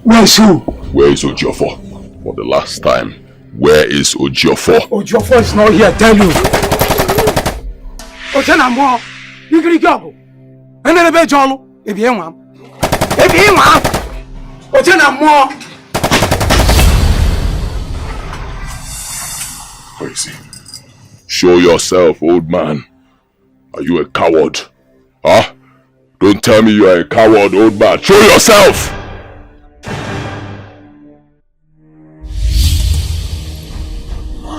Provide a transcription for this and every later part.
Where's who? Where is Ejiofor? For the last time, where is Ejiofor? Ejiofor is not here, I tell you. Ojana mo, Igri Gogo. And then a bed jollo, if you want. If you want, Ojana mo. Crazy. Show yourself, old man. Are you a coward? Huh? Don't tell me you are a coward, old man. Show yourself!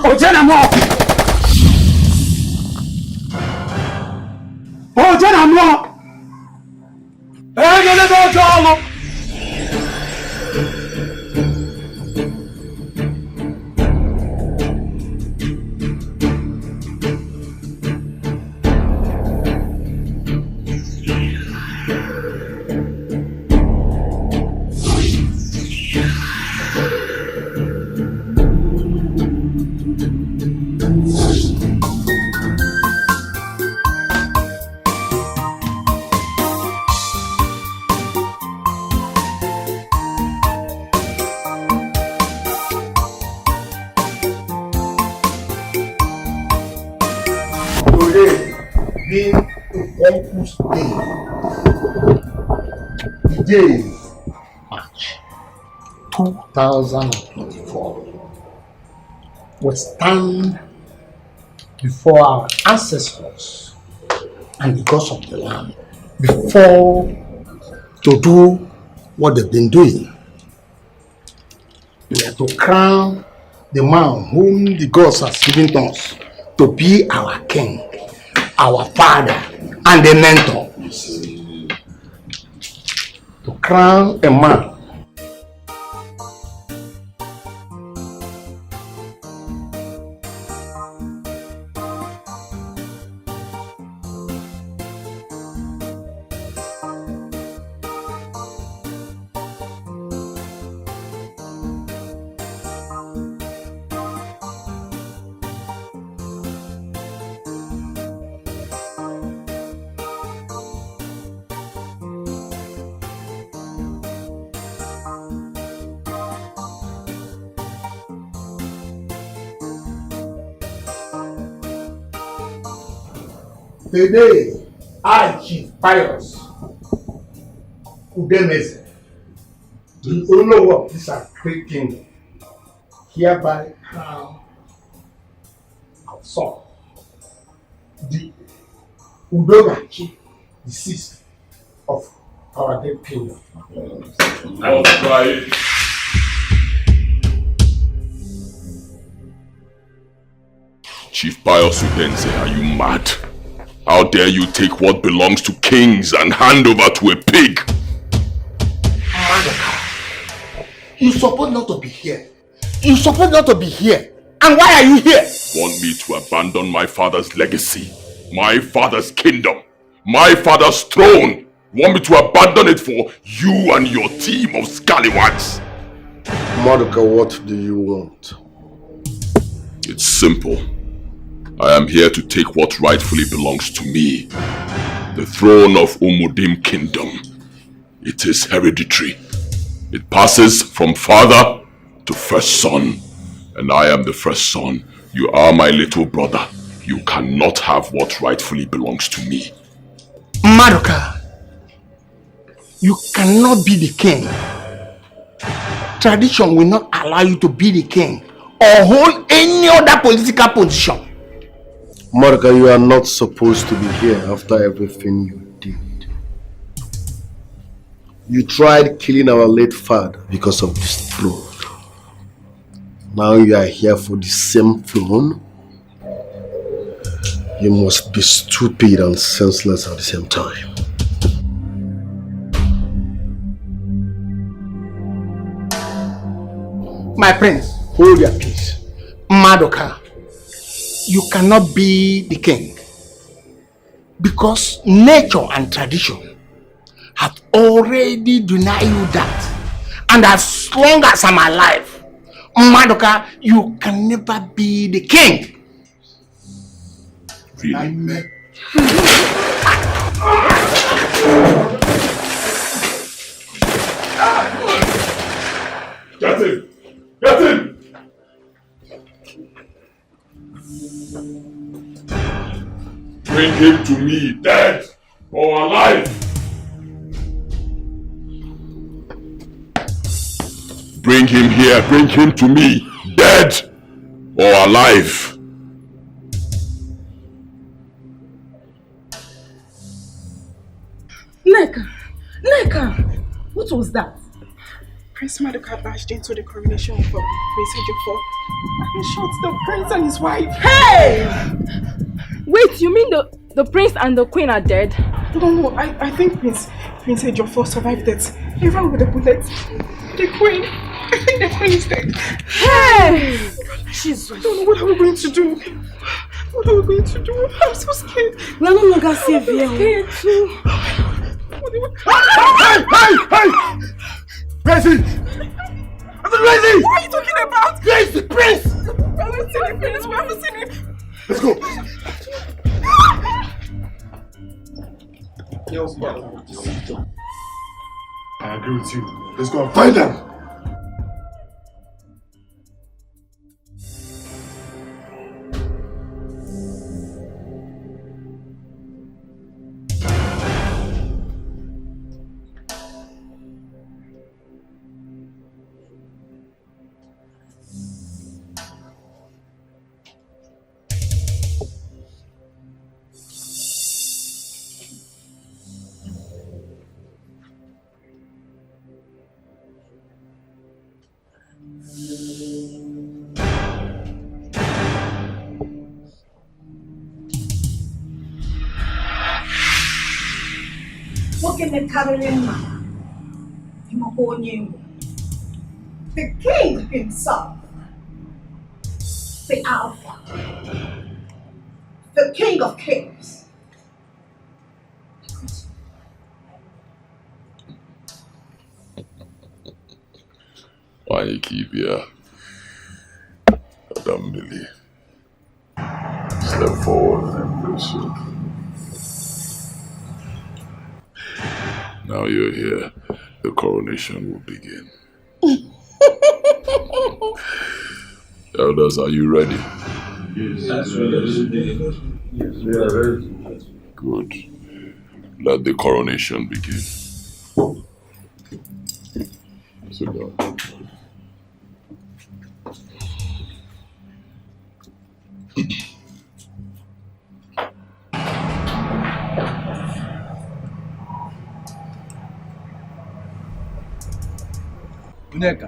Ojana mo! Ojana mo! Hey, go jollo! Uncle's Day. The day March 2024. We stand before our ancestors and the gods of the land before to do what they've been doing. We are to crown the man whom the gods have given us to be our king, our father, and the mentor. To crown a man today, I, Chief Pius Udemese, the owner of this great kingdom, hereby crown our son, the Edochie, the sixth of our great kingdom. That's right. Chief Pius Udense, are you mad? How dare you take what belongs to kings and hand over to a pig? Madoka, you're supposed not to be here. You're supposed not to be here. And why are you here? Want me to abandon my father's legacy, my father's kingdom, my father's throne? Want me to abandon it for you and your team of scallywags? Madoka, what do you want? It's simple. I am here to take what rightfully belongs to me. The throne of Umudim Kingdom. It is hereditary. It passes from father to first son. And I am the first son. You are my little brother. You cannot have what rightfully belongs to me. Madoka, you cannot be the king. Tradition will not allow you to be the king or hold any other political position. Madoka, you are not supposed to be here after everything you did. You tried killing our late father because of this throne. Now you are here for the same throne. You must be stupid and senseless at the same time. My prince, hold your peace. Madoka, you cannot be the king because nature and tradition have already denied you that. And as long as I'm alive, Madoka, you can never be the king. Really? Get him! Get him! Bring him to me, dead or alive! Bring him here, bring him to me, dead or alive! Neka, what was that? Prince Madoka barged into the coronation of Prince Ejiofor and shot the prince and his wife. Hey! Wait, you mean the prince and the queen are dead? No, I think Prince Ejiofor survived it. He ran with a bullet. I think the queen is dead. Hey! Jesus. I don't know, what are we going to do? What are we going to do? I'm so scared. We are no longer safe here. I'm scared too. Hey! Lizzy! I said Lizzy! What are you talking about? Yes, the prince! We haven't seen the prince. We haven't seen him. Let's go. I agree with you. Let's go and find them. The king himself, the Alpha, the King of Kings. Why you keep here? Madam Millie. Step forward and bless you. Now you're here, the coronation will begin. Elders, are you ready? Yes, we are ready. Good. Let the coronation begin. Sit down. Neka,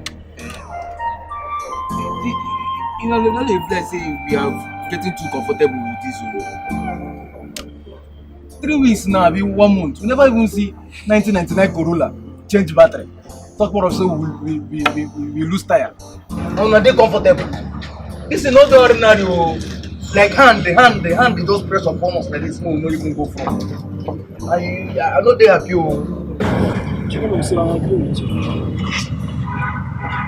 you know, not if let's say we are getting too comfortable with this. 3 weeks now, be 1 month. We never even see 1999 Corolla change battery. Talk more of so we lose tire. Oh, no, they comfortable. This is not the ordinary. Like the hand, they just press upon us like this. No, no, even go from. I know they happy.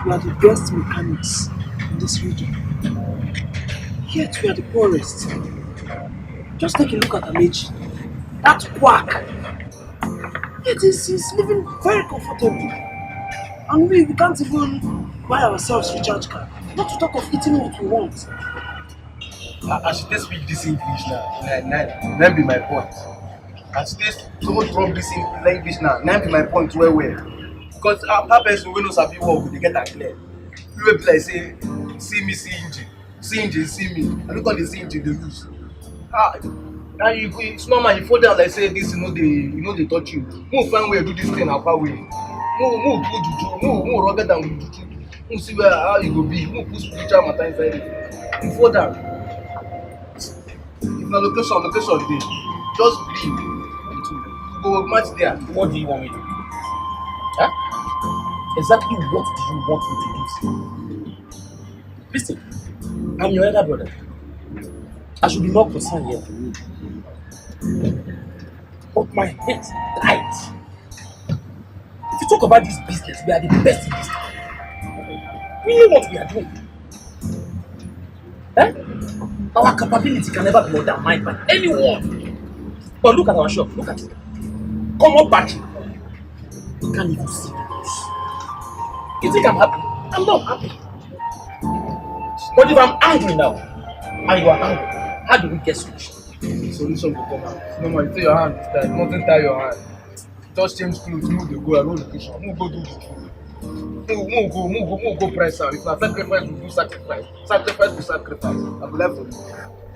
We are the best mechanics in this region. Yet we are the poorest. Just take a look at Amechi. That quack. Yet he's living very comfortably. And we can't even buy ourselves recharge card. Not to talk of eating what we want. I should speak this English now. That be my point. I should so much from this English now. That be my point where. Because our person we know sabi work, they get that clear. You will be like say, see me, see Inji, see me. I look on the see Inji, they lose. And it's normal. You fall down like say this, they touch you. Move find way do this thing our way. Move put juju, move rugged down with juju. Move see where how you go be. Move put spiritual matter inside it. You fall down. If na location dey, just believe. You go match there. What do you want me to do? Huh? Exactly what do you want me to do? Listen, I'm your elder brother. I should be more concerned here for you. But my head's tight. If you talk about this business, we are the best in this town. We know what we are doing. Eh? Our capability can never be undermined by anyone. But look at our shop, look at it. Come up back. You can't even see the news. You think I'm happy? I'm not happy. But if I'm angry now, and you are angry, how do we get solution? Solution will come out. No more, you take your hand this time. Nothing tie your hand. Just change clothes, move the go, and location. Move go do the food. Move go price out. If na sacrifice, we do sacrifice. Sacrifice we sacrifice. I go left for you.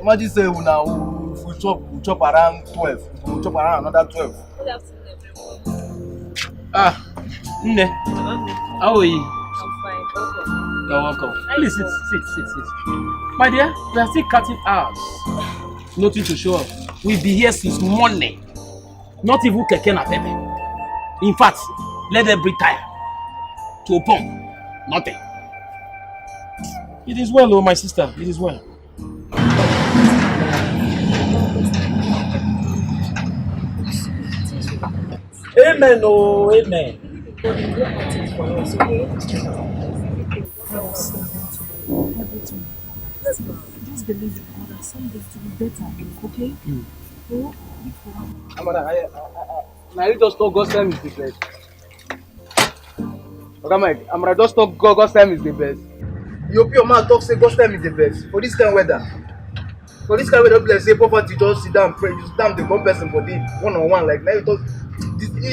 Imagine say we chop around 12. We chop around another 12. Ah, Nne, how are you? I'm fine. Welcome. You're welcome. Please sit. My dear, we are still cutting hours. Nothing to show up. We'll be here since morning. Not even keke na pepe. In fact, let them breathe tire. To a pump. Nothing. It is well, oh my sister. It is well. Amen, oh, amen. Just believe in God and someday to be better, okay? Now you just talk God's time is the best. Okay, Mike, I'm gonna just talk God's time is the best. You open your mouth talk say God's time is the best for this kind of weather. For this kind of weather, like say poverty just sit down pray, you sit down the one person for the one on one like now you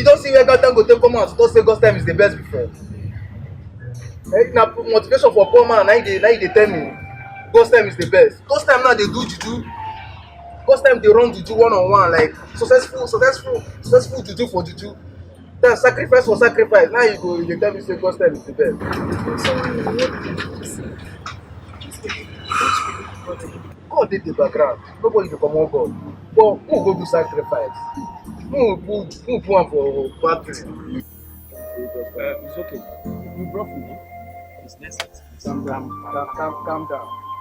don't see where God time go take come out. Don't say God's time is the best before. Now motivation for poor man. Now they tell me God's time is the best. God's time now they do juju. God's time they run juju one on one like successful juju for juju. Then sacrifice for sacrifice. Now you tell me say God's time is the best. God did the background. Nobody will come on God. But who go do sacrifice? Who put one for battery? It's okay. You brought me. It's necessary. Calm down.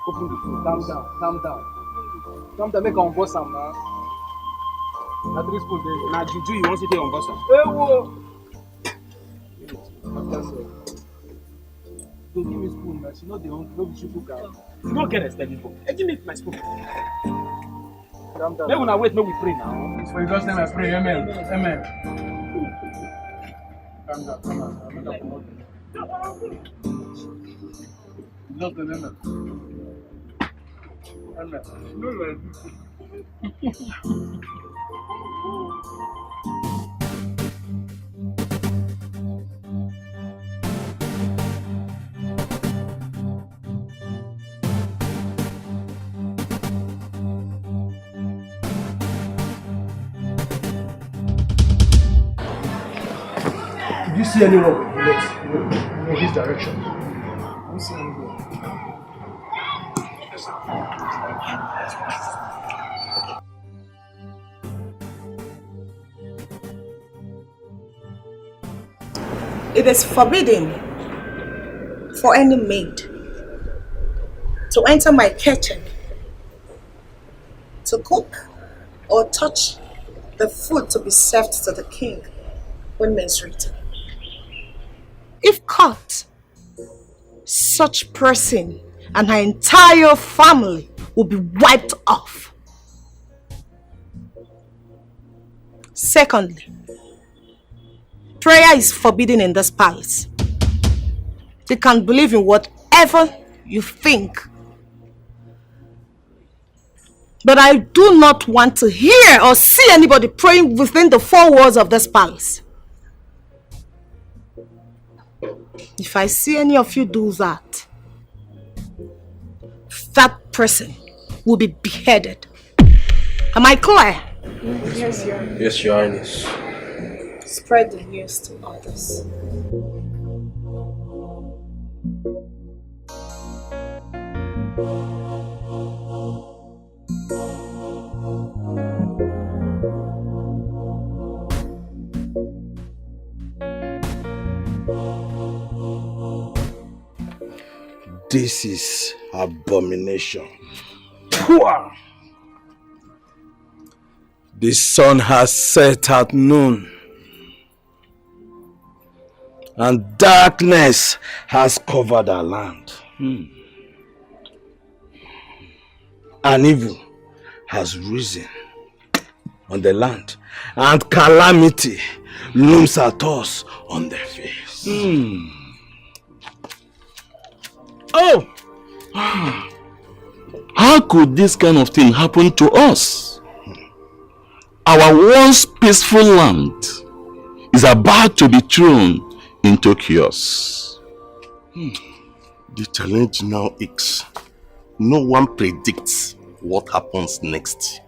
Open the food. Calm down. Make on boss am now. Na 3 spoon dey. Now, Juju, you want to take on Boston? Go give me spoon, man. She know the hungry. No be she cook am. You don't get extended book. Give me my spoon. Calm down. Maybe when I wait, maybe we pray now. It's for you God's name I pray. Amen. Calm down. Just amen. No, you Did you see anyone with bullets in this direction? I don't see anyone. It is forbidden for any maid to enter my kitchen to cook or touch the food to be served to the king when menstruating. If caught, such person and her entire family will be wiped off. Secondly, prayer is forbidden in this palace. They can believe in whatever you think. But I do not want to hear or see anybody praying within the 4 walls of this palace. If I see any of you do that, that person will be beheaded. Am I clear? Yes, Your Highness. Yes, Your Highness. Spread the news to others. This is abomination. The sun has set at noon, and darkness has covered our land. And evil has risen on the land, and calamity looms at us on the face. Oh! How could this kind of thing happen to us? Our once peaceful land is about to be thrown into chaos. The challenge now is no one predicts what happens next.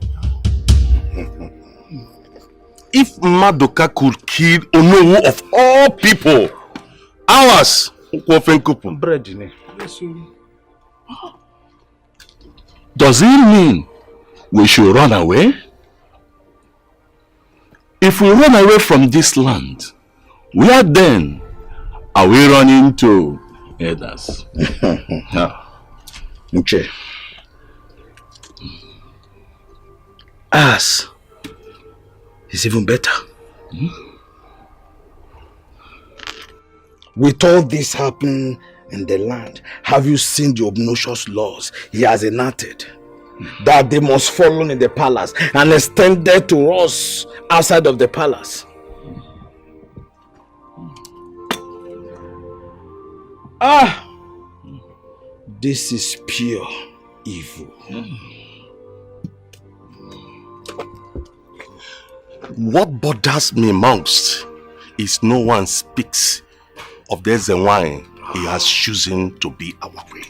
If Madoka could kill Onowu of all people, ours, does it mean we should run away? If we run away from this land, where then are we running to, elders? Nche. Us is even better. With all this happening in the land, have you seen the obnoxious laws he has enacted? That they must follow in the palace and extended to us outside of the palace. This is pure evil. What bothers me most is no one speaks of the Zenwine he has chosen to be our way.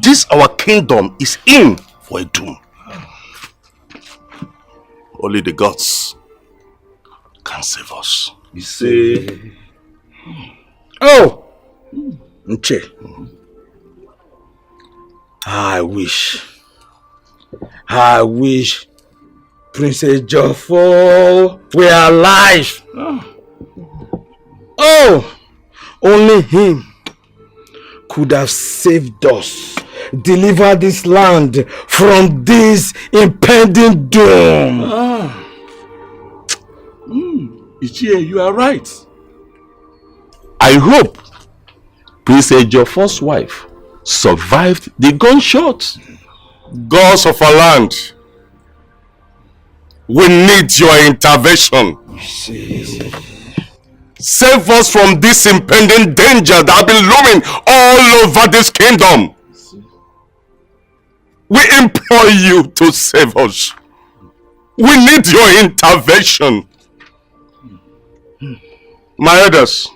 This our kingdom is in for a doom. Only the gods can save us. You see? Oh! Nche. I wish Princess Joffo were alive. Oh! Only him could have saved us, deliver this land from this impending doom. Ichie, you are right. I hope Princess Joffo's wife survived the gunshot. Gods of our land, we need your intervention. Save us from this impending danger that has been looming all over this kingdom. We implore you to save us. We need your intervention. My elders,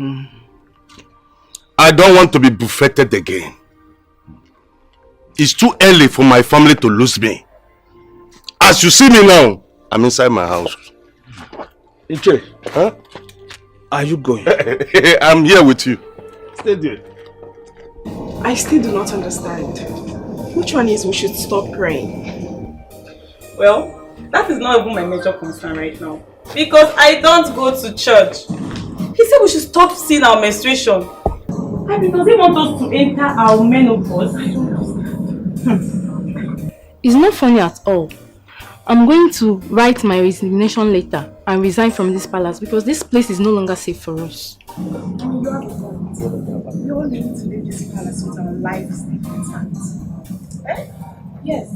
I don't want to be buffeted again. It's too early for my family to lose me. As you see me now, I'm inside my house. Iche, huh? Are you going? I'm here with you. Stay there. I still do not understand. Which one is we should stop praying? Well, that is not even my major concern right now. Because I don't go to church. He said we should stop seeing our menstruation. And because he wants us to enter our menopause. I don't understand. It's not funny at all. I'm going to write my resignation letter and resign from this palace because this place is no longer safe for us. You have a point. We all need to leave this palace with our lives intact. Eh? Yes.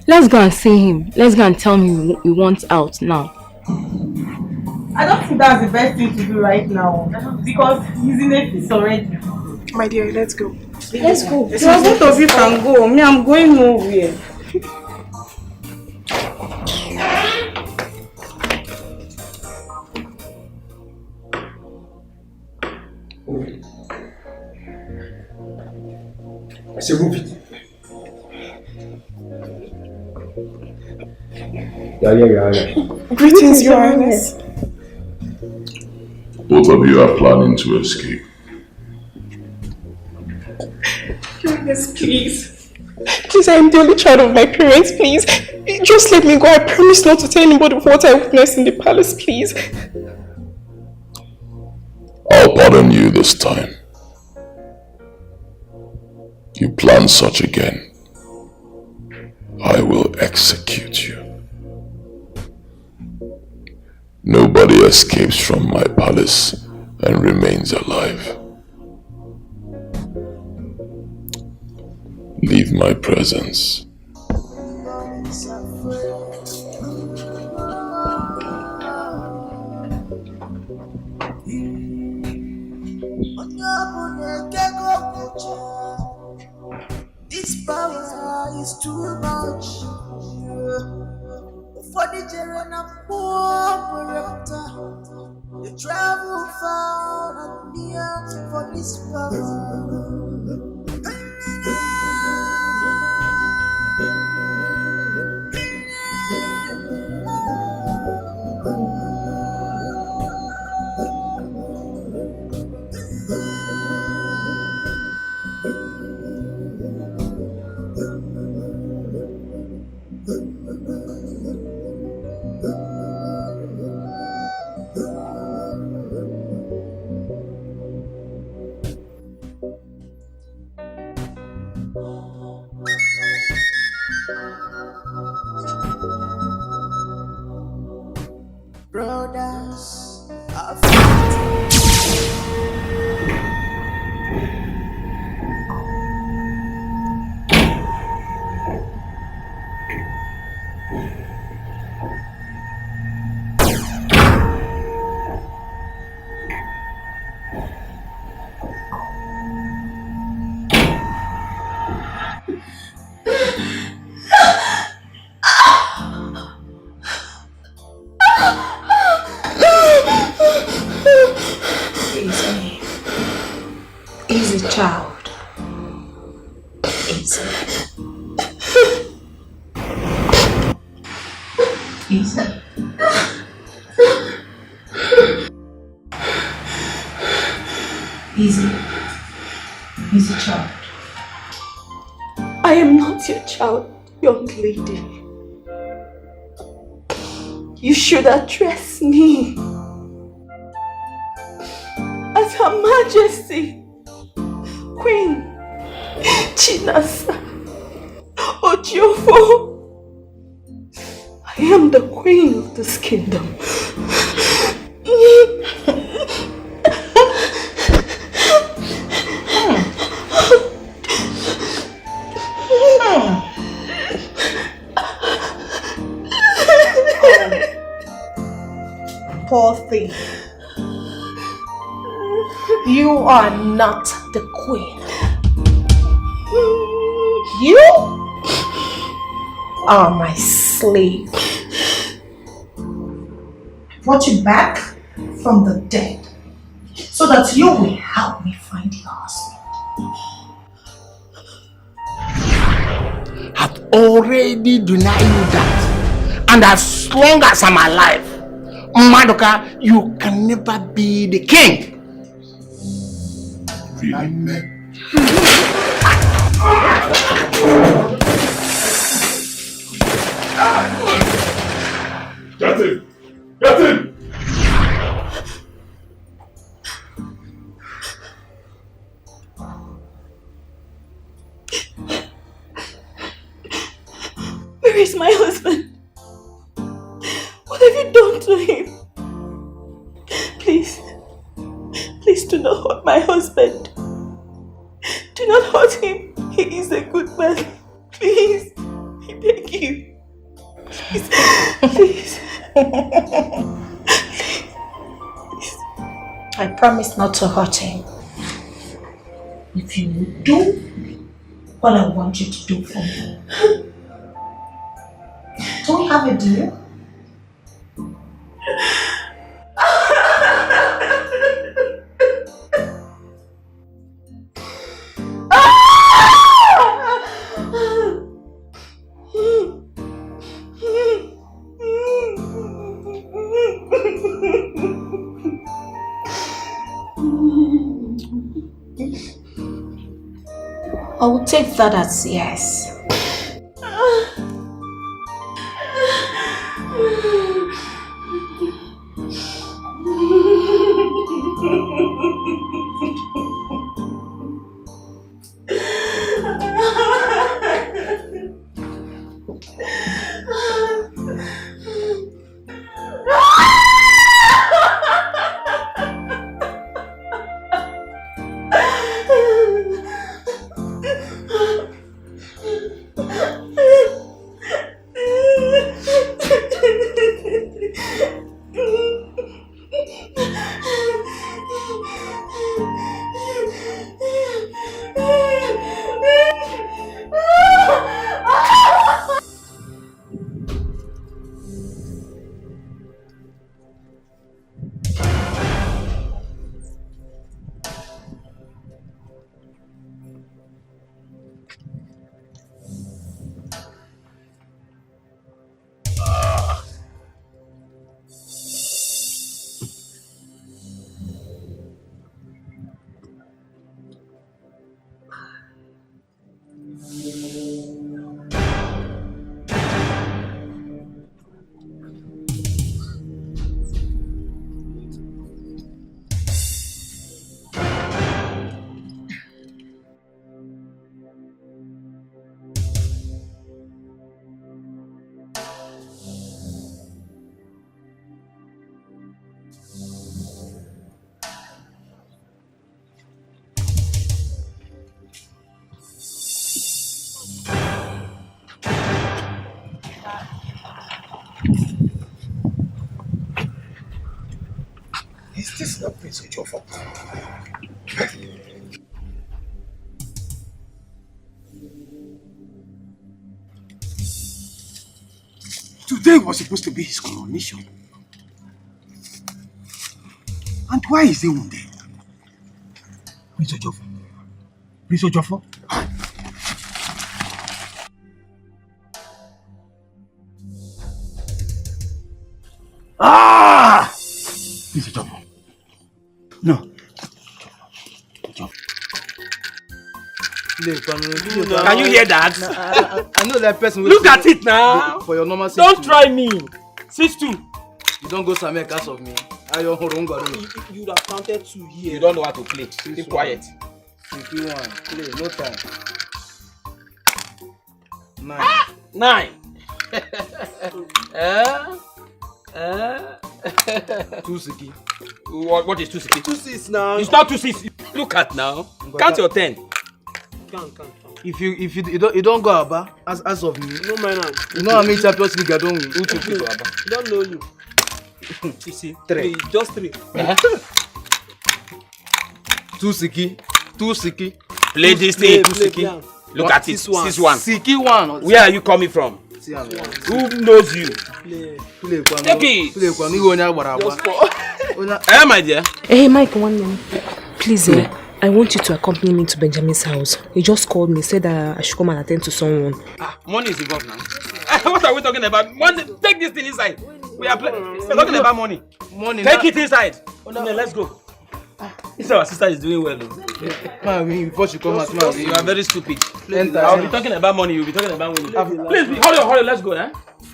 Let's go and see him. Let's go and tell him we want out now. I don't think that's the best thing to do right now. Because he's in a peace already. My dear, let's go. Let's go. Both of you can go. Me, I'm going nowhere. I say move it. Yeah. Greetings, Your Highness. Both of you are planning to escape. Your Highness, please. Please, I am the only child of my parents, please. Just let me go. I promise not to tell anybody what I witnessed in the palace, please. I'll pardon you this time. You plan such again, I will execute you. Nobody escapes from my palace and remains alive. Leave my presence. This power is too much. For the children of poor, they travel far and near for this power. Brothers are Easy, child. Easy. Easy. Easy. Easy, child. I am not your child, young lady. You should address me as Her Majesty, Queen Chinasa Ojiofo. I am the queen of this kingdom. Poor thing. You are not the queen. You are my slave. I brought you back from the dead so that you will help me find your husband. I've already denied you that. And as long as I'm alive, Madoka, you can never be the king. Really? Get him! Get him! Where is my husband? What have you done to him? Please, please do not hurt my husband. Do not hurt him. He is a good man. Please, I beg you. Please, please. Please. I promise not to hurt him. If you will do what I want you to do for me. Do we have a deal? I will take that as yes. Is this not Prince Ojofor? Today was supposed to be his coronation. And why is he wounded? Prince Ojofor? Prince Ojofor? Ah! Prince Ojofor. No. Can you hear that? I know that person. Look at it now. For your normal Don't try me. 6-2. You don't go Samuel cast of me. You would have counted 2 here. You don't know how to play. Keep quiet. 51. Play. No time. 9. 2 Siki. What is 2 Siki? 2-6 now. It's not 2-6. Look at now. Count your 10. Count. If you don't go Abba as of me. No man. You know how many Champions League I don't win. Who took you to Abba? Don't know you. You see, 3. Just 3. 2 Siki. Play this thing. 2 Siki. Look at it. 6-1. Siki 1. Where are you coming from? Who knows you? Play. Take it. Play. My dear. Hey, Mike, 1 minute. Please, I want you to accompany me to Benjamin's house. He just called me, said that I should come and attend to someone. Money is involved now. What are we talking about? Money. Take this thing inside. We're talking about money. Take it inside. No, let's go. Our sister is doing well. Before she comes out, you are very stupid. I'll be talking about money. You'll be talking about money. Please, hurry. Let's go.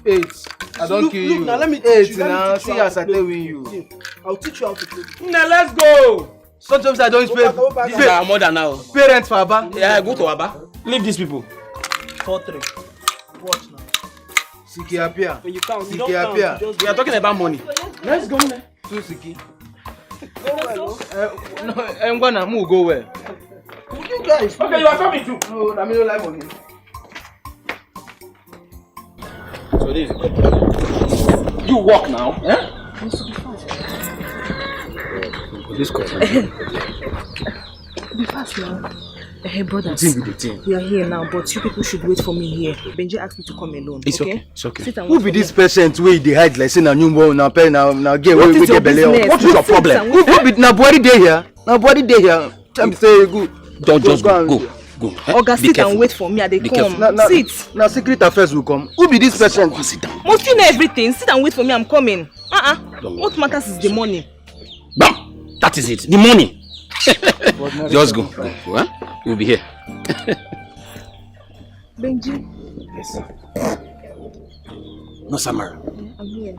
8. I don't kill you. Now let me 8 now. See as I tell you. I'll teach you how to play. Now let's go. Sometimes I don't pay. This is our mother now. Parents for Abba. Yeah, go to Abba. Leave these people. 4-3. Watch now. Siki appear. When you count, you Siki don't appear. count. We are talking about money. Let's go. 2 Siki. No, I'm gonna move. Go where? You guys. Okay, you are coming too. No, I mean no life on me. So this is you walk now. Eh? This question. Be fast now. Hey, brothers. We are here now, but you people should wait for me here. Benji asked me to come alone. It's okay. It's okay. Sit and Who wait be for this me. person where they hide like say na newborn na get What we is your get belly? business? What is your problem? Who be na body dey here? Na body dey here. Tell me say good. Don't just go. Oga, sit and wait for me. I dey come. Sit. Na secret affairs will come. Who be this person? Sit down. Must you know everything? Sit and wait for me. I'm coming. What matters is the money. Bam! That is it. The money. Just go. Huh? You'll be here. Benji. Yes, sir. No, Samara. I'm here.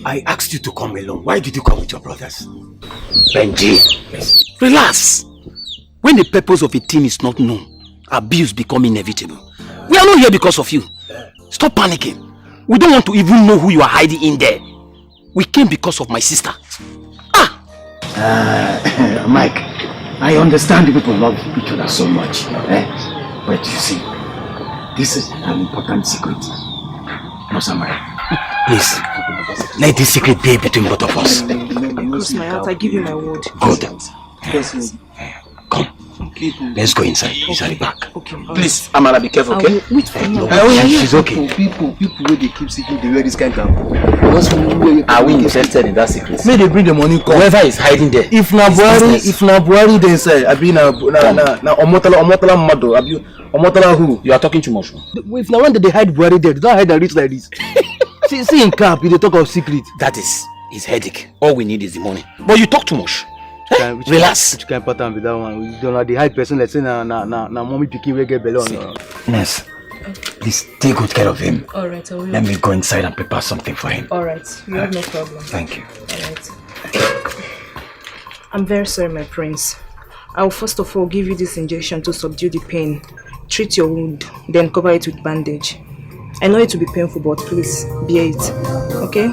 I asked you to come alone. Why did you come with your brothers? Benji. Yes. Relax. When the purpose of a team is not known, abuse becomes inevitable. We are not here because of you. Stop panicking. We don't want to even know who you are hiding in there. We came because of my sister. Mike, I understand people love each other so much. But you see, this is an important secret. No, Samara. Please, let this secret be between both of us. Cross my heart, I give you my word. Good. Come. Let's go inside. Inside the back. Okay. Please, Amara, be careful, okay? Wait for me. She's okay. People where they keep secret, they wear this kind of. Are we interested in that secret? May they bring the money come. Whoever is hiding there. If na Buhari they say, I be na omotala mado, I be omotala who? You are talking too much. If na when they hide Buhari there, they don't hide and reach like this. see in camp, they talk of secret. That is his headache. All we need is the money. But you talk too much. Relax. Which kind of pattern be that one? We don't know the hide person. Let's say na mommy pikin we get belly on. Ness, please take good care of him. Alright, I will. Let me go inside and prepare something for him. Alright, you have no problem. Thank you. Alright. I'm very sorry, my prince. I will first of all give you this injection to subdue the pain. Treat your wound, then cover it with bandage. I know it will be painful, but please bear it. Okay?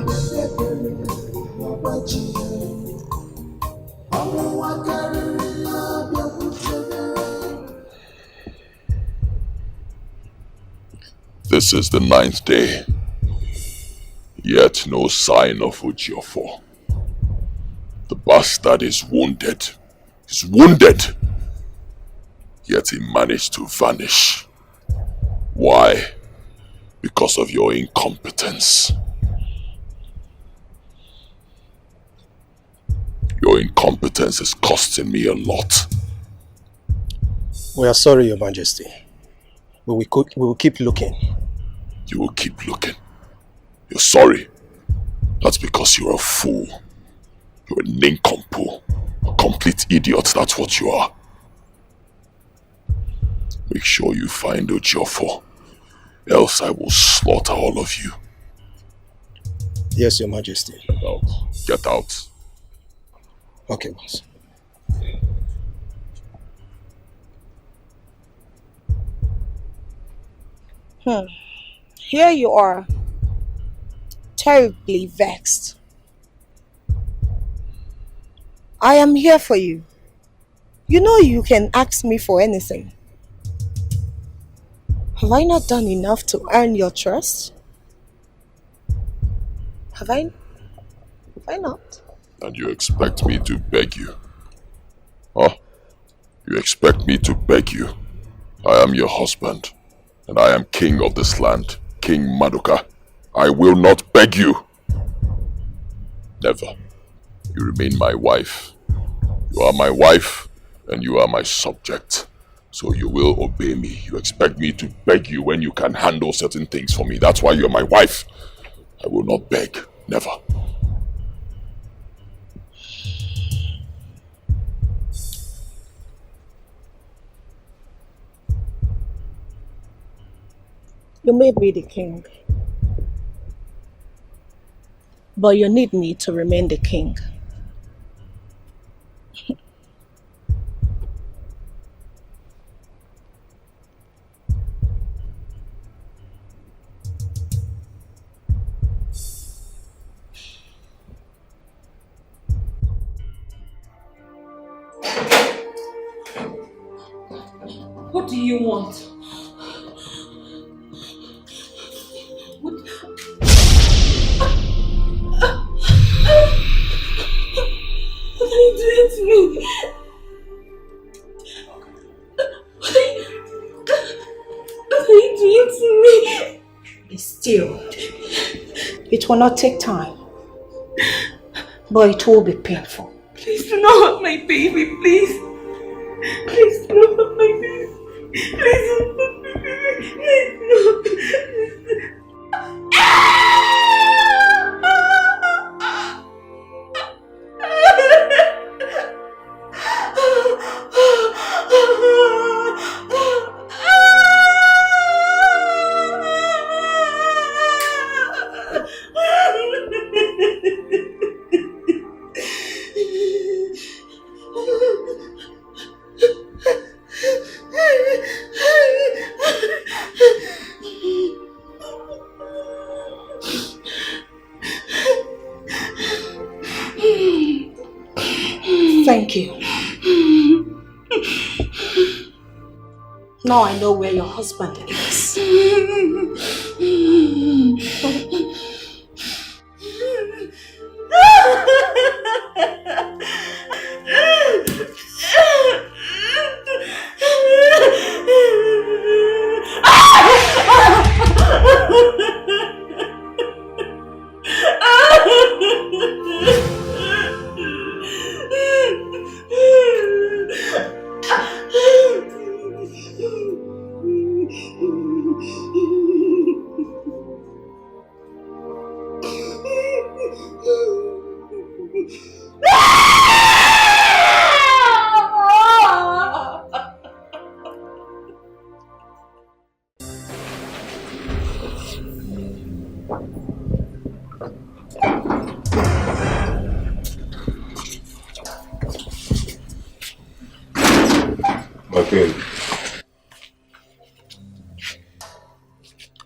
This is the 9th day, yet no sign of Ejiofor. The bastard is wounded. He's wounded, yet he managed to vanish. Why? Because of your incompetence. Your incompetence is costing me a lot. We are sorry, Your Majesty. But we will keep looking. You will keep looking. You're sorry. That's because you're a fool. You're a nincompoop. A complete idiot, that's what you are. Make sure you find Ejiofor, else I will slaughter all of you. Yes, Your Majesty. Get out. Get out. Okay, boss. Here you are, terribly vexed. I am here for you. You know you can ask me for anything. Have I not done enough to earn your trust? Have I not? And you expect me to beg you? Huh? You expect me to beg you? I am your husband, and I am king of this land, King Madoka. I will not beg you. Never. You remain my wife. You are my wife, and you are my subject. So you will obey me. You expect me to beg you when you can handle certain things for me. That's why you're my wife. I will not beg. Never. You may be the king, but you need me to remain the king. What do you want? What are you doing to me? What are you doing to me? Be still. It will not take time, but it will be painful. Please do not hurt my baby, please. Please do not hurt my baby. Please don't hurt my baby. Please no. Thank you. Now I know where your husband is.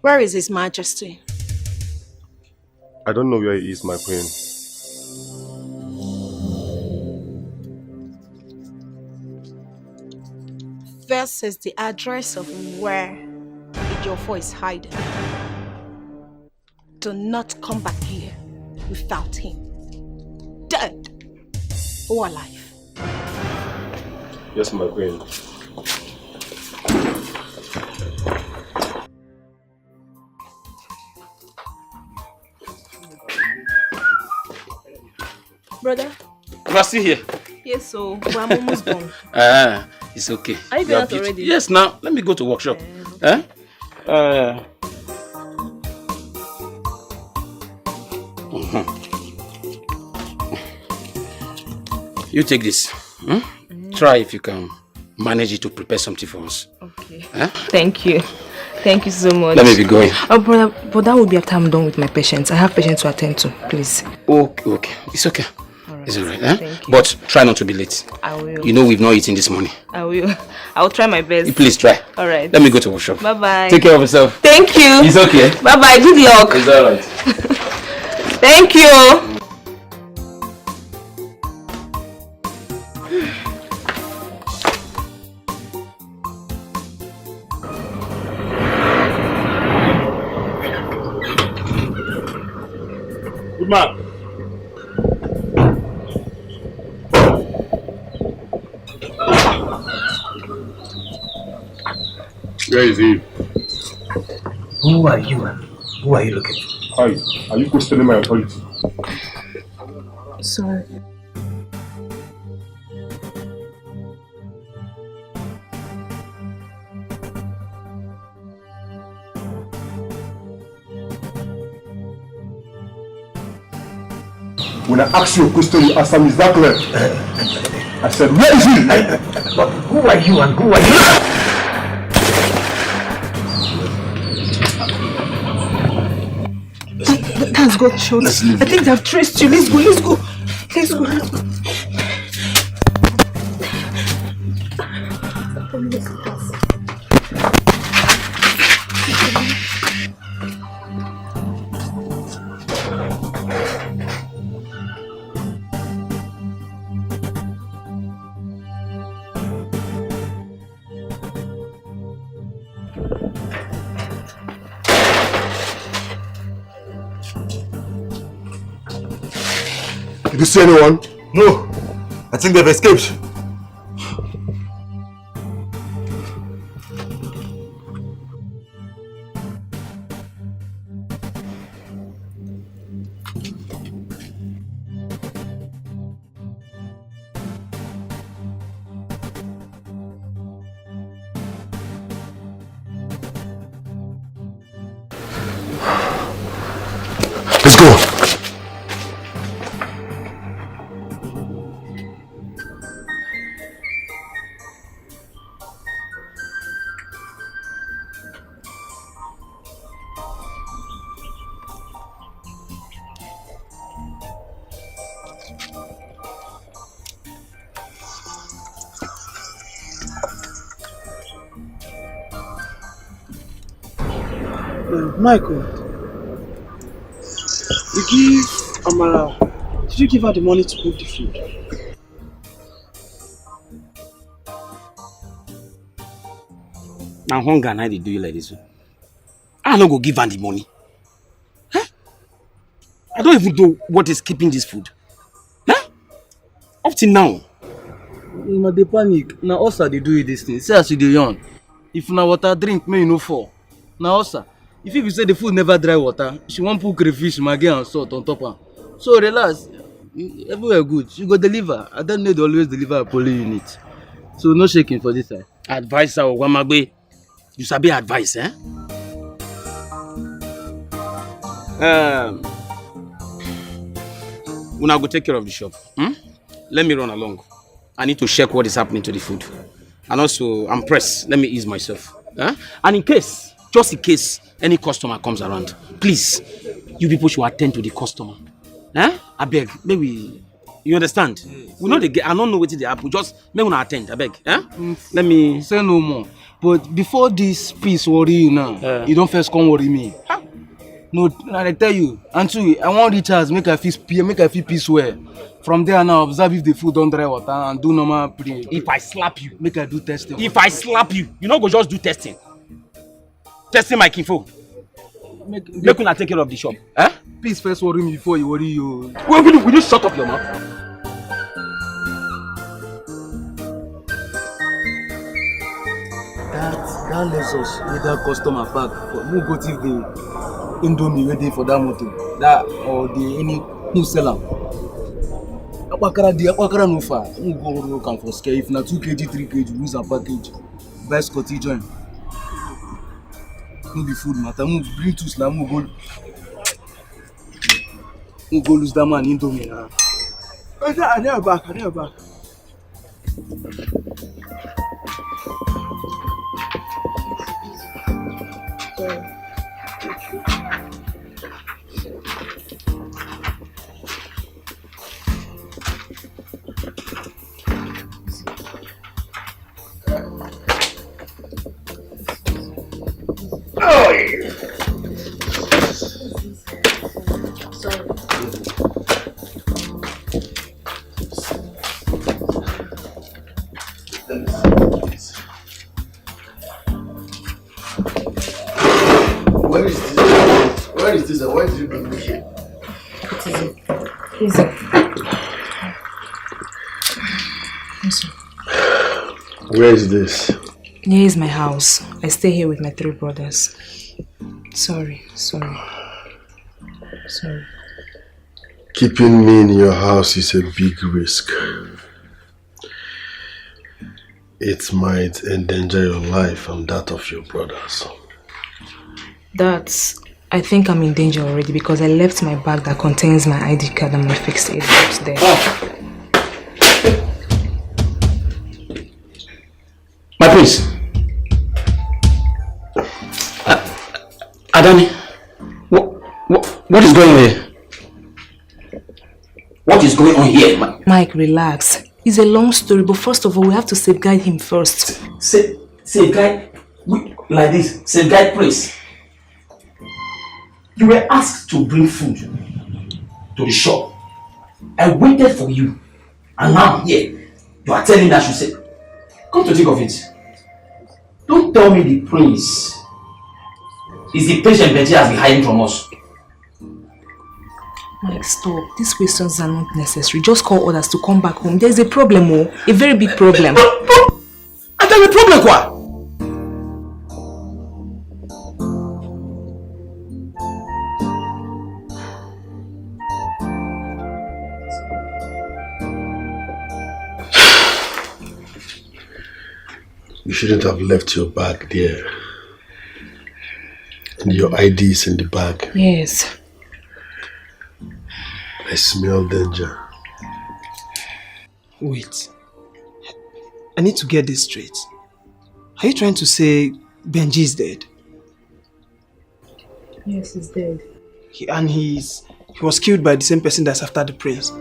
Where is His Majesty? I don't know where he is, my queen. This is the address of where Ejiofor is hiding. Do not come back here without him. Dead or alive. Yes, my queen. Brother? You are still here? Yes, so but I'm almost done. It's okay. Are you going out already? Yes, now let me go to workshop. You take this. Try if you can manage it to prepare something for us. Okay. Thank you. Thank you so much. Let me be going. Oh, brother, but that will be after I'm done with my patients. I have patients to attend to, please. Okay. It's okay. Alright. It's alright. Thank you. But try not to be late. I will. You know we've not eaten this morning. I will. I'll try my best. Please try. Alright. Let me go to workshop. Bye-bye. Take care of yourself. Thank you. It's okay. Bye-bye. Good luck. It's alright. Thank you. Good man. Where is he? Who are you and who are you looking for? Hi, are you questioning my authority? Sorry. When I ask you a question, you answer me. Is that clear? I said, where is he? But who are you and who are you? That's got shot. I think they've traced you. Let's go. Let's go. Let's go. Let's go. Did you see anyone? No. I think they've escaped. Let's go. Michael, you give Amara, did you give her the money to cook the food? Now hunger and I dey do you like this. I no go give her the money. Huh? I don't even know what is keeping this food. Huh? Up till now. Una dey panic. Na ulcer dey do you this thing. See as you dey yawn. If na water drink, may you no fall. Na ulcer. If you say the food never dry water, she wan put crayfish, maggi and salt on top am. So relax. Everywhere good. You go deliver. I don't need to always deliver a poly unit. So no shaking for this side. Advisor Wamagbe. You sabi advice, eh? Una go take care of the shop. Let me run along. I need to check what is happening to the food. And also, I'm pressed. Let me ease myself. And in case, just in case, any customer comes around, please, you people should attend to the customer. I beg, maybe, you understand? Yes. We know the I don't know what they happen. Just make una attend. I beg. Let me say no more. But before this piece worry you now, you don't first come worry me. No, I tell you, Auntie, I want recharge, make I feel peace well. From there now, observe if the food don't dry water and do normal pre. If I slap you, make I do testing. If I slap you, you not go just do testing. testing my kinfo. Make una take care of the shop. Eh? Please first worry me before you worry you. Will you shut up your mouth? That lets us with that customer pack. Who go thief the Indomie ready for that motor? That or the any who sell am. Akpakara no far. Who go look am for scare if na 2 kg, 3 kg, lose a package. Buy Scotty join. No be food matter. Move bring two slam. Who go lose that man Indomie now. I never back. Where is this and why did you bring me here? Lizzy. Where is this? Here is my house. I stay here with my 3 brothers. Sorry. Keeping me in your house is a big risk. It might endanger your life and that of your brothers. I think I'm in danger already because I left my bag that contains my ID card and my fixed aid box there. My prince. Adani, what is going on here? What is going on here, Mike, relax. It's a long story, but first of all, we have to safeguard him first. Safeguard? Like this? Safeguard prince? You were asked to bring food to the shop. I waited for you. And now here, you are telling me I should say. Come to think of it. Don't tell me the prince is the patient Betty has been hiding from us. Mike, stop. These questions are not necessary. Just call others to come back home. There's a problem, a very big problem. And there's a problem, what? You shouldn't have left your bag there. And your ID is in the bag. Yes. I smell danger. Wait. I need to get this straight. Are you trying to say Benji is dead? Yes, he's dead. He was killed by the same person that's after the prince.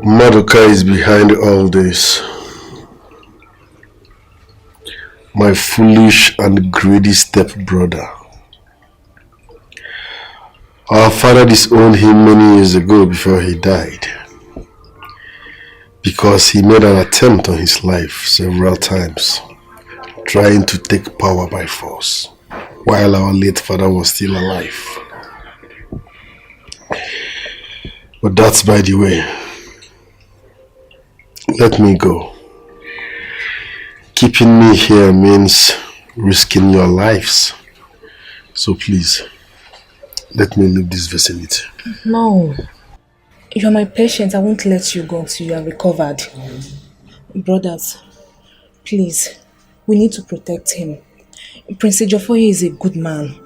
Madoka is behind all this. My foolish and greedy stepbrother. Our father disowned him many years ago before he died. Because he made an attempt on his life several times, trying to take power by force, while our late father was still alive. But that's by the way. Let me go. Keeping me here means risking your lives. So please, let me leave this vicinity. No. You're my patient. I won't let you go until you are recovered. Brothers, please, we need to protect him. Prince Edochie is a good man.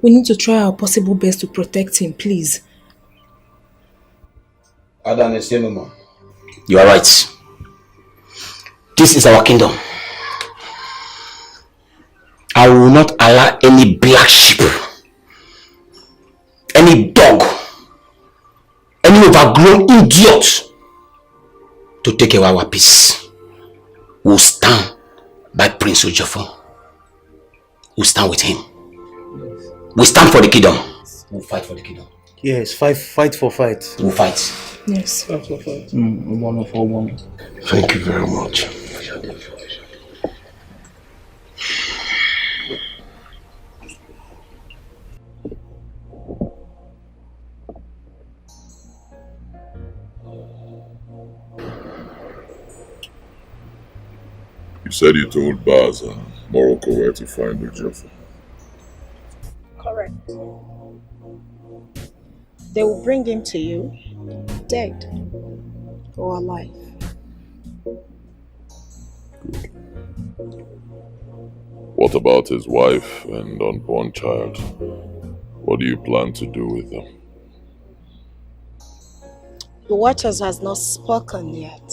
We need to try our possible best to protect him, please. You are right. This is our kingdom. I will not allow any black sheep, any dog, any overgrown idiot to take away our peace. We'll stand by Prince Edochie. We'll stand with him. We'll stand for the kingdom. We'll fight for the kingdom. Yes, fight for fight. We'll fight. Yes. That's what it. One. Thank you very much. You said you told Baz and Morocco where to find Edochie. Correct. They will bring him to you, dead or alive. What about his wife and unborn child? What do you plan to do with them? The Watchers has not spoken yet.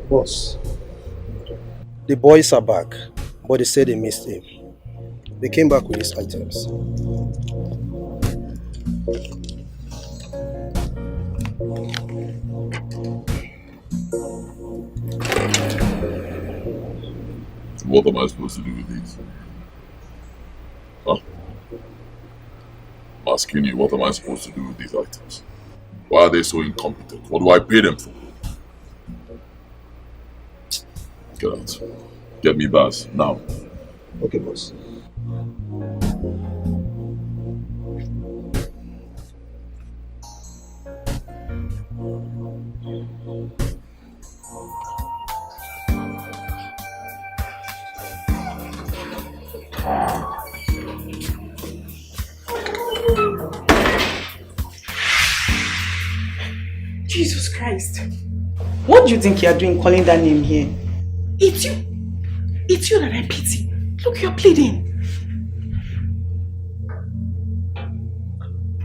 Boss, the boys are back, but they said they missed him. They came back with his items. What am I supposed to do with these? Huh? I'm asking you, what am I supposed to do with these items? Why are they so incompetent? What do I pay them for? Get out. Get me Baz, now. Okay, boss. Jesus Christ. What do you think you are doing calling that name here? It's you. It's you that I pity. Look, you're bleeding.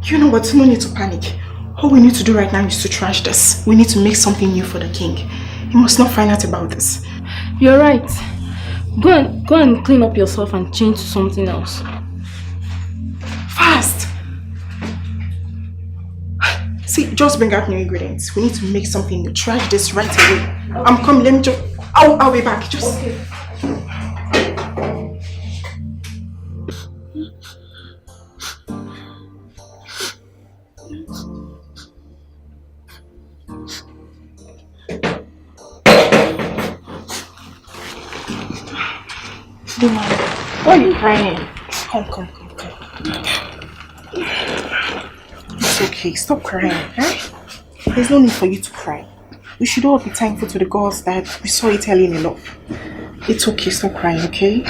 You know what? No need to panic. All we need to do right now is to trash this. We need to make something new for the king. He must not find out about this. You're right. Go and clean up yourself and change to something else. Fast! See, just bring out new ingredients. We need to make something new. Trash this right away. Okay. I'm coming. Let me just... I'll be back. Just... Okay. Why are you crying? Come. It's okay, stop crying, huh? There's no need for you to cry. We should all be thankful to the gods that we saw it early enough. It's okay, stop crying, okay?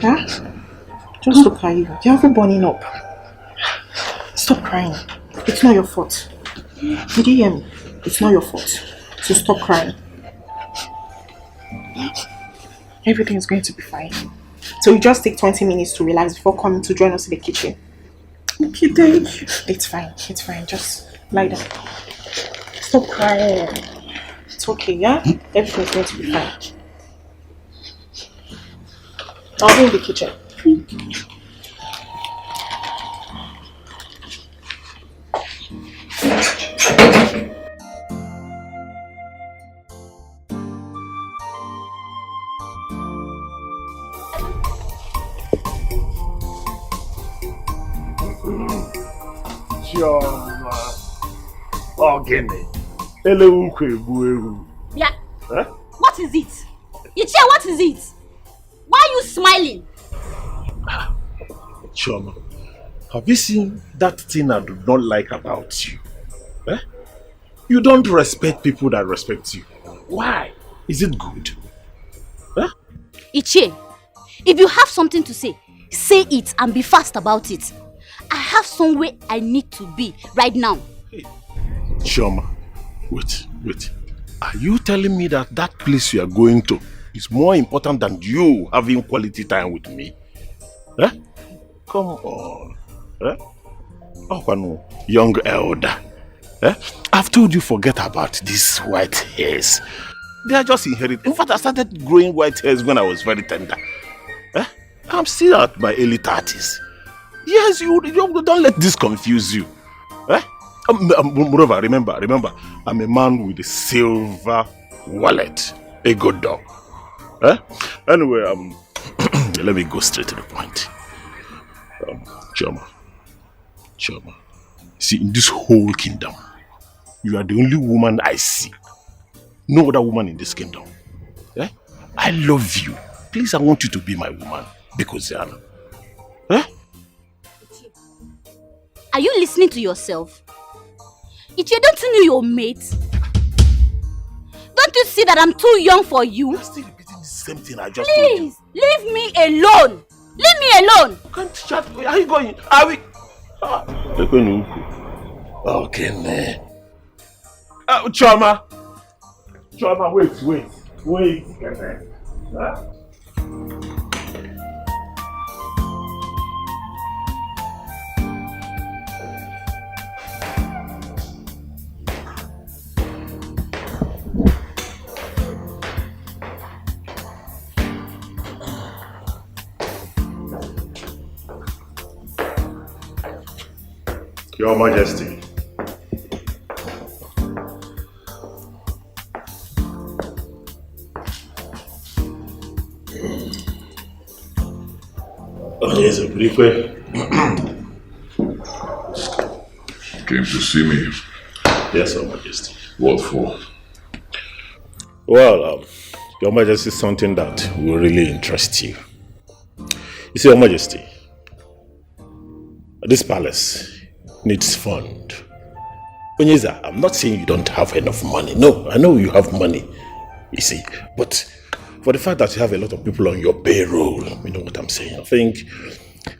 Huh? Just look at you. You're even burning up. Stop crying. It's not your fault. Did you hear me? It's not your fault. So stop crying. Everything's going to be fine. So you just take 20 minutes to relax before coming to join us in the kitchen. Okay, thank you. It's fine. Just lie down. Stop crying. It's okay, yeah? Everything's going to be fine. I'll be in the kitchen. Yeah. Huh? What is it? Ichie, what is it? Why are you smiling? Chioma, have you seen that thing I do not like about you? Eh? You don't respect people that respect you. Why? Is it good? Huh? Ichie, if you have something to say it and be fast about it. I have somewhere I need to be right now. Chioma, wait. Are you telling me that that place you are going to is more important than you having quality time with me? Eh? Come on. Eh? Oh, no, young elder. Eh? I've told you forget about these white hairs. They are just inherited. In fact, I started growing white hairs when I was very tender. Eh? I'm still at my early 30s. Yes, you don't let this confuse you. Eh? Moreover, remember, I'm a man with a silver wallet, a good dog. Eh? Anyway, let me go straight to the point. Choma. See, in this whole kingdom, you are the only woman I see. No other woman in this kingdom. Eh? I love you. Please, I want you to be my woman. Because eh? Are you listening to yourself? Ichie, don't you know your mate? Don't you see that I'm too young for you? You're still repeating the same thing I just Please, leave me alone. Leave me alone. You can't shut. Where are you going? Are we? Okay, man. Choma, wait. Huh? Your Majesty. Yes, Came to see me. Yes, Your Majesty. What for? Well, Your Majesty, something that will really interest you. You see, Your Majesty, this palace needs fund. Onyeza, I'm not saying you don't have enough money. No, I know you have money, you see. But for the fact that you have a lot of people on your payroll, you know what I'm saying? I think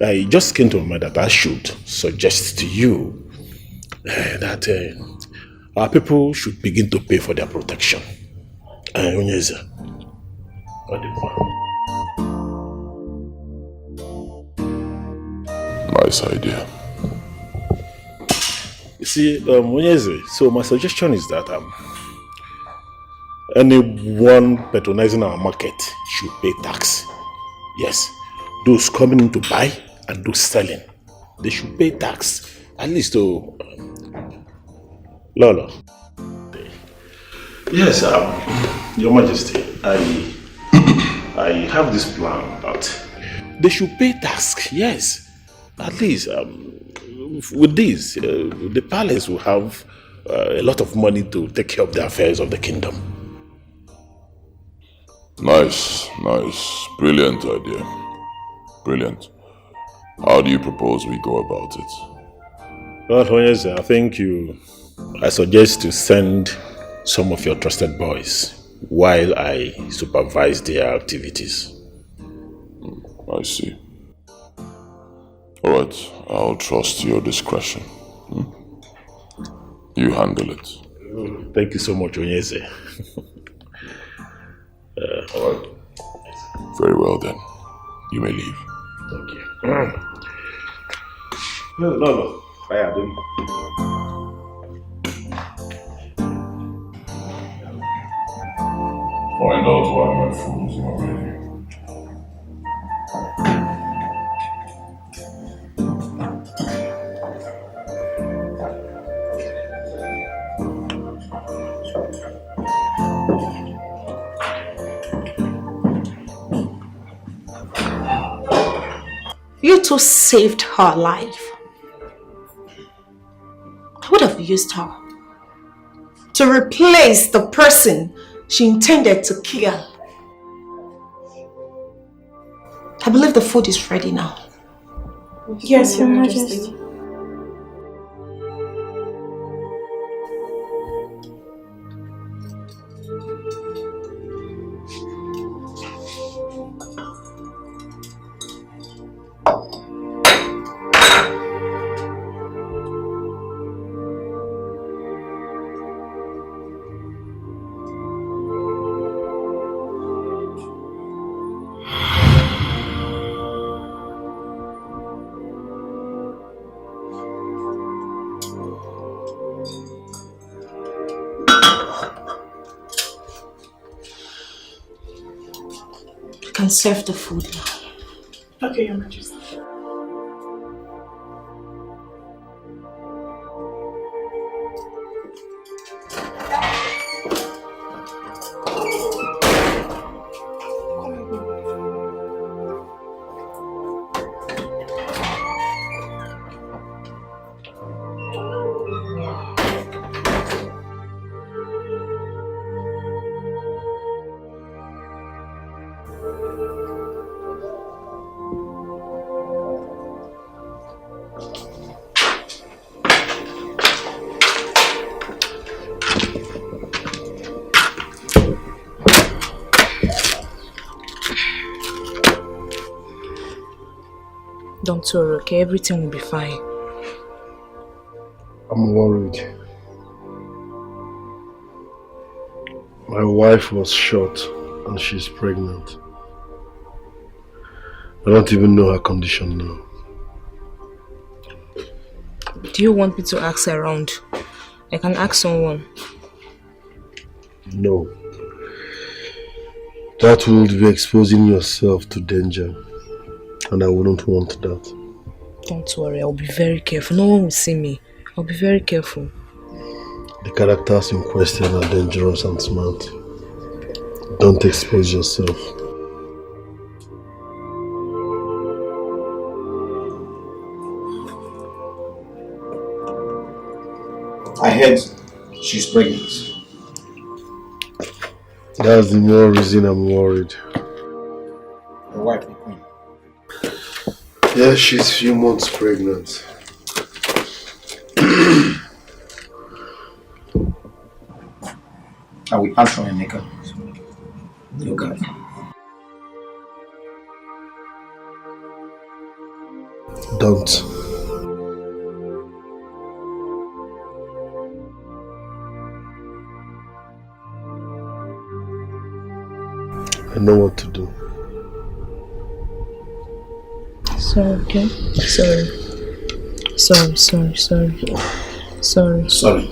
it just came to my mind that I should suggest to you that our people should begin to pay for their protection. Onyeza, what do you want? Nice idea. You see, Onyeze, so my suggestion is that anyone patronizing our market should pay tax. Yes, those coming in to buy and those selling, they should pay tax. At least to Lolo. Yes, Your Majesty, I have this plan that they should pay tax. Yes, at least with this, the palace will have a lot of money to take care of the affairs of the kingdom. Nice. Brilliant idea. Brilliant. How do you propose we go about it? Well, yes, I think I suggest to send some of your trusted boys while I supervise their activities. I see. Alright, I'll trust your discretion. You handle it. Thank you so much, Onyeze. Alright. Very well then. You may leave. Thank you. No. I am doing. Find out why my fool's not ready. You two saved her life. I would have used her to replace the person she intended to kill. I believe the food is ready now. Yes, Your Majesty. Can serve the food now. Okay, Your Majesty. Don't worry, okay? Everything will be fine. I'm worried. My wife was shot and she's pregnant. I don't even know her condition now. Do you want me to ask around? I can ask someone. No. That would be exposing yourself to danger. And I wouldn't want that. Don't worry, I'll be very careful. No one will see me. I'll be very careful. The characters in question are dangerous and smart. Don't expose yourself. I heard she's pregnant. That's the more reason I'm worried. Your wife, the queen. Yeah, she's few months pregnant. I will answer and make her. Look at it. Don't. I know what to do. Sorry, okay? Sorry. Sorry.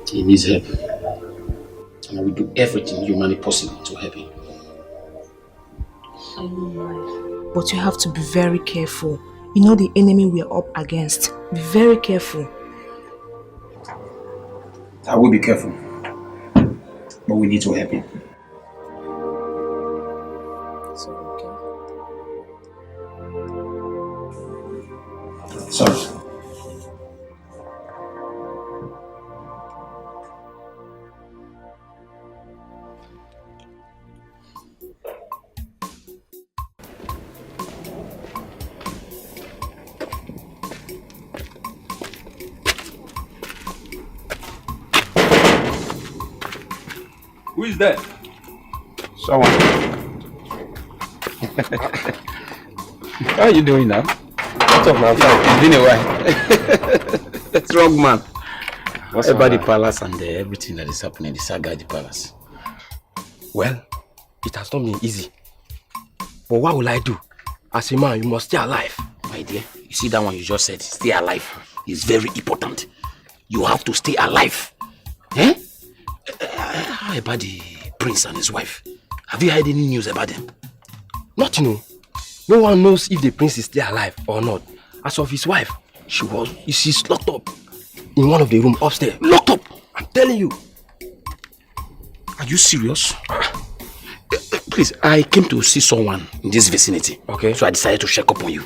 He needs help. And I will do everything humanly possible to help him. I know, but you have to be very careful. You know the enemy we are up against. Be very careful. I will be careful. But we need to help him. Sorry. Who is there? Someone. How are you doing now? What's up now? It's been a while. Strong man. What's about the up, palace and everything that is happening, the saga at the palace? Well, it has not been easy. But what will I do? As a man, you must stay alive. My dear, you see that one you just said, stay alive. It's very important. You have to stay alive. Eh? How about the prince and his wife? Have you heard any news about them? Nothing. No one knows if the prince is still alive or not. As of his wife, she's locked up in one of the rooms upstairs. Locked up? I'm telling you. Are you serious? Please, I came to see someone in this vicinity. Okay. So I decided to check up on you.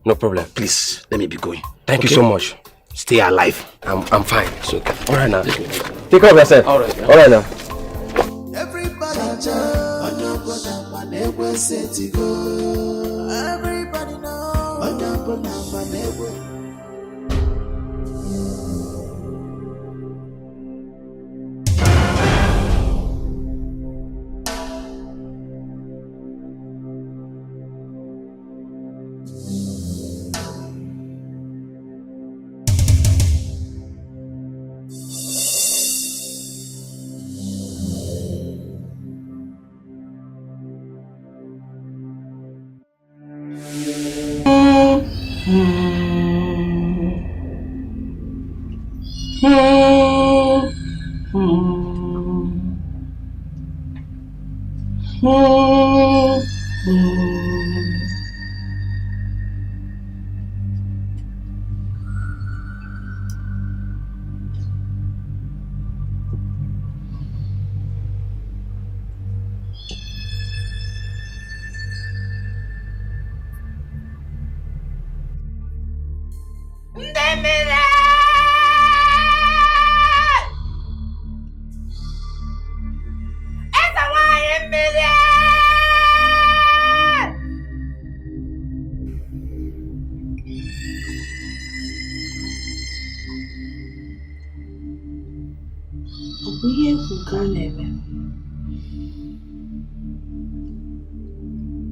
No problem. Please, let me be going. Thank you so much. Stay alive. I'm fine. It's okay. Alright now. Take care of yourself. Alright. Yeah. Alright now. Everybody know.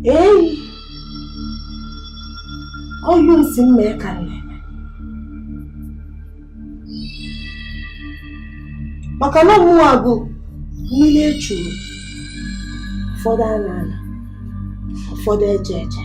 Hey! All you see me can. Makana muagu niile churu ụfọdụ anana ụfọdụ ejeje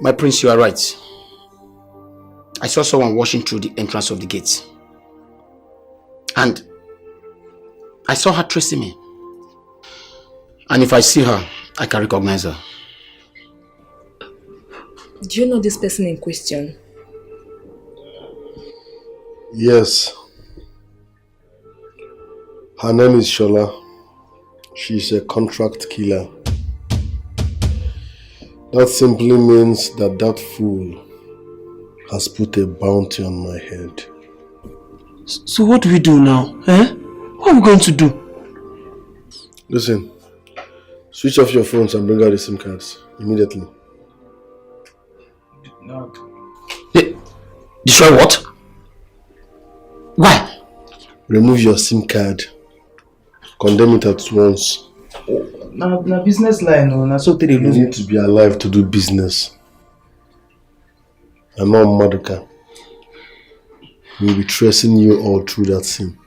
My prince, you are right. I saw someone washing through the entrance of the gate. And I saw her tracing me. And if I see her, I can recognize her. Do you know this person in question? Yes. Her name is Shola. She's a contract killer. That simply means that fool has put a bounty on my head. So what do we do now? What are we going to do? Listen, switch off your phones and bring out the SIM cards immediately. No. Destroy what? Why? Remove your SIM card. Condemn it at once. Now business line, so you need to be alive to do business. I'm not Maduka. We'll be tracing you all through that SIM.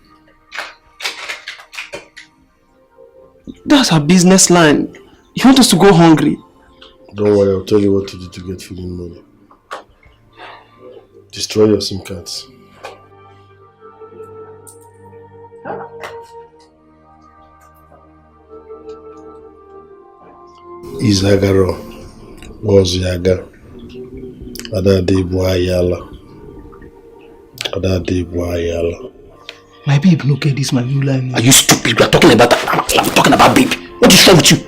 That's our business line. You want us to go hungry? Don't worry, I'll tell you what to do to get feeding money. Destroy your SIM cards. Izagaro was Yaga. My babe, look at this, my new line. Are you stupid? We are talking about I'm talking about babe. What is wrong with you?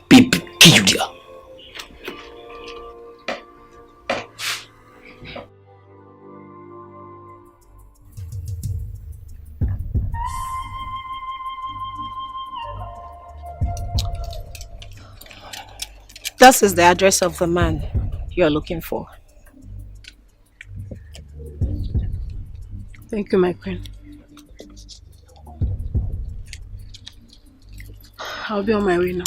Babe, kill you there. This is the address of the man you're looking for. Thank you, my queen. I'll be on my way now.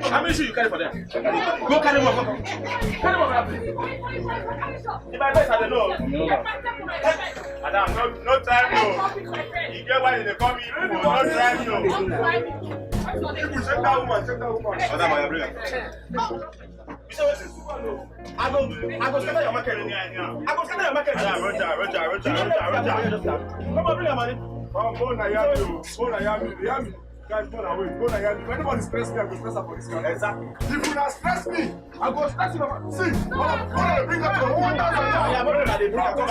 How many shoes you carry for them? Go carry more. Carry more. If I bet, I don't know. Madam, no time, no. You get why they call me. No time, no. People check that woman. Madam, I bring her. I go scatter your market. I go scatter your market. Roger. Come on, bring your money. Come on, Yami. Guys, go away. If anybody stress me, I go stress her for this guy. Exactly. If you not stress me, I go stress you. See, bring her to 1,000. Yeah, bring her to 1,000. Roger.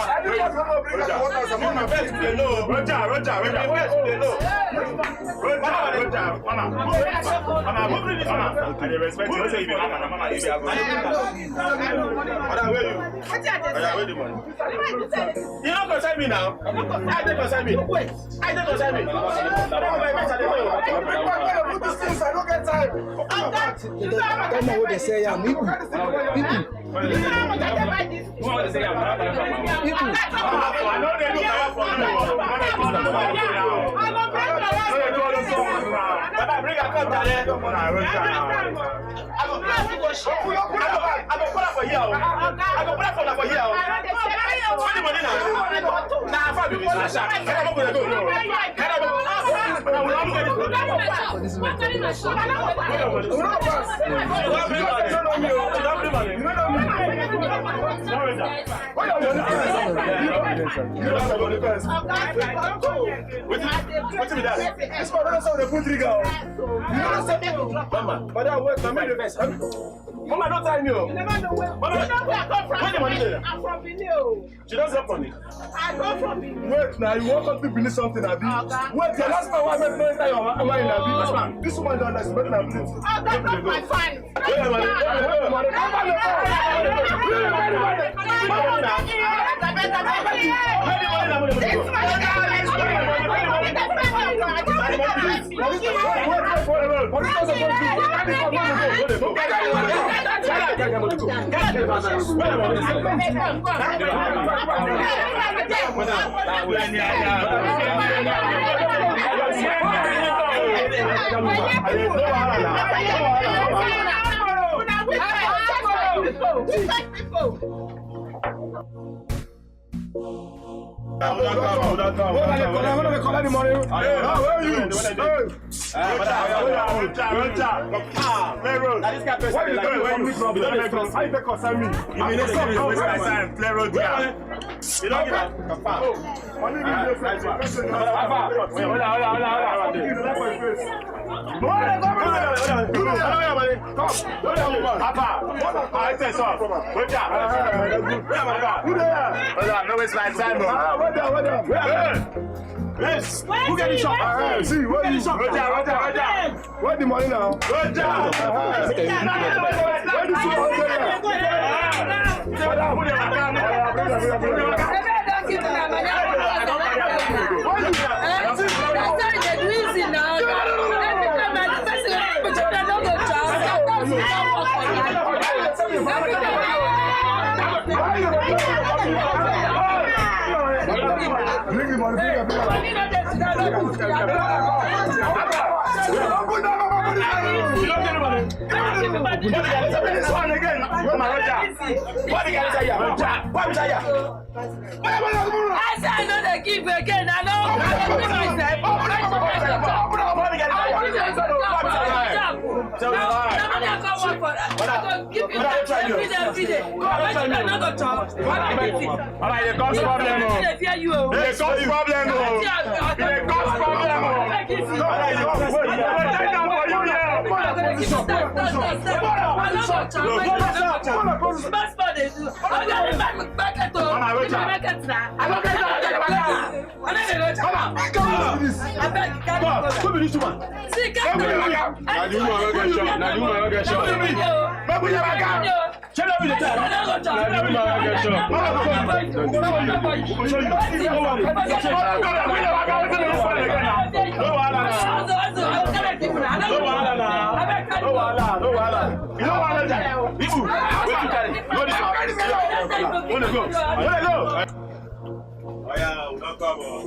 You don't concern me now. I don't concern me. I don't get time. Don't know what they say. Yeah, people. I Mama, don't tell me. You never know where. Mama, you know where I come from. Where the money there? I'm from Benin. She doesn't have money. I come from Benin. Wait, now you want to believe something, Abi? Wait, the last time I met no enter your mind, Abi. This woman don't like better than this. Oh, that's not my fine. Wait a minute. Yes. Who get the shop? See, where the shop? Roger. Where the money now? Roger. Where the shop?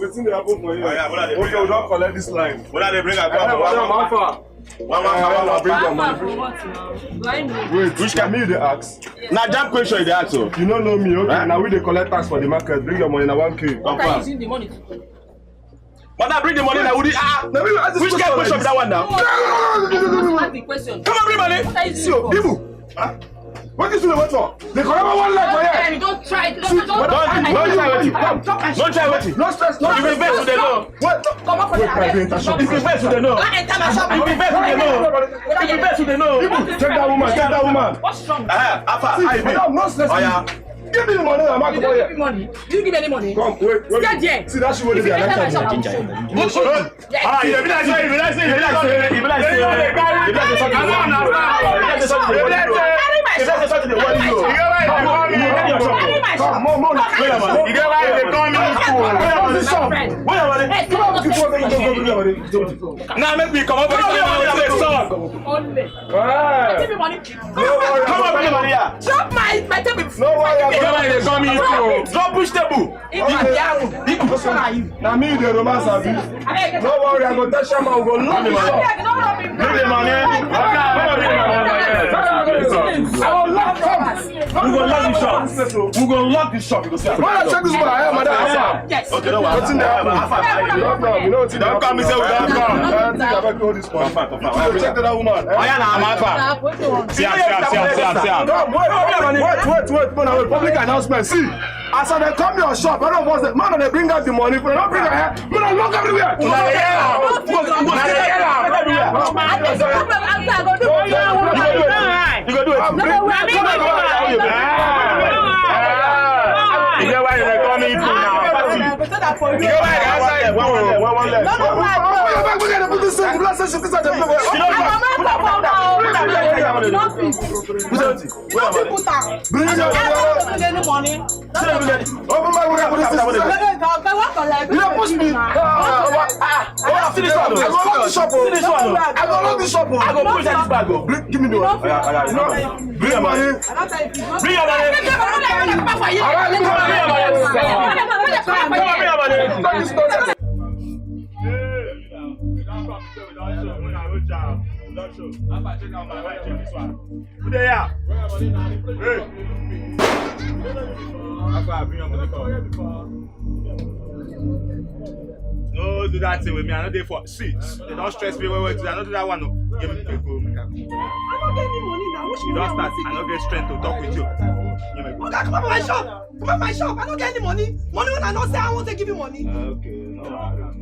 Wetin dey happen for here? Okay, we don collect this line. What are they bring at Wait, which can me dey ask? Na jam question you dey ask o. You no know me, okay? Now we dey collect tax for the market. Bring your money na 1K. What are you using the money to do? But I bring the money now. Which kind of question be that one now? Ask the question. Come on, bring money. What are you See, people. What is the wait for? They collect one leg for here. Don't try. Don't try waiting. No stress. No. If you invest, they know. What? Come on for the If you invest, they know. enter my shop. If you invest, they know. If you invest, they know. Take that woman. Take that woman. What's wrong? Alpha, how you be? No stress. Oh yeah. Give me the money. I'm not You going don't here. give me money. You don't give me any money. Come, wait. Stay there. See that she will If be you enter my like shop, I will show you. Ah, you be like now make me come up with Give me money. Come on, bring the money here. Drop my table. No worry. Don't push table. Now me the romance abi. No worry, I go tell Shama we go lock the shop. Bring the money. I will lock up. We go lock the shop. We go lock the shop. You go see. Why check this one? I am madam. Yes. Okay, no worry. What's in there? You know what's in there? Don't come me say we don't come. I think I better all this one. Check that woman. Oh yeah, now I'm alpha. See. Come, wait. Public announcement. See, as I come to your shop, I don't want the man they bring out the money. If they don't bring it here, we don't look everywhere. You go do it. You get why you call me people now. You get why you answer one leg. Give me the one. Bring your money. Bring your money. No, do that thing with me. I know they for sweets. They don't stress me. Wait. I don't do that one. No. Give me the go. I don't get any money now. Which You don't start. I don't get strength to talk with you. Okay, come on my shop. Come on my shop. I don't get any money. Money when I don't say I want to give you money. Okay, no.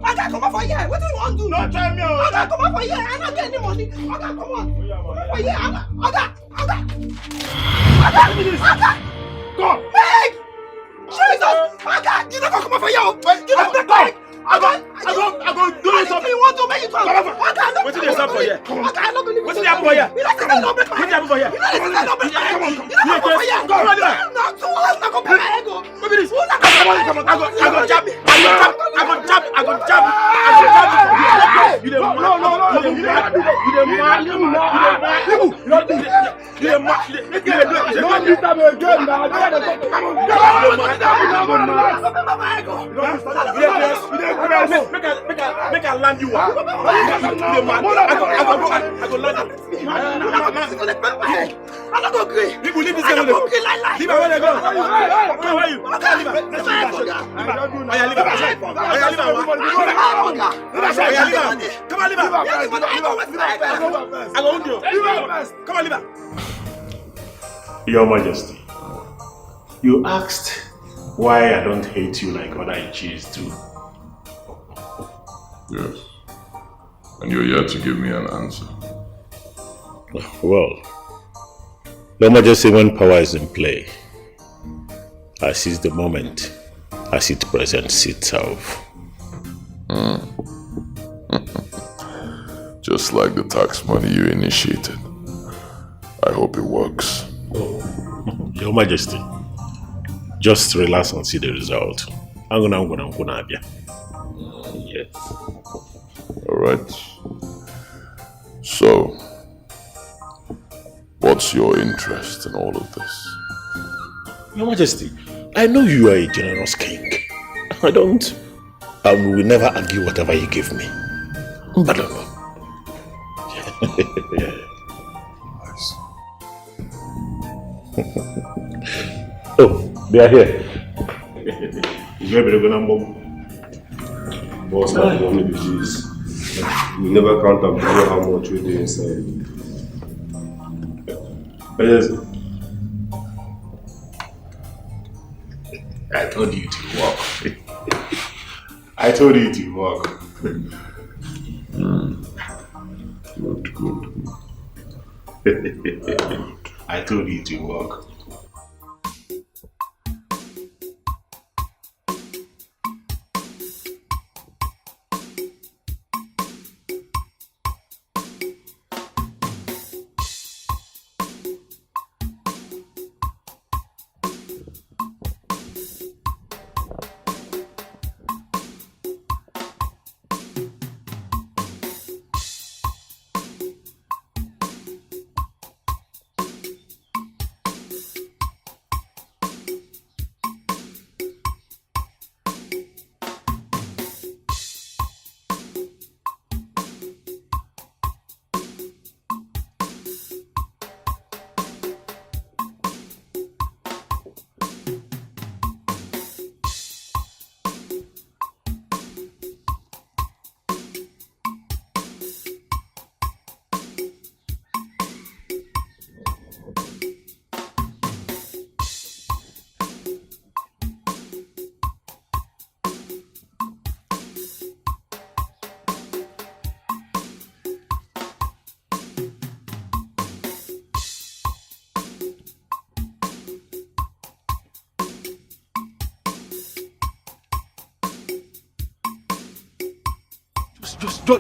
Okay, come on for here. What do you want to do? No, try me. Okay, come on for here. I don't get any money. Okay, come on. Come on for here. Okay. Come. Meg! Jesus! Okay, you don't come on for here. You don't take Meg. I go do this something. You want to make it come. Okay, what did they stop for here? Okay, I don't believe it. What did they happen for here? You don't think I don't make my What did they happen for here? You don't think I don't make my Come on. You don't come for here. Come on. Not too long. Not come for my ego. Look at this. Come on. I go jab. You the Make I land you. I go land you. I'm not going to agree. People leave this I'm girl not alone. going to agree. Leave her where they go. How are you? Leave her. Your Majesty, you asked why I don't hate you like other Ichis do. Yes. And you're here to give me an answer. Well, Your Majesty, when power is in play, I seize the moment as it presents itself. Just like the tax money you initiated. I hope it works. Your Majesty, just relax and see the result. Yes. Alright. So, what's your interest in all of this? Your Majesty, I know you are a generous king. I will never argue whatever you give me. But no. Oh, they are here. Boss, like one of these, we never count up to know how much we do inside. Yes. I told you to walk. I told you to walk. Good. I told you to walk.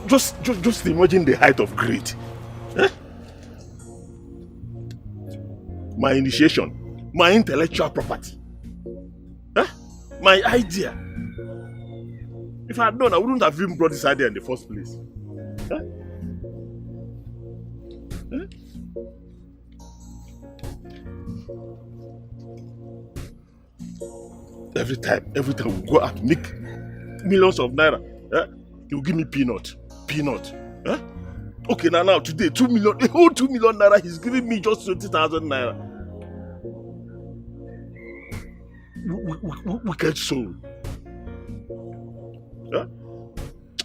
Just imagine the height of greed. Eh? My initiation, my intellectual property, my idea. If I had known, I wouldn't have even brought this idea in the first place. Every time we go out, make millions of naira. You give me peanut. Huh? Okay, now today, 2 million, the whole 2 million naira, he's giving me just 20,000 naira. Wicked soul. Huh?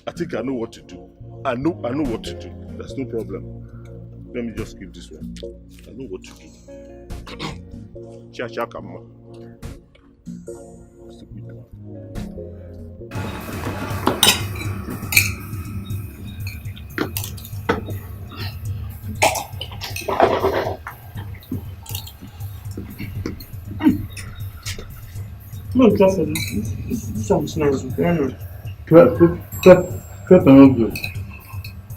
I think I know what to do. I know what to do. There's no problem. Let me just give this one. I know what to do. Cha kama. No, just this one smells very nice. Pepper not good.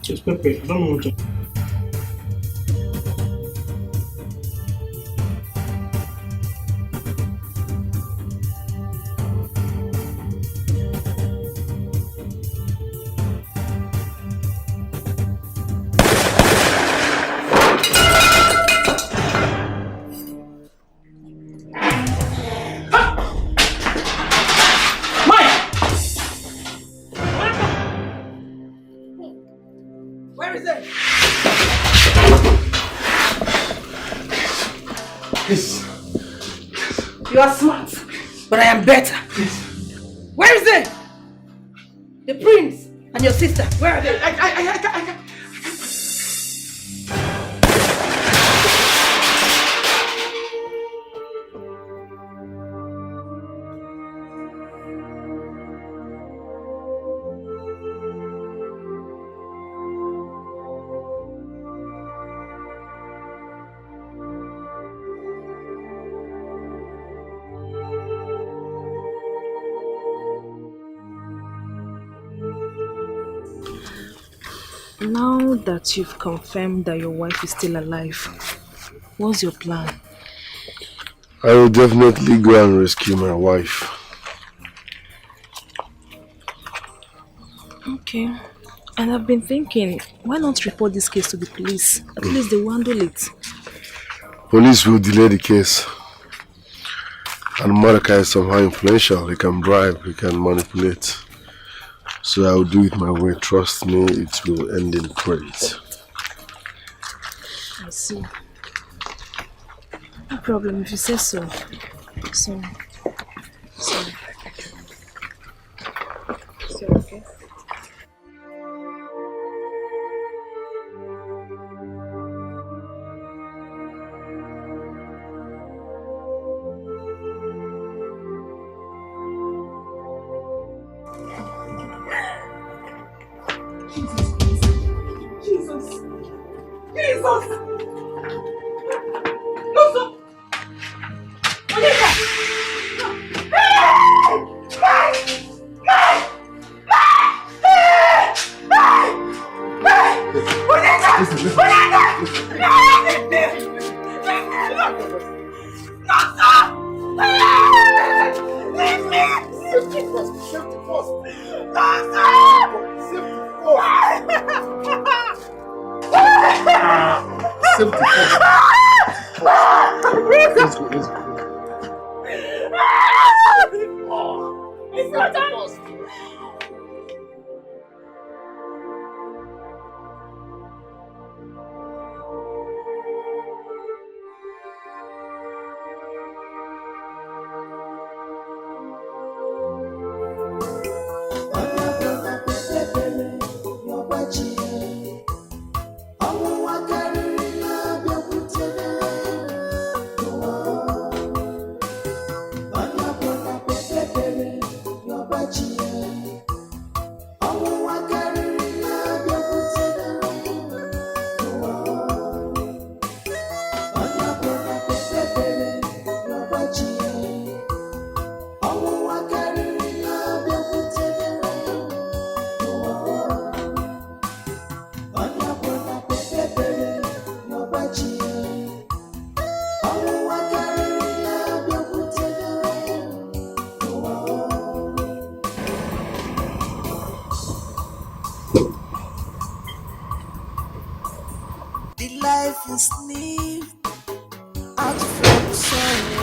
It's pepper. I don't know what to. You are smart, but I am better. Where is it? The prince and your sister, where are they? I Now that you've confirmed that your wife is still alive, what's your plan? I will definitely go and rescue my wife. Okay. And I've been thinking, why not report this case to the police? At least they will handle it. Police will delay the case. And Maraka is somehow influential. He can bribe, he can manipulate. So I will do it my way. Trust me, it will end in praise. I see. No problem if you say so. So okay.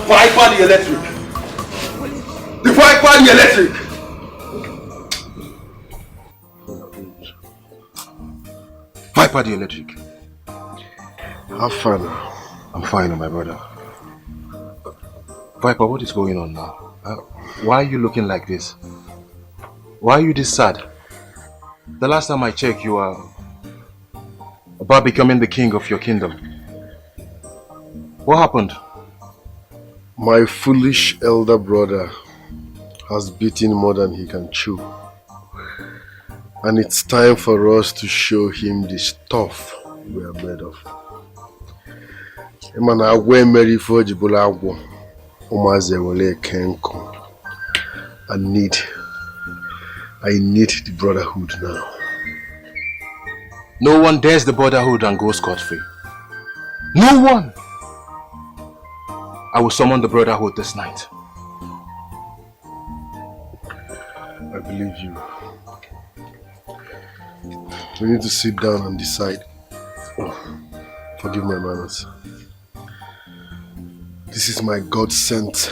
Hyper the electric. The hyper the electric. Hyper the electric. How far now? I'm fine, my brother. Viper, what is going on now? Why are you looking like this? Why are you this sad? The last time I checked, you were about becoming the king of your kingdom. What happened? My foolish elder brother has bitten more than he can chew. And it's time for us to show him the stuff we are made of. I need the brotherhood now. No one dares the brotherhood and go scot-free. No one! I will summon the brotherhood this night. I believe you. We need to sit down and decide. Oh, forgive my manners. This is my God-sent.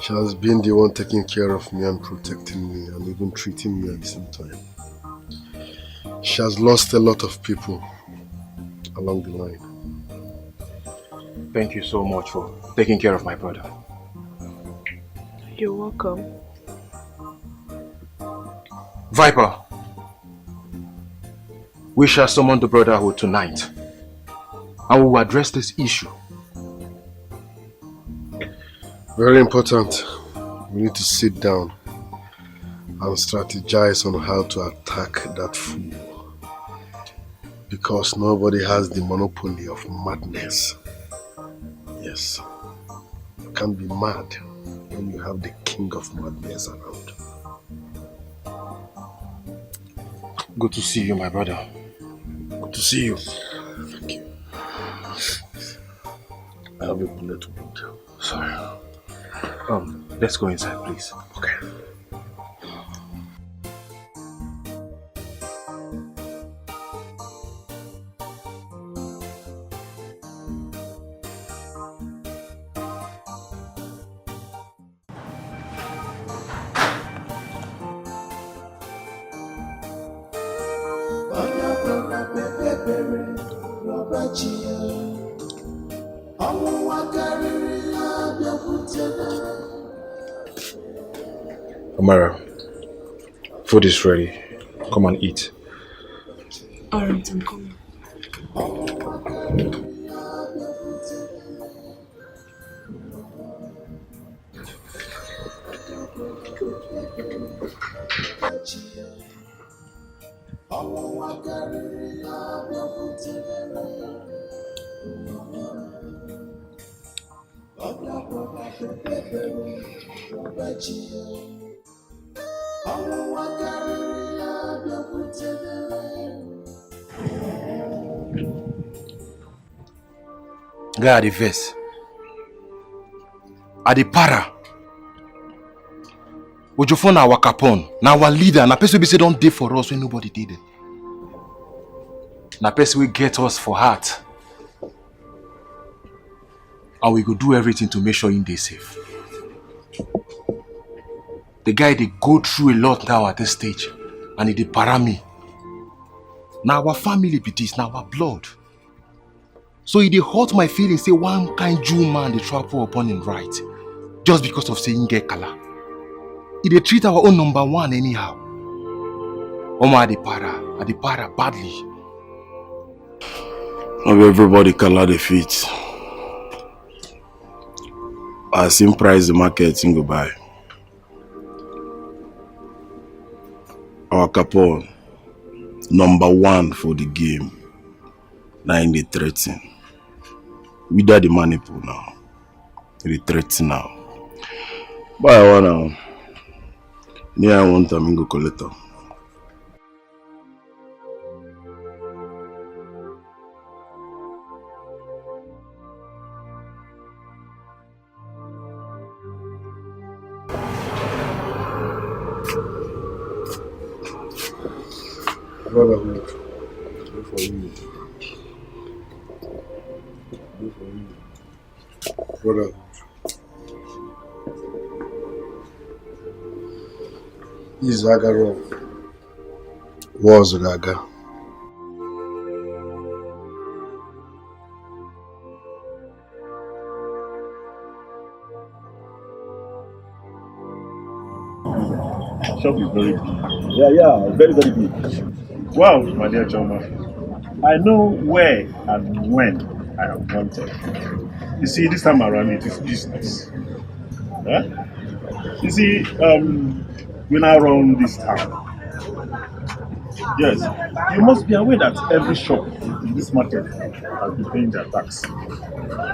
She has been the one taking care of me and protecting me and even treating me at the same time. She has lost a lot of people along the line. Thank you so much for taking care of my brother. You're welcome. Viper, we shall summon the brotherhood tonight and we will address this issue. Very important. We need to sit down and strategize on how to attack that fool. Because nobody has the monopoly of madness. Yes. You can't be mad when you have the king of madness around. Good to see you, my brother. Good to see you. Thank you. I have a bullet wound. Sorry. Let's go inside, please. Okay. Amara, food is ready. Come and eat. Alright, I'm coming. Guy at the verse. At the para. Ojofon na our capon. Na our leader. Na person we say don't dey for us when nobody did it. Na person we get us for heart. And we go do everything to make sure him dey safe. The guy they go through a lot now at this stage. And he dey para me. Now our family be this, now our blood. So he dey hurt my feelings, say one kind Jew man dey trample upon him right. Just because of saying get kala. He dey treat our own number one anyhow. Omo I dey para badly. Not everybody kala the fit. As him price the market, him go buy. Our Capone, number one for the game. Now in the threaten. We got the money pool now. The threaten now. But I wanna. Yeah, I want them to go collect them. Brotherhood. Go for you. Go for you. Brotherhood. Is Agaro. Was Gaga. Shop is very big. Yeah, very, very big. Wow, my dear Choma. I know where and when I am wanted. You see, this time around it is business. Yeah? You see, we now run this town. Yes, you must be aware that every shop in this market has been paying their tax.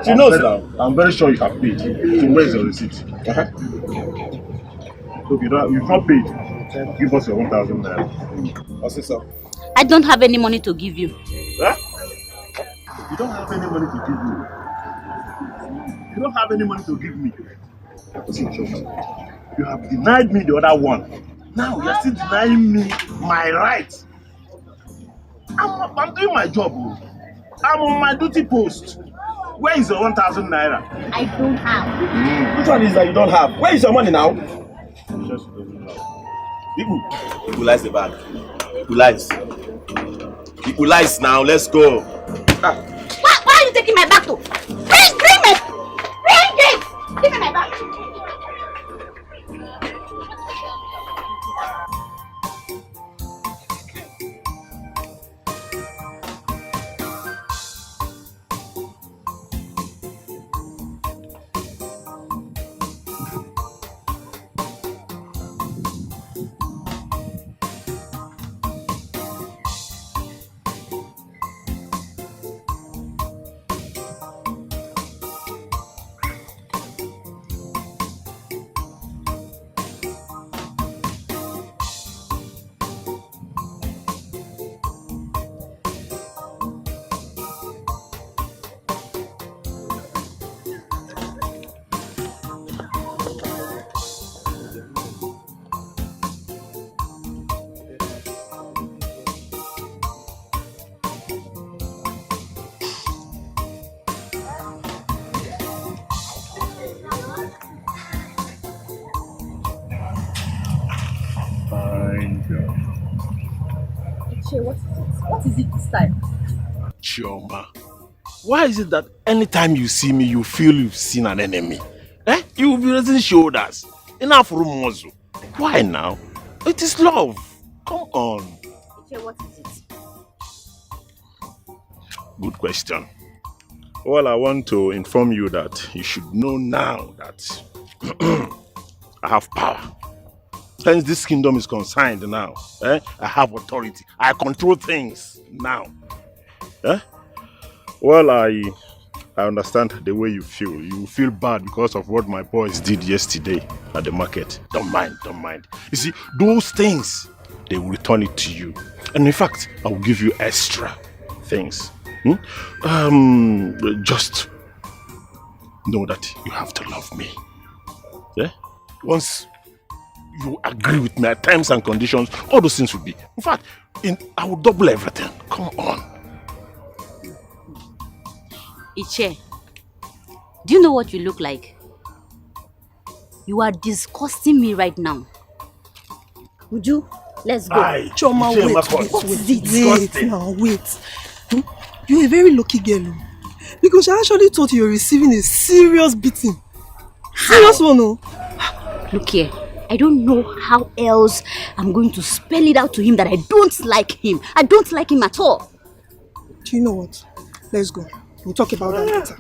She knows now. I'm very sure you have paid. So where is your receipt? So if you've not paid, give us your 1,000 naira. I'll say so. I don't have any money to give you. Huh? You don't have any money to give me. You don't have any money to give me. Listen, you have denied me the other one. Now you're still denying me my right. I'm doing my job. I'm on my duty post. Where is your 1,000 naira? I don't have. Which one is that you don't have? Where is your money now? Equalize the bag. Equalize now. Let's go. Why are you taking my bag to? Bring Bring it! Bring it! Give me my bag. What is it this time? Chioma, why is it that anytime you see me, you feel you've seen an enemy? Eh? You will be raising shoulders. Enough room, Mozu. Why now? It is love. Come on. Okay, what is it? Good question. Well, I want to inform you that you should know now that I have power. Hence, this kingdom is consigned now. Eh? I have authority. I control things now. Eh? Well, I understand the way you feel. You feel bad because of what my boys did yesterday at the market. Don't mind, don't mind. You see, those things, they will return it to you. And in fact, I will give you extra things. Just know that you have to love me. Yeah? Once you agree with my terms and conditions, all those things will be. In fact, I will double everything. Come on. Iche, do you know what you look like? You are disgusting me right now. Would you? Let's go. Choma, wait. Wait. You're a very lucky girl. Because I actually thought you were receiving a serious beating. Serious one, no? Look here. I don't know how else I'm going to spell it out to him that I don't like him. I don't like him at all. Do you know what? Let's go. We'll talk about that later.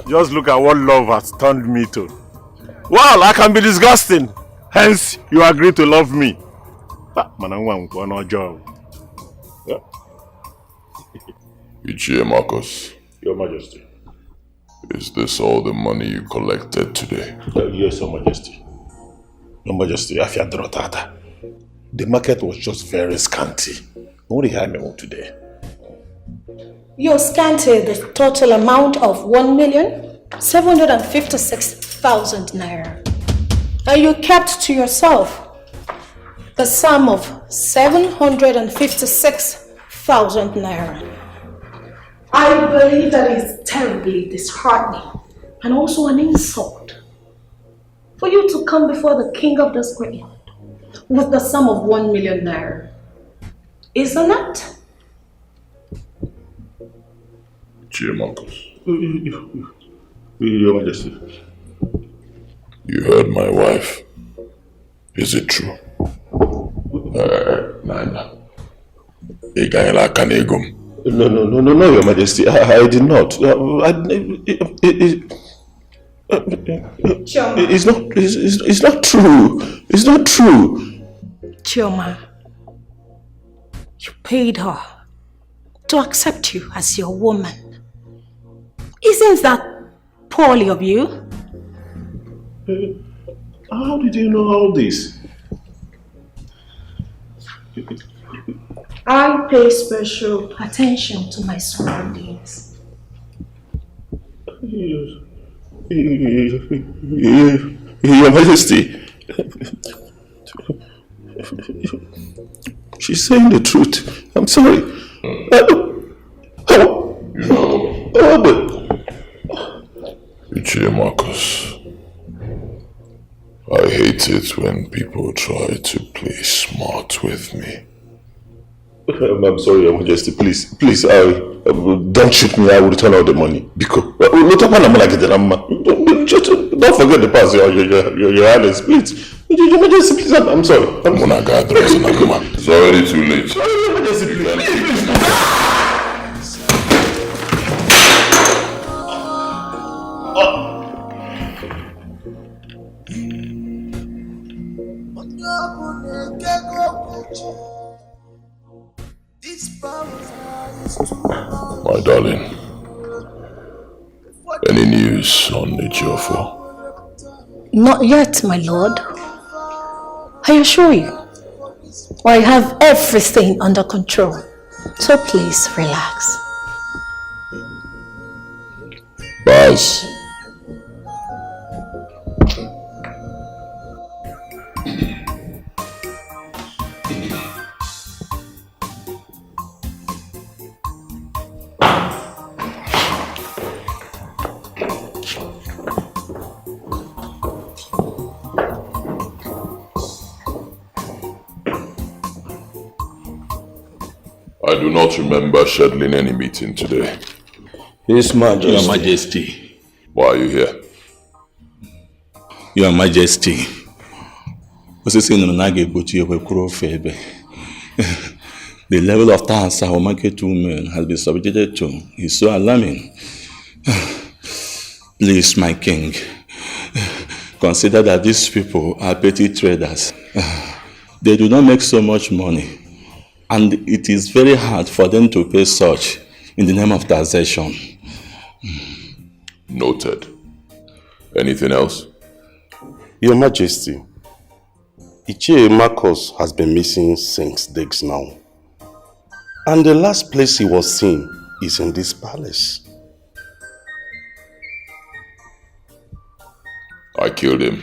Just look at what love has turned me to. Well, I can be disgusting. Hence, you agree to love me. Ichie Marcus. Your Majesty. Is this all the money you collected today? Yes, Your Majesty. Your Majesty, the market was just very scanty. Only had me today. You scanted the total amount of 1,756,000 naira. And you kept to yourself the sum of 756,000 naira. I believe that is terribly disheartening and also an insult for you to come before the king of this great land with the sum of 1 million naira. Isn't it? Ichie Marcus. Your Majesty. You heard my wife. Is it true? Nana. No, Your Majesty. I did not. It's not true. It's not true. Chioma, you paid her to accept you as your woman. Isn't that poorly of you? How did you know all this? I pay special attention to my surroundings. Your Majesty, she's saying the truth. I'm sorry. Ichie Marcus, I hate it when people try to play smart with me. I'm sorry, Your Majesty. Please, don't shoot me. I will return all the money. Because just don't forget the past, Your Highness. Please, Your Majesty, please. I'm sorry. It's already too late. Sorry, Your Majesty, please. My darling, any news on Edochie? Not yet, my lord. I assure you, I have everything under control. So please relax. Baz. I do not remember scheduling any meeting today. His Majesty. Your Majesty. Why are you here? Your Majesty. The level of tasks our market women has been subjected to is so alarming. Please, my king, consider that these people are petty traders. They do not make so much money, and it is very hard for them to pay such in the name of taxation. Noted. Anything else? Your Majesty, Ichie Marcus has been missing since days now. And the last place he was seen is in this palace. I killed him.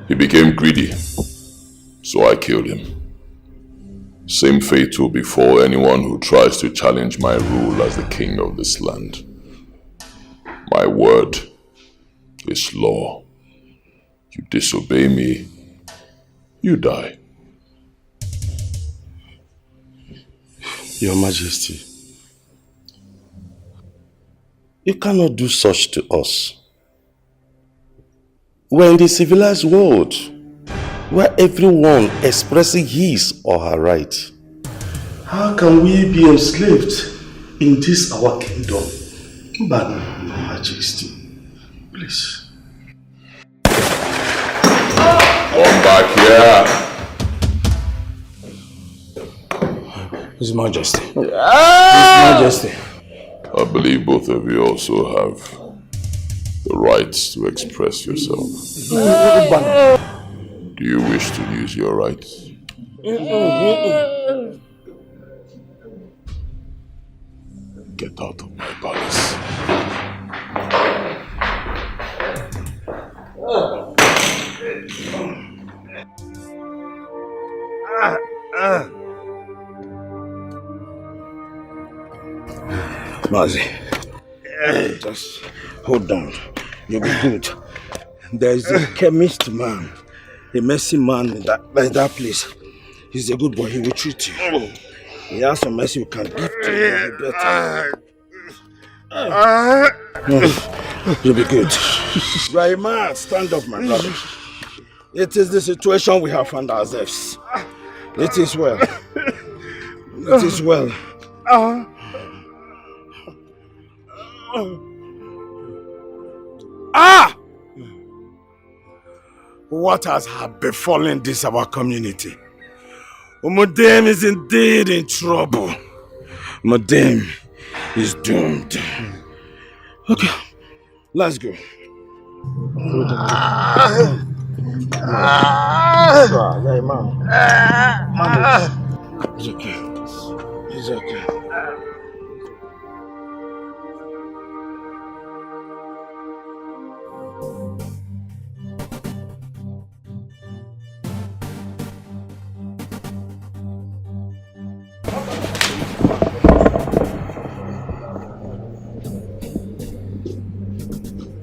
He became greedy, so I killed him. Same fate will befall anyone who tries to challenge my rule as the king of this land. My word is law. You disobey me, you die. Your Majesty, you cannot do such to us. We're in the civilized world, where everyone expressing his or her right. How can we be enslaved in this our kingdom? But, Your Majesty, please. Come back here. His Majesty. His Majesty. I believe both of you also have the right to express yourself. Do you wish to use your rights? Get out of my palace. Mazi, just hold on. You'll be good. There's a chemist man, a messy man in that place. He's a good boy. He will treat you. He has some mercy you can give to you. You'll be good. You are a man. Stand up, my brother. It is the situation we have found ourselves. It is well. It is well. What has befallen this our community? Umudem is indeed in trouble. Umudem is doomed. Okay, let's go. It's okay. It's okay.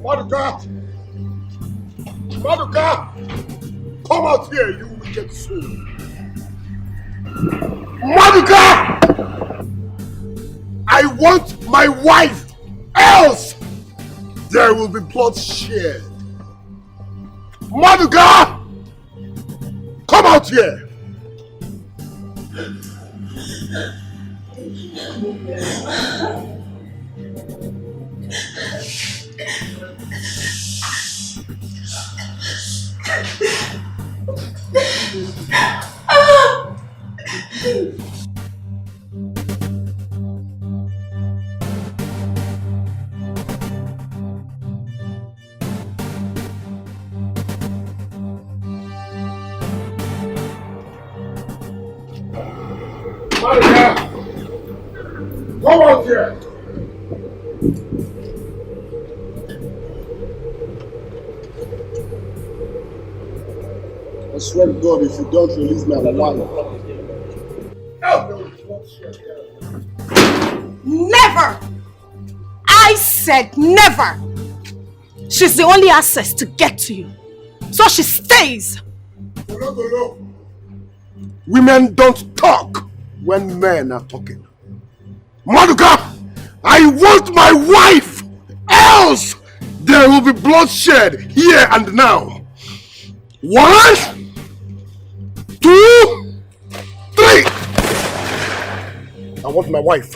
Maduka! Maduka! Come out here, you wicked soul. Maduka! I want my wife, else there will be bloodshed. Maduka! Come out here! Come out here! I swear to God, if you don't release me, I'm alive. Never! I said never! She's the only access to get to you. So she stays! Women don't talk when men are talking. Maduka! I want my wife! Else there will be bloodshed here and now. 1, 2, 3! I want my wife.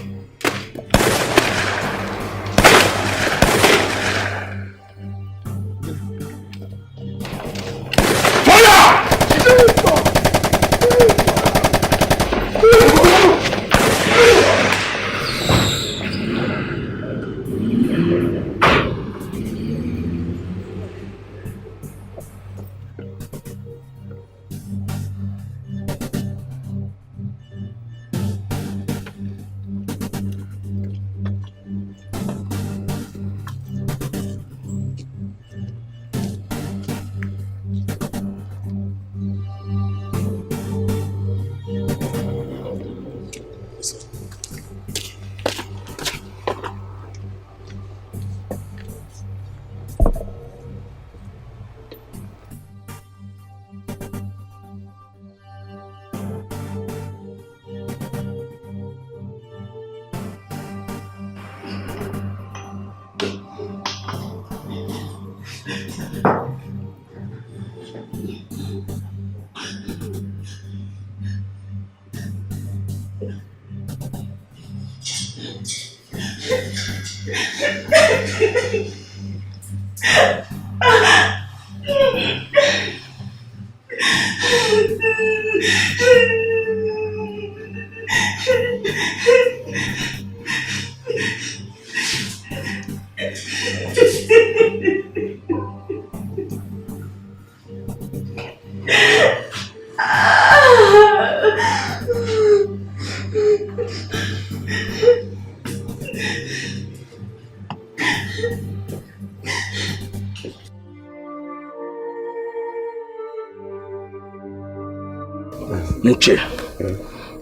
Nche,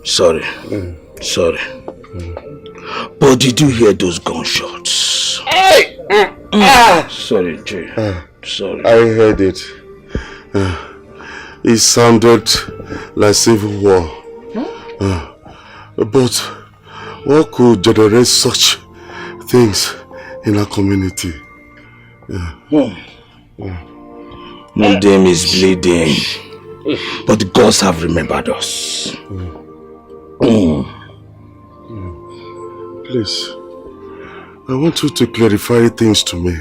sorry. But did you hear those gunshots? Hey! Sorry, Nche. Sorry. I heard it. It sounded like civil war. But what could generate such things in our community? Mundane is bleeding, but the gods have remembered us. Please, I want you to clarify things to me.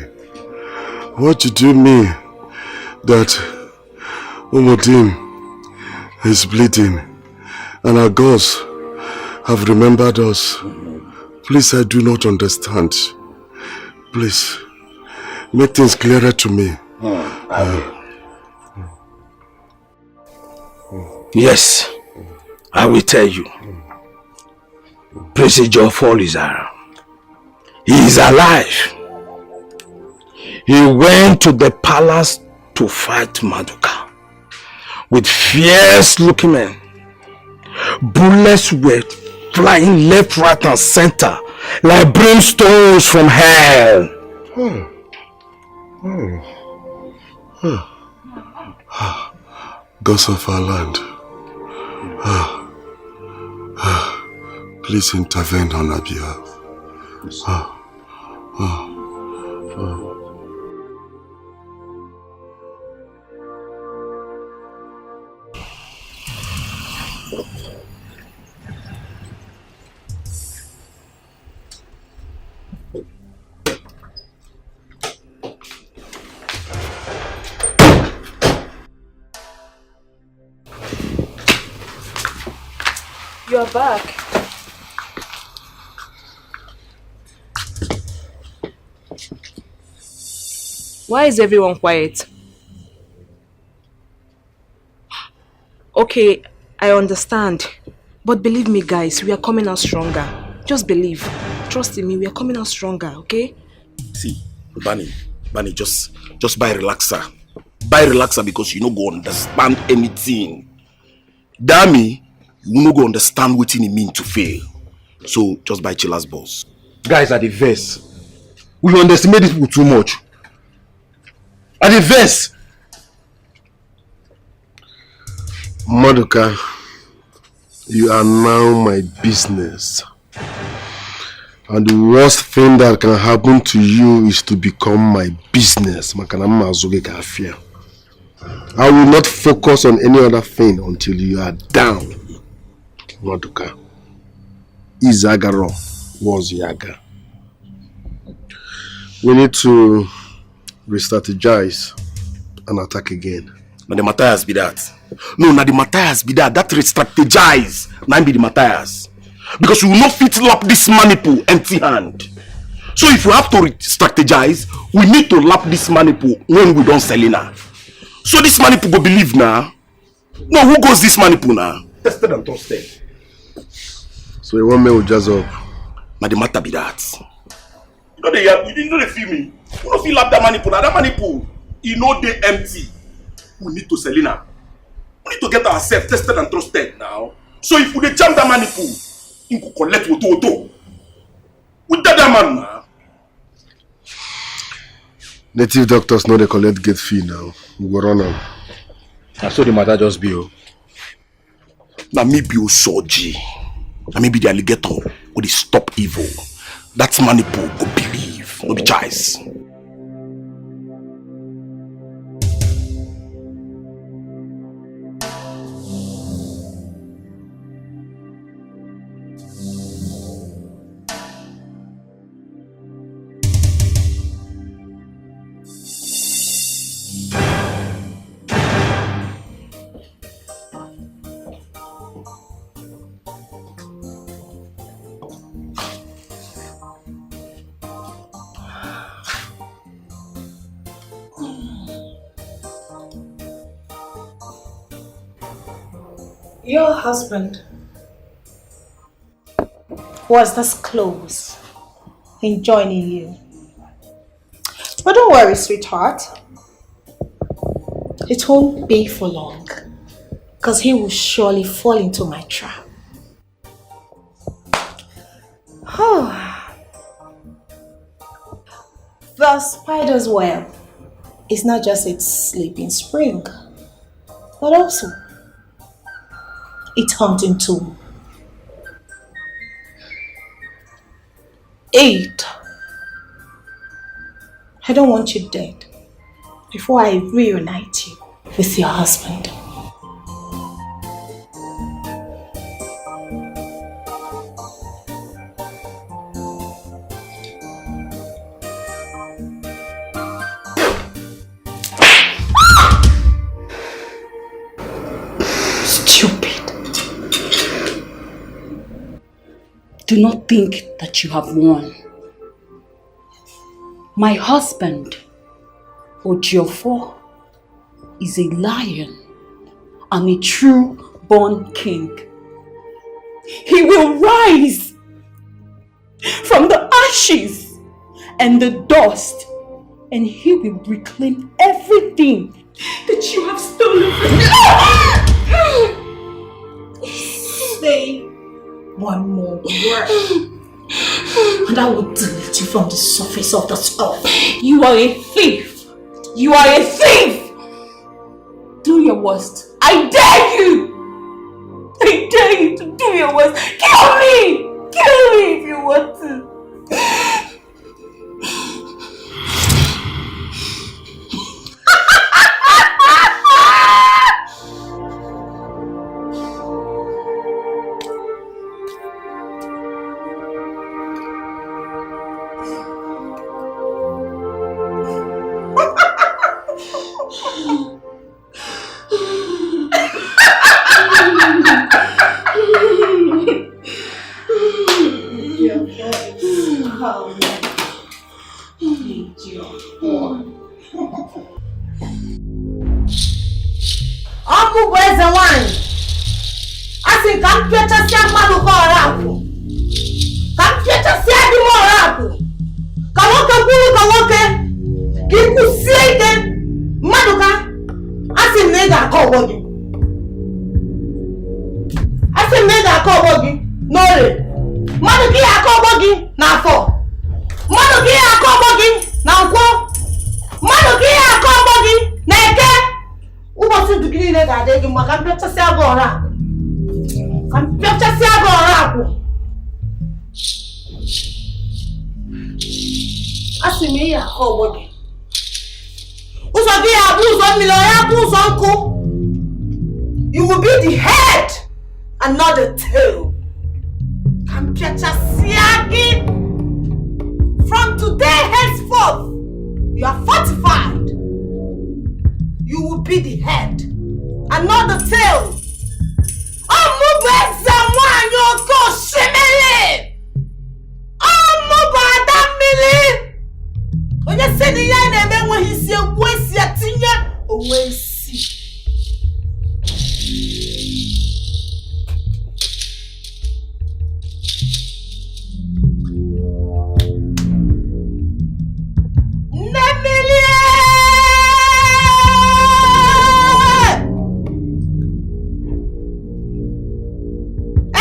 What did you mean that Umudim is bleeding and our gods have remembered us? Please, I do not understand. Please, make things clearer to me. Yes, I will tell you. Prince Jofol is around. He is alive. He went to the palace to fight Maduka with fierce looking men. Bullets were flying left, right and center like brimstones from hell. gods of our land, please intervene on our behalf. You're back. Why is everyone quiet? Okay, I understand. But believe me, guys, we are coming out stronger. Just believe. Trust in me, we are coming out stronger, okay? See, Bunny, just buy relaxer. Buy relaxer because you no go understand anything. Damn, you no go understand what it mean to fail. So just buy chillers, boss. Guys, at the verse, we underestimate these people too much. At the verse, Maduka, you are now my business. And the worst thing that can happen to you is to become my business. I will not focus on any other thing until you are down. Maduka. Izagaro was Yaga. We need to re-strategize and attack again. Now the Matthias be that. No, now the Matthias be that. That re-strategize. Now be the Matthias. Because we will not fit lap this maniple empty hand. So if we have to re-strategize, we need to lap this maniple when we don't sell it now. So this maniple go believe now. No, who goes this maniple now? Tested and trusted. So you want me to jazz up? Now the matter be that. You know they feel me. You don't feel lap that maniple now. That maniple, you know they empty. We need to sell it now. We need to get ourselves tested and trusted now. So if we jam that maniple, you can collect auto. With that man now. Native doctors know they collect gate fee now. We go run them. I saw the matter just be. Now maybe you surgery. Now maybe the alligator will stop evil. That's maniple go believe. No be choice. Your husband was this close in joining you. But don't worry, sweetheart. It won't be for long, because he will surely fall into my trap. The spider's web is not just its sleeping spring, but also its hunting tool. 8. I don't want you dead before I reunite you with your husband. Do not think that you have won. My husband, Ojiofo, is a lion and a true born king. He will rise from the ashes and the dust, and he will reclaim everything that you have stolen from me. Say one more word, and I will delete you from the surface of this earth. You are a thief! You are a thief! Do your worst. I dare you! I dare you to do your worst. Kill me! Kill me if you want to. Ọkụ bụ eze nwanyị. A sị ka m pịachasịa mmadụ ka ọra akwụ. Ka m pịachasịa dị m ọra akwụ. Ka nwoke kwuru ka nwoke. Ka ị kwụsie ike. Mmadụ ka a sị m na ị ga-akọ ọgbọ gị. A sị m na ị ga-akọ ọgbọ gị n'orie. Mmadụ ka ị ga-akọ ọgbọ gị n'afọ. Mmadụ ka ị ga-akọ ọgbọ gị na nkwọ. Mmadụ ka ị ga-akọ ọgbọ gị na eke. Ụbọchị ndụ gị niile ga-adị gị mma ka m pịachasịa gị ọra akwụ. Ka m pịachasịa gị ọra akwụ. A sị m ị ga-akọ ọgbọ gị. Ụzọ gị ya bụ ụzọ mmiri, ọ ya bụ ụzọ nkụ. You will be the head and not the tail. Ka m pịachasịa gị. From today henceforth, you are fortified. You will be the head and not the tail. Ọmụbụ eze nwanyị oke osimiri. Ọmụbụ ada mmiri. Onye sị na ihe anyị na-eme enweghị isi egwu esi etinye onwe isi. Nne mmiri!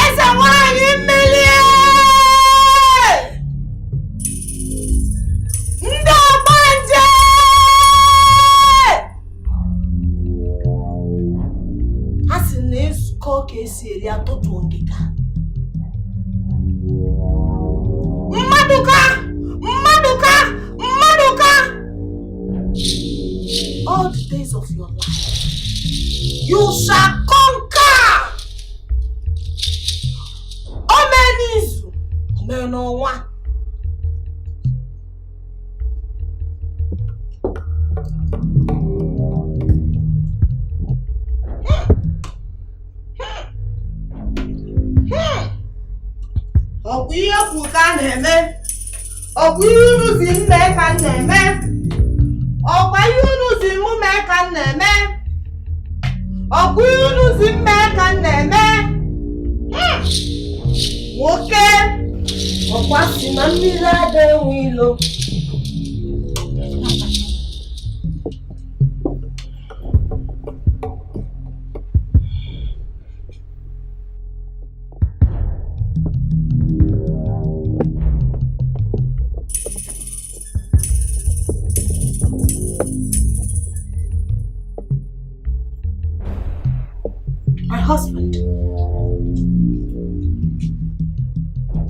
Eze nwanyị mmiri! Ndị ọgbanje! Ha sị na ezukọ ka esi eri atụtụ ngịga. Mmadụka! Mmadụka! Mmadụka! All the days of your life, you shall conquer. Omenizu, omenọnwa. Ọ bụ ihe kwu ka a na-eme. Ọ bụ ihe unu si m mee ka m na-eme. Ọ bụ ihe unu si m mee ka m na-eme. Ọ bụ ihe unu si m mee ka m na-eme. Nwoke, ọkwa si na mmiri ada enwe ilo. My husband,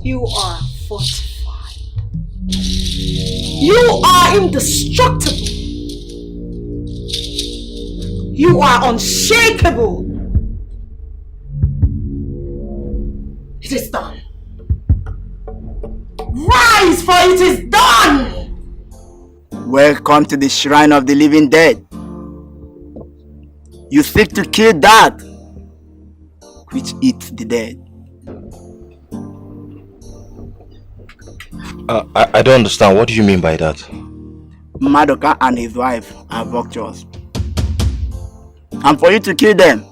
you are fortified. You are indestructible. You are unshakable. It is done. Rise, for it is done. Welcome to the shrine of the living dead. You seek to kill that which eats the dead. I don't understand. What do you mean by that? Madoka and his wife are vultures. And for you to kill them,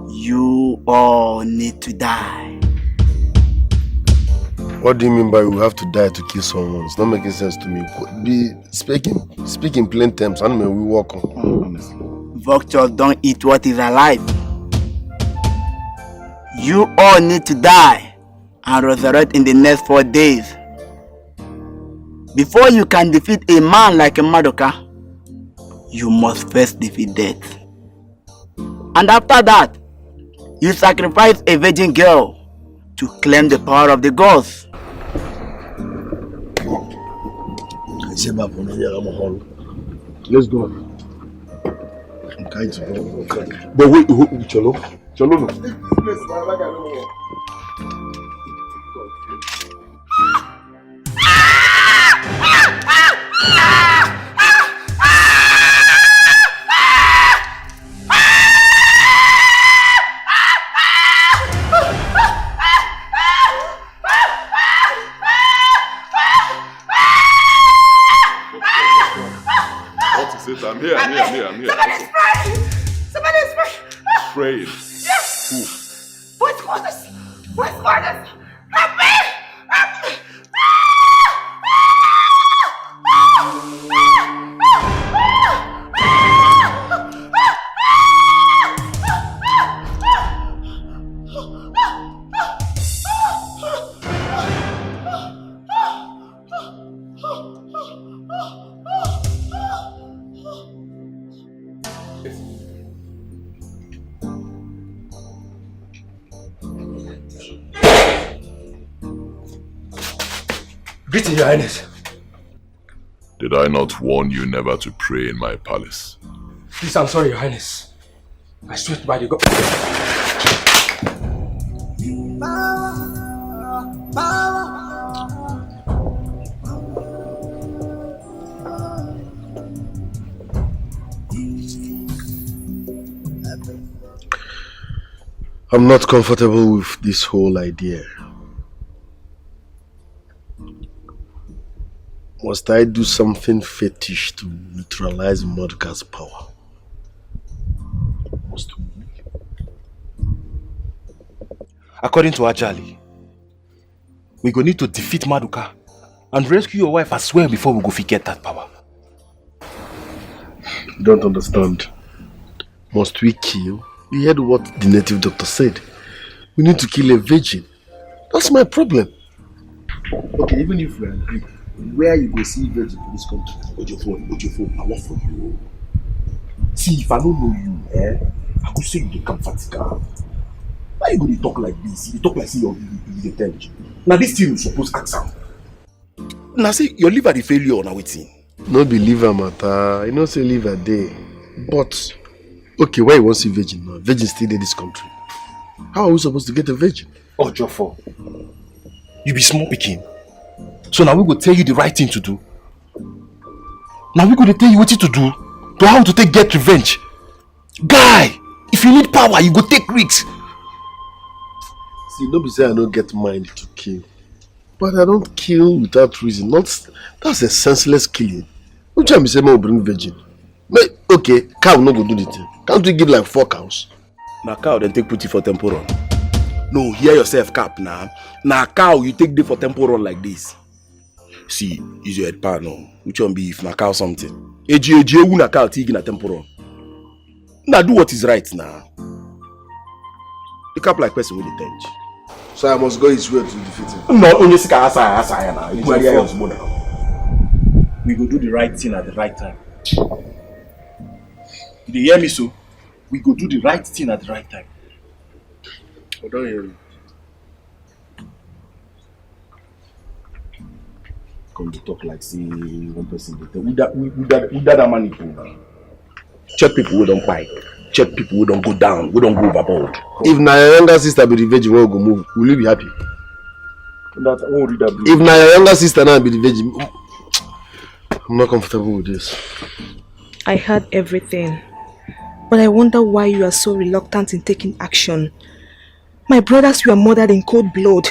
you all need to die. What do you mean by we have to die to kill someone? It's not making sense to me. Speak in plain terms. I don't mean we walk on. Vultures don't eat what is alive. You all need to die and resurrect in the next 4 days. Before you can defeat a man like a Madoka, you must first defeat death. And after that, you sacrifice a virgin girl to claim the power of the gods. Let's go. I'm kind to go. But wait, Cholo. Cholo, no. I'm here. Somebody's praying! Somebody's Praying. praying! Yes! Who? Who's quarters? Who's quarters? Help me! Help me! Greeting, Your Highness. Did I not warn you never to pray in my palace? Please, I'm sorry, Your Highness. I swear by the God. I'm not comfortable with this whole idea. Must I do something fetish to neutralize Mordecai's power? Must we? According to Ajali, we go need to defeat Maduka and rescue your wife as well before we go get that power. You don't understand. Must we kill? You heard what the native doctor said. We need to kill a virgin. That's my problem. Okay, even if we agree, where you go see virgin in this country? Ojofo, I work for you. See, if I don't know you, I could say you dey come Vatican. Why you go dey talk like this? You talk like say you dey tell you. Now this thing you suppose ask am. Now see, your liver dey fail you or na wetin? No be liver matter. You know say liver dey. But okay, why you want see virgin now? Virgin still in this country. How are we supposed to get a virgin? Ojofo, you be small pikin. So now we go tell you the right thing to do. Now we go to tell you what to do. To how to get revenge. Guy, if you need power, you go take risks. See, don't be say I don't get mind to kill. But I don't kill without reason. That's a senseless killing. Which time you say man will bring virgin? Okay, cow no go do the thing. Can't we give like 4 cows? Now cow then take put it for temporal. No, hear yourself cap now. Now cow you take it for temporal like this. See, use your head pan no. Which one be if na cow something? Eji ewu na cow tig na temporal. Now do what is right now. You cap like person with the tench. So I must go his way to defeat him. No, only sika asa now. We go do the right thing at the right time. Did you hear me so? We go do the right thing at the right time. I don't hear you. Come to talk like say one person. We that money now. Check people who don't fight. Check people who don't go down. We don't go overboard. If na your younger sister be the virgin, will go move. Will you be happy? If na your younger sister now be the virgin, I'm not comfortable with this. I heard everything, but I wonder why you are so reluctant in taking action. My brothers were murdered in cold blood.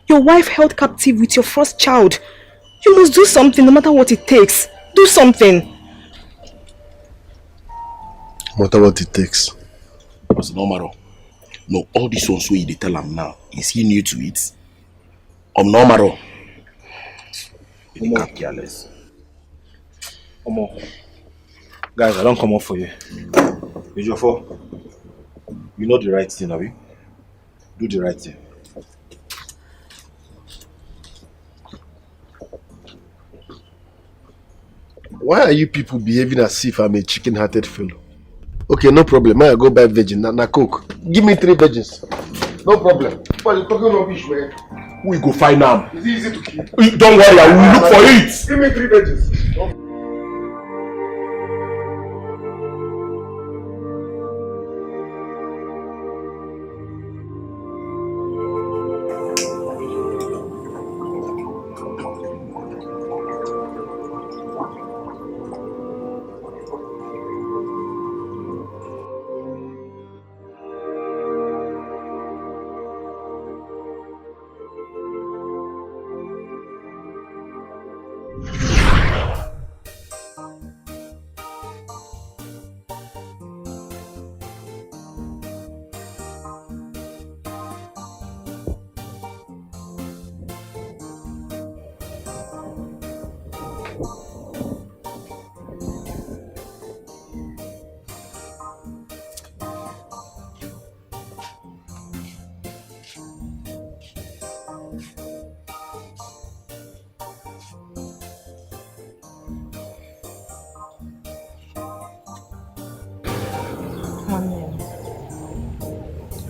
Your wife held captive with your first child. You must do something no matter what it takes. Do something. No matter what it takes. Because no matter. No, all these ones where you tell him now, is he new to it? No matter. You can't careless. Guys, I don't come up for you. Ejofo, you know the right thing, have you? Do the right thing. Why are you people behaving as if I'm a chicken-hearted fellow? Okay, no problem. I go buy virgin na coke. Give me 3 virgins. No problem. But you're talking rubbish, man. We go find am. Is it easy to keep? Don't worry, I will look for it. Give me 3 virgins.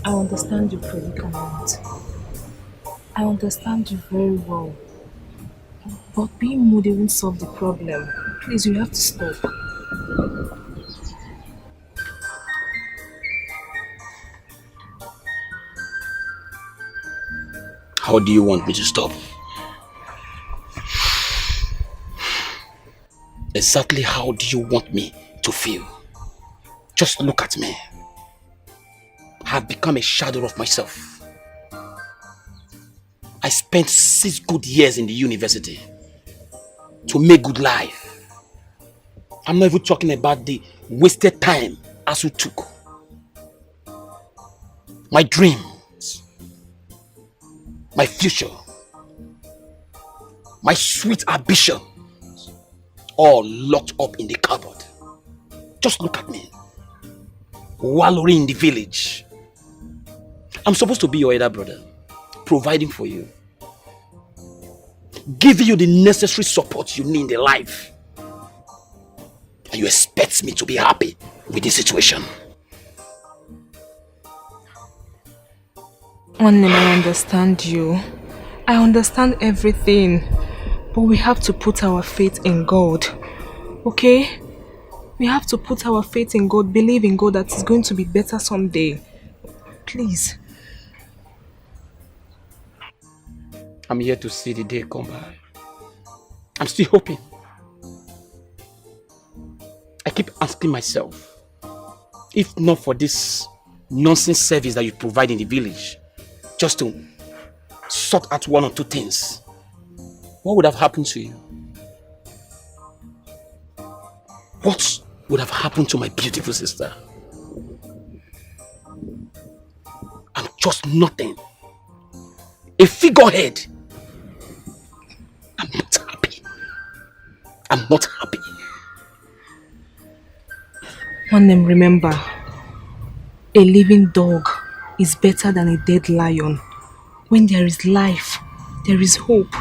I understand your predicament. I understand you very well. But being moody won't solve the problem. Please, you have to stop. How do you want me to stop? Exactly how do you want me to feel? Just look at me. I have become a shadow of myself. I spent 6 good years in the university to make good life. I'm not even talking about the wasted time Asu took. My dreams, my future, my sweet ambition, all locked up in the cupboard. Just look at me, wallowing in the village. I'm supposed to be your elder brother, providing for you, giving you the necessary support you need in life. And you expect me to be happy with this situation? Only I understand you. I understand everything. But we have to put our faith in God. Okay? We have to put our faith in God, believe in God that it's going to be better someday. Please. I'm here to see the day come by. I'm still hoping. I keep asking myself, if not for this nonsense service that you provide in the village, just to sort out 1 or 2 things, what would have happened to you? What would have happened to my beautiful sister? I'm just nothing. A figurehead. I'm not happy. I'm not happy. One name, remember, a living dog is better than a dead lion. When there is life, there is hope.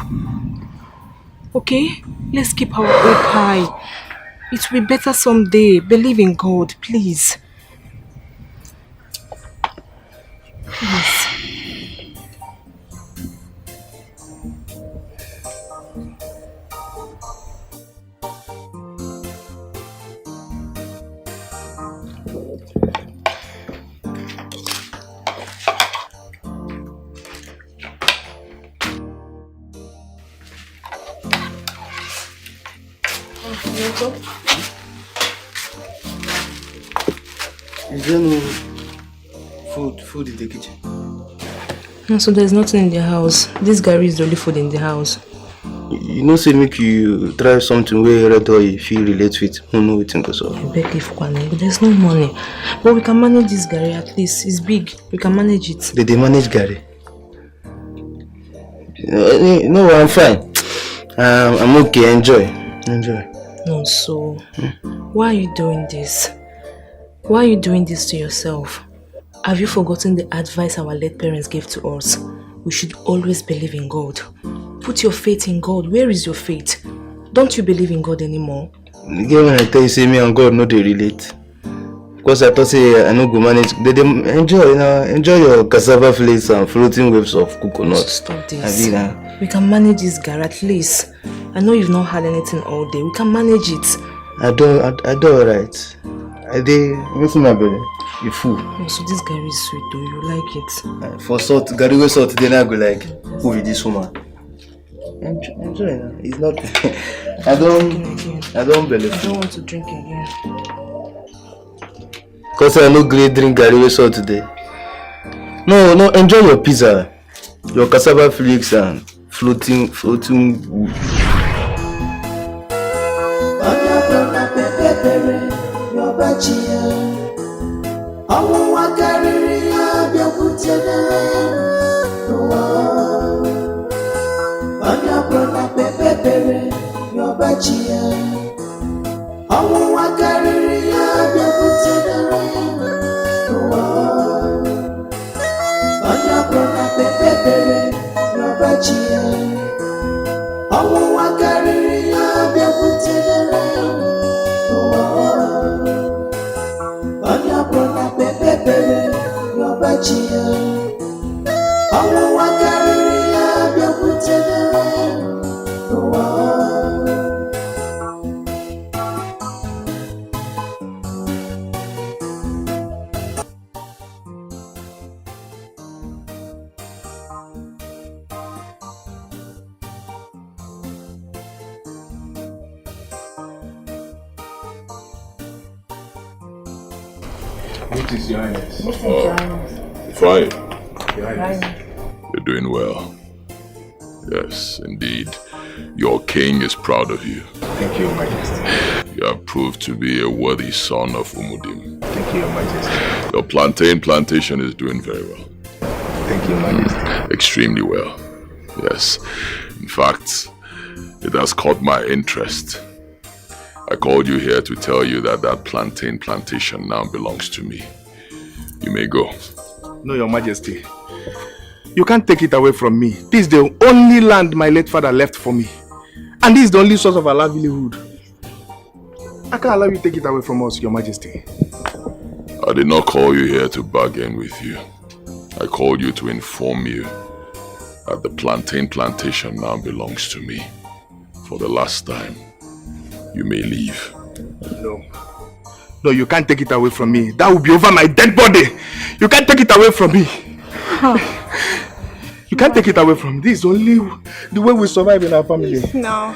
Okay? Let's keep our hope high. It will be better someday. Believe in God, please. Please. Is there no food in the kitchen? No, so there's nothing in the house. This Gary is the only food in the house. You know, say make you try something where red oil if you relate with who know it goes on. I beg if Kwame, but there's no money. But we can manage this Gary at least. It's big. We can manage it. Did they manage Gary? No, I'm fine. I'm okay. Enjoy. No, so why are you doing this? Why are you doing this to yourself? Have you forgotten the advice our late parents gave to us? We should always believe in God. Put your faith in God. Where is your faith? Don't you believe in God anymore? Again, when I tell you, say me and God, no, they relate. Because I thought say I no go manage. They enjoy, enjoy your cassava flakes and floating waves of coconut. Stop this. We can manage this, Gary, at least. I know you've not had anything all day. We can manage it. I do alright. I did. What's my belly? You fool. Oh, so this Gary is sweet though. You like it? For salt, Gary will salt. Then I go like, who is this woman? Enjoy. It's not. I don't believe. I don't want to drink again. Cause I no great drink Gary with salt today. No, enjoy your pizza, your cassava flakes and floating. What is your highness? Fine. You're doing well. Yes, indeed. Your king is proud of you. Thank you, Your Majesty. You have proved to be a worthy son of Umudim. Thank you, Your Majesty. Your plantain plantation is doing very well. Thank you, Your Majesty. Extremely well. Yes. In fact, it has caught my interest. I called you here to tell you that plantain plantation now belongs to me. You may go. No, Your Majesty. You can't take it away from me. This is the only land my late father left for me. And this is the only source of our livelihood. I can't allow you to take it away from us, Your Majesty. I did not call you here to bargain with you. I called you to inform you that the plantain plantation now belongs to me. For the last time, you may leave. No, you can't take it away from me. That will be over my dead body. You can't take it away from me. You can't take it away from me. This is only the way we survive in our family. No.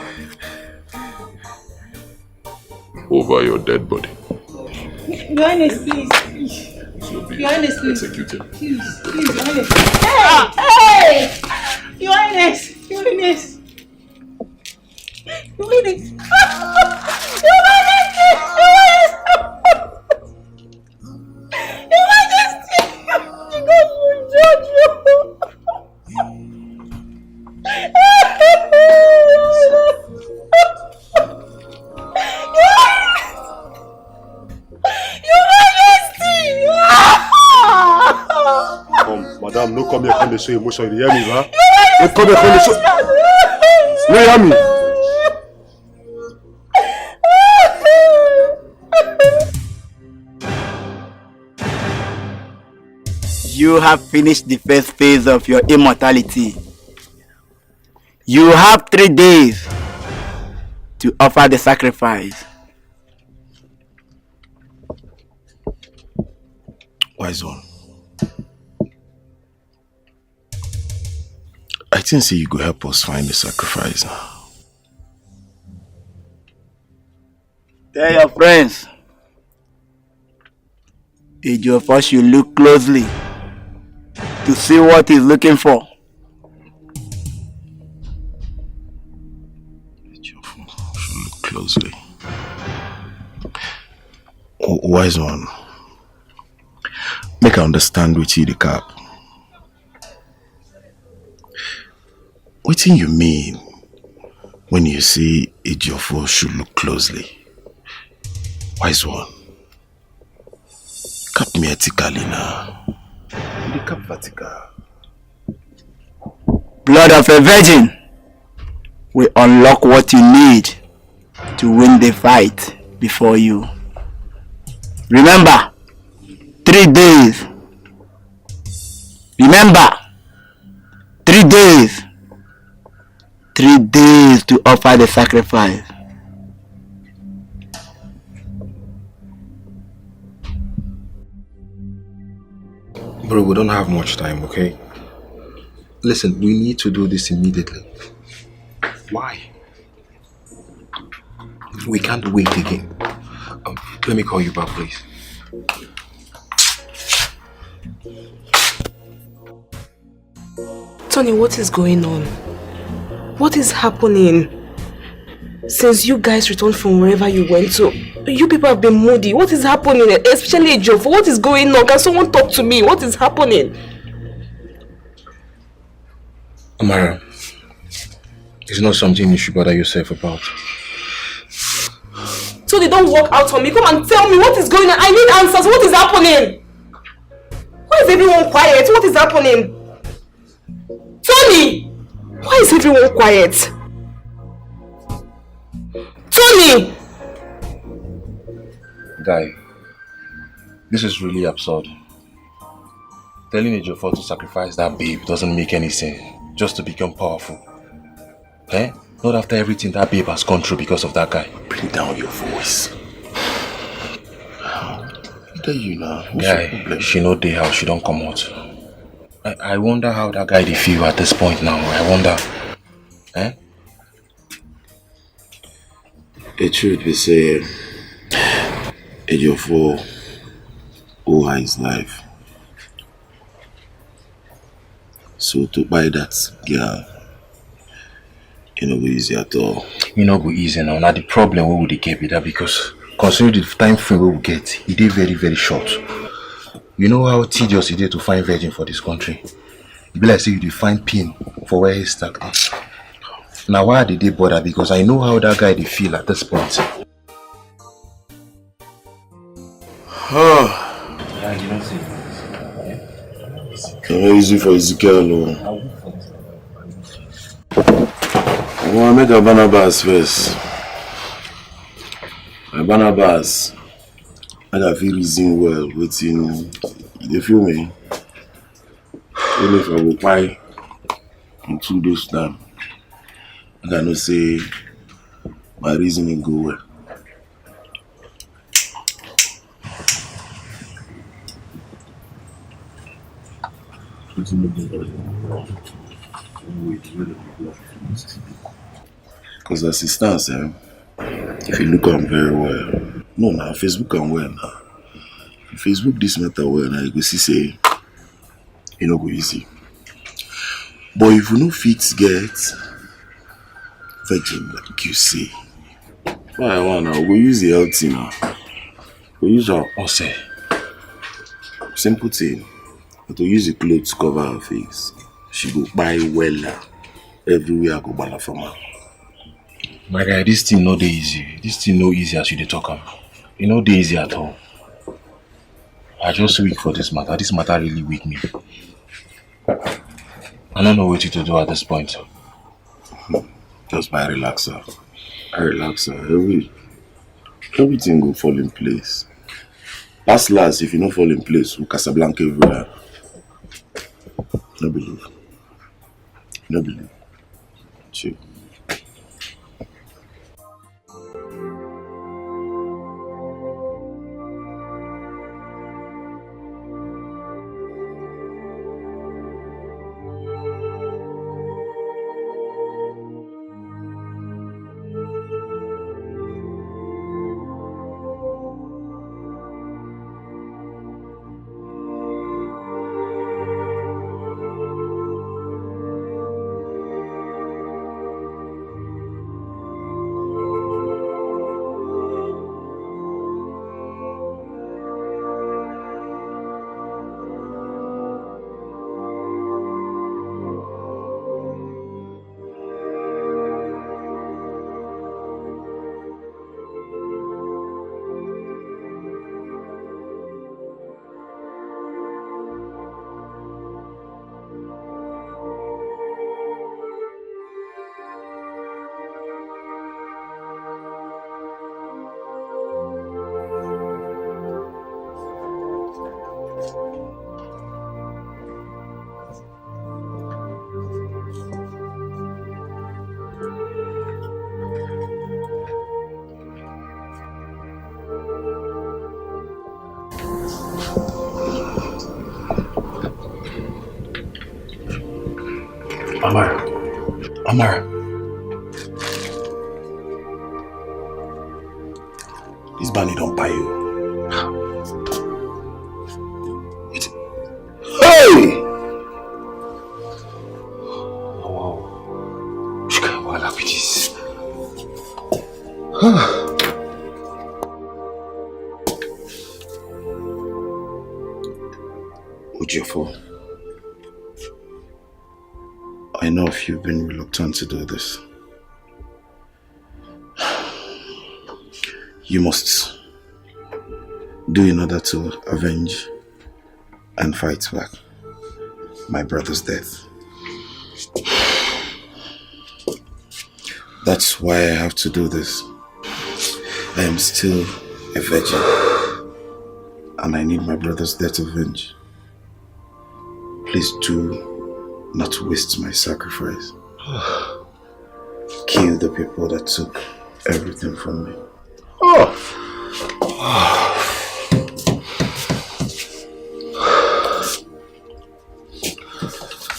Over your dead body. Your Highness, please. Your Highness, please. Executed. Please, Your Highness. Hey! Your Highness! Your Highness! Your Highness! Your Majesty! Your Majesty! You guys will judge you! Your Majesty! Madam, no come here come show emotion. You hear me, huh? No come here come show. No hear me. You have finished the first phase of your immortality. You have 3 days to offer the sacrifice. Wise one. I think say you go help us find the sacrifice now. Tell your friends. Each of us should look closely to see what he's looking for. Look closely. Wise one. Make I understand with you the cap. What do you mean when you say each of us should look closely? Wise one. Cap me vertically now. The cap vertical. Blood of a virgin will unlock what you need to win the fight before you. Remember, 3 days. Remember, 3 days. 3 days to offer the sacrifice. Bro, we don't have much time, okay? Listen, we need to do this immediately. Why? We can't wait again. Let me call you back, please. Tony, what is going on? What is happening? Since you guys returned from wherever you went to, you people have been moody. What is happening? Especially Joe. What is going on? Can someone talk to me? What is happening? Amara, it's not something you should bother yourself about. Tony, don't walk out on me. Come and tell me what is going on. I need answers. What is happening? Why is everyone quiet? What is happening? Tony! Why is everyone quiet? Tony! Guy, this is really absurd. Telling Ejiofor to sacrifice that babe doesn't make any sense. Just to become powerful. Eh? Not after everything that babe has gone through because of that guy. Bring down your voice. Tell you now. Guy, she know the house, she don't come out. I wonder how that guy they feel at this point now. I wonder. Eh? The truth be say, Ejiofor owe his life. So to buy that girl, it no go easy at all. You know go easy now. Now the problem we would get with that because considering the time frame we will get, it is very, very short. You know how tedious it is to find virgin for this country. It be like say you find pin for where he's stuck. Now why did they bother? Because I know how that guy they feel at this point. Yeah, you don't see. It's not easy for Ezekiel. I want to make a Barnabas first. My Barnabas, I got feel reason well, waiting. You feel me? Even if I will buy in 2 days time, I cannot say my reasoning go well. Because as it stands, if you look on very well, no, now Facebook on well now. If Facebook this matter well now, you go see say it no go easy. But if you no fit get virgin like you say, why I want now? We use the healthy now. We use our say simple thing. But to use the clothes to cover her face, she go buy well everywhere. I go buy from her. My guy, this thing no dey easy. This thing no easy as you dey talk am. It no dey easy at all. I just weak for this matter. This matter really weak me. I don't know what to do at this point. Just buy relaxer. Everything go fall in place. Last, if you don't fall in place, we Casablanca everywhere. No believe. Chill. Amara. This Bunny don't buy you. Hey! What happened this? Ujiofor, I know if you've been reluctant to do this. You must do in order to avenge and fight back my brother's death. That's why I have to do this. I am still a virgin and I need my brother's death avenged. Please do not waste my sacrifice. Kill the people that took everything from me.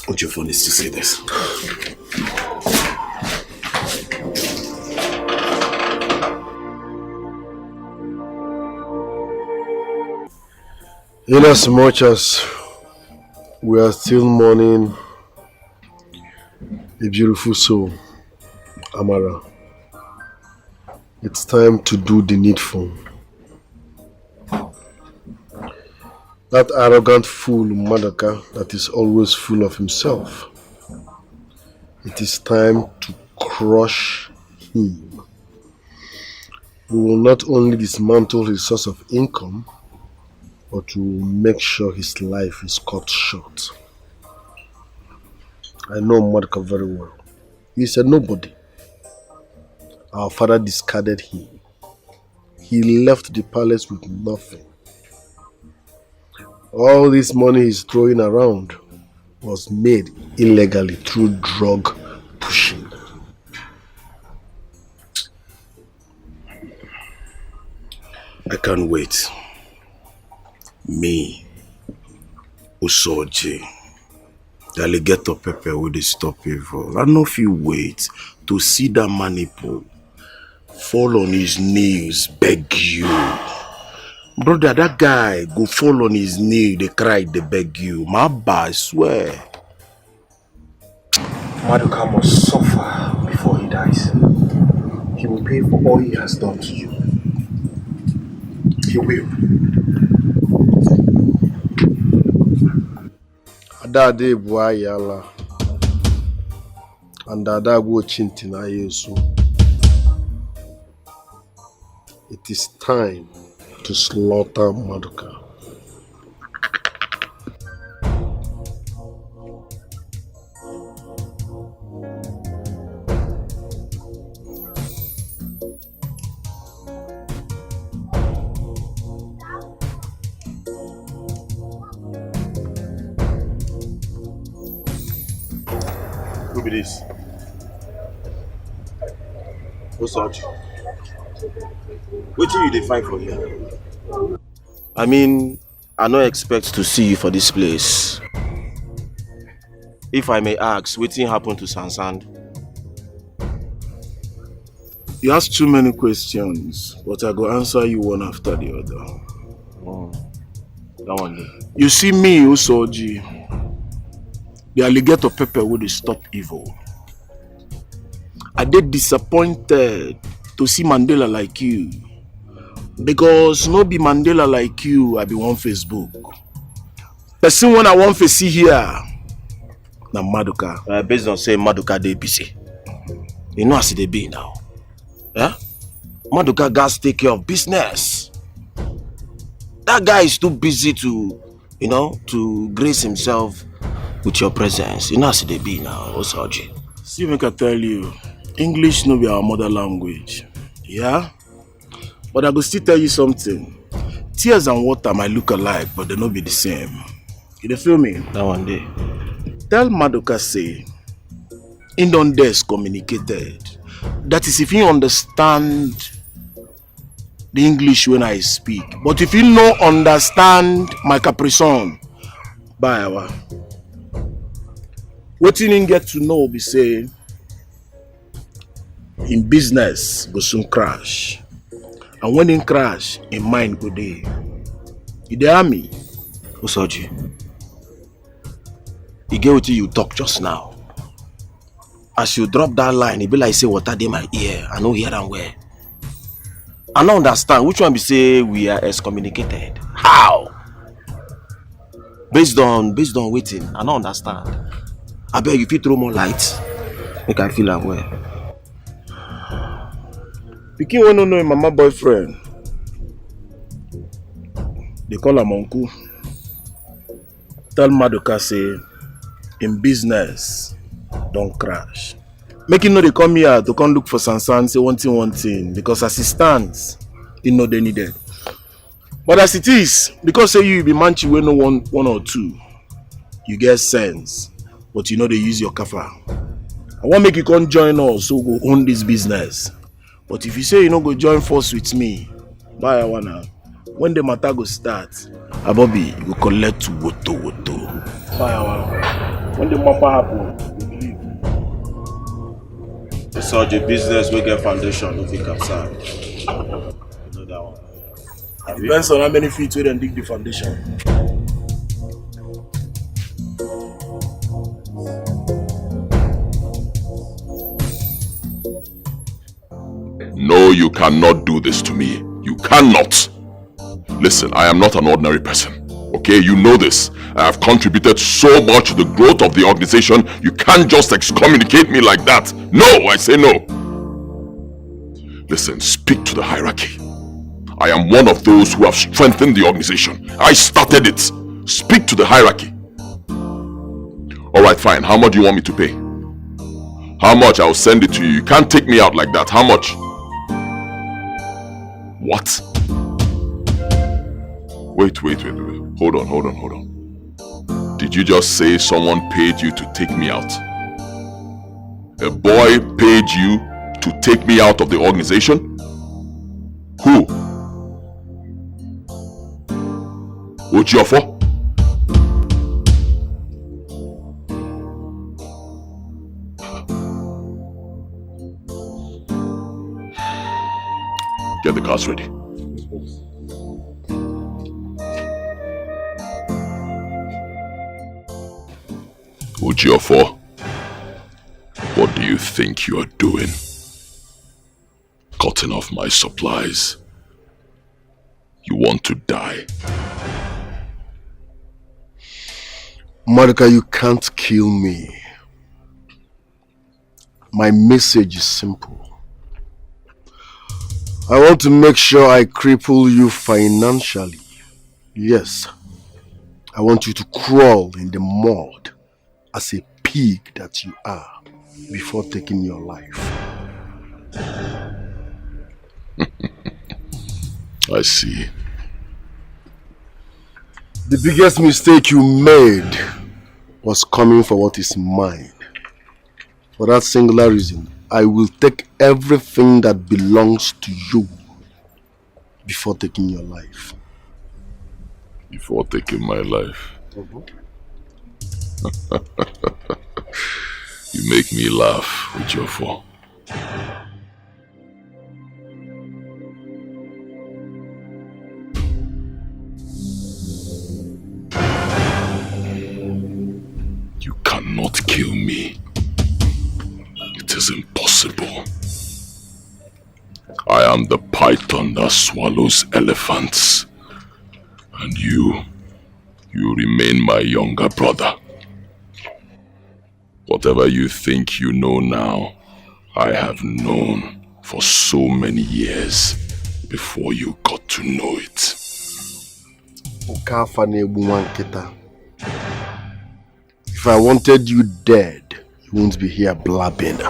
Ujiofor needs to say this. In as much as we are still mourning a beautiful soul, Amara, it's time to do the needful. That arrogant fool Madoka that is always full of himself, it is time to crush him. We will not only dismantle his source of income, but to make sure his life is cut short. I know Madoka very well. He's a nobody. Our father discarded him. He left the palace with nothing. All this money he's throwing around was made illegally through drug pushing. I can't wait. Me, Usoji, the alligator pepper will stop evil. I know if you wait to see that maniple fall on his knees, beg you. Brother, that guy go fall on his knee, they cry, they beg you. Maba, I swear. Madoka must suffer before he dies. He will pay for all he has done to you. He will. Adade Buayala and Adagwo Chintina Yesu. It is time to slaughter Madoka. Who be this? What's up? What do you define for here? I mean, I no expect to see you for this place. If I may ask, what happened to Sansan? You ask too many questions, but I go answer you one after the other. That one there. You see me, Usoji. The alligator pepper would stop evil. I did disappointed to see Mandela like you. Because no be Mandela like you, I be on Facebook. Person when I want to see here, na Madoka. Based on say Madoka dey busy. You know as they be now. Yeah? Madoka guys take care of business. That guy is too busy to, to grace himself with your presence. You know as they be now, Osaji. See, make I tell you, English no be our mother language. Yeah? But I go still tell you something. Tears and water might look alike, but they no be the same. You dey feel me? That one day. Tell Madoka say, he don't communicated. That is if he understand the English when I speak. But if you no understand my caprison, bye. Wetin him get to know be say in business go soon crash. And when him crash, him mind go dey. You dey hear me? Usoji, you get wetin you talk just now. As you drop that line, e be like say water dey my ear. I no hear am well. I no understand which one be say we are excommunicated. How? Based on wetin? I no understand. Abeg, you fit throw more light make I feel am well. Pikin wey no know him mama boyfriend, they call am uncle. Tell Maduka say in business don't crash. Make him know they come here to come look for Sansan, say one thing, because as it stands, he know they needed. But as it is, because say you be manchi wey no one or two, you get sense, but you know they use your kafa. I want make you come join us so go own this business. But if you say you no go join force with me, bye I wanna. When the matter go start, Abobi, you go collect woto. Bye I wanna. When the mapper happen, you believe. It's such a business we get foundation, no fit capsize. You know that one. It depends on how many feet we then dig the foundation. No, you cannot do this to me. You cannot. Listen, I am not an ordinary person. Okay, you know this. I have contributed so much to the growth of the organization. You can't just excommunicate me like that. No, I say no. Listen, speak to the hierarchy. I am one of those who have strengthened the organization. I started it. Speak to the hierarchy. Alright, fine. How much do you want me to pay? How much? I'll send it to you. You can't take me out like that. How much? What? Wait. Hold on. Did you just say someone paid you to take me out? A boy paid you to take me out of the organization? Who? Ojiofo? Get the cars ready. Ojiofo, what do you think you are doing? Cutting off my supplies. You want to die? Maduka, you can't kill me. My message is simple. I want to make sure I cripple you financially. Yes. I want you to crawl in the mud as a pig that you are before taking your life. I see. The biggest mistake you made was coming for what is mine. For that singular reason, I will take everything that belongs to you before taking your life. Before taking my life? You make me laugh with your phone. You cannot kill me. It is impossible. I am the python that swallows elephants. And you remain my younger brother. Whatever you think you know now, I have known for so many years before you got to know it. If I wanted you dead, you won't be here blabbing.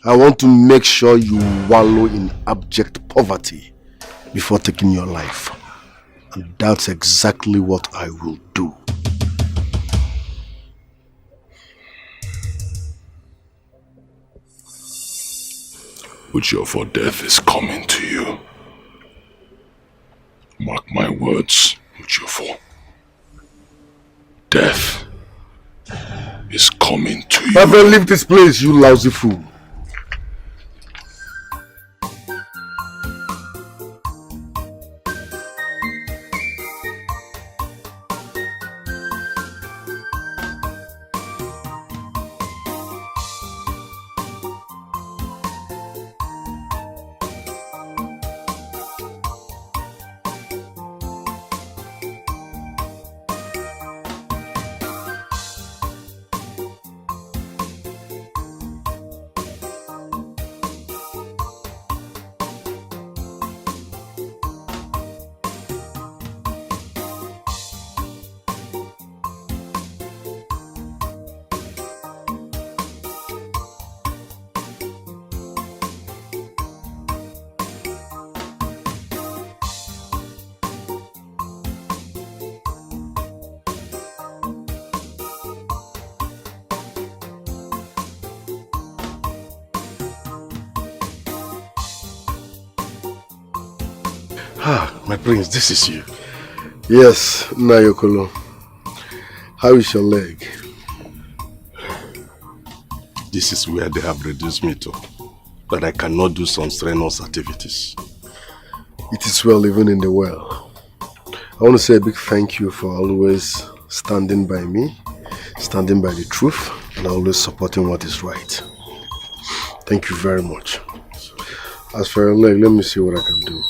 I want to make sure you wallow in abject poverty before taking your life. And that's exactly what I will do. Ojiofo, death is coming to you. Mark my words, Ojiofo. Death is coming to you. My friend, leave this place, you lousy fool. Ah, my prince, this is you. Yes, Nayokolo. How is your leg? This is where they have reduced me to, that I cannot do some strenuous activities. It is well, even in the well. I want to say a big thank you for always standing by me, standing by the truth, and always supporting what is right. Thank you very much. As for your leg, let me see what I can do.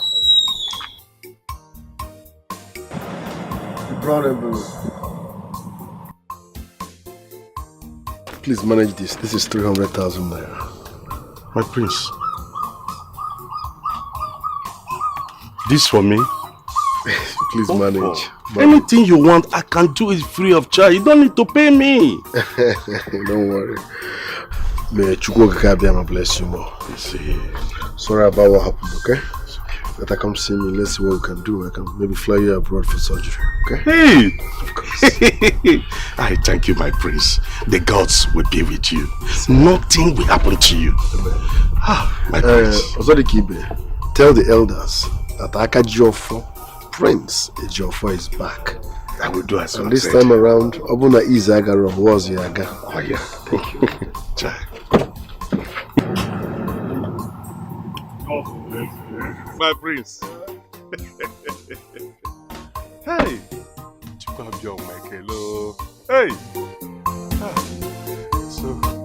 Please manage this. This is 300,000 naira. My prince. This for me? Please manage. Anything you want, I can do it free of charge. You don't need to pay me. Don't worry. May Chukwu bless you more. Sorry about what happened, okay? Better come see me. Let's see what we can do. I can maybe fly you abroad for surgery, okay? Hey! Of course. I thank you, my prince. The gods will be with you. Nothing will happen to you. Ah, my prince. Tell the elders that Aka Jofo, Prince Ejiofor, is back. I will do as well. And this time around, Obuna Izagaro was Yaga. Oh yeah, thank you. Chai. My prince. Hey! Chukabio Michaelo. Hey! Ah. So.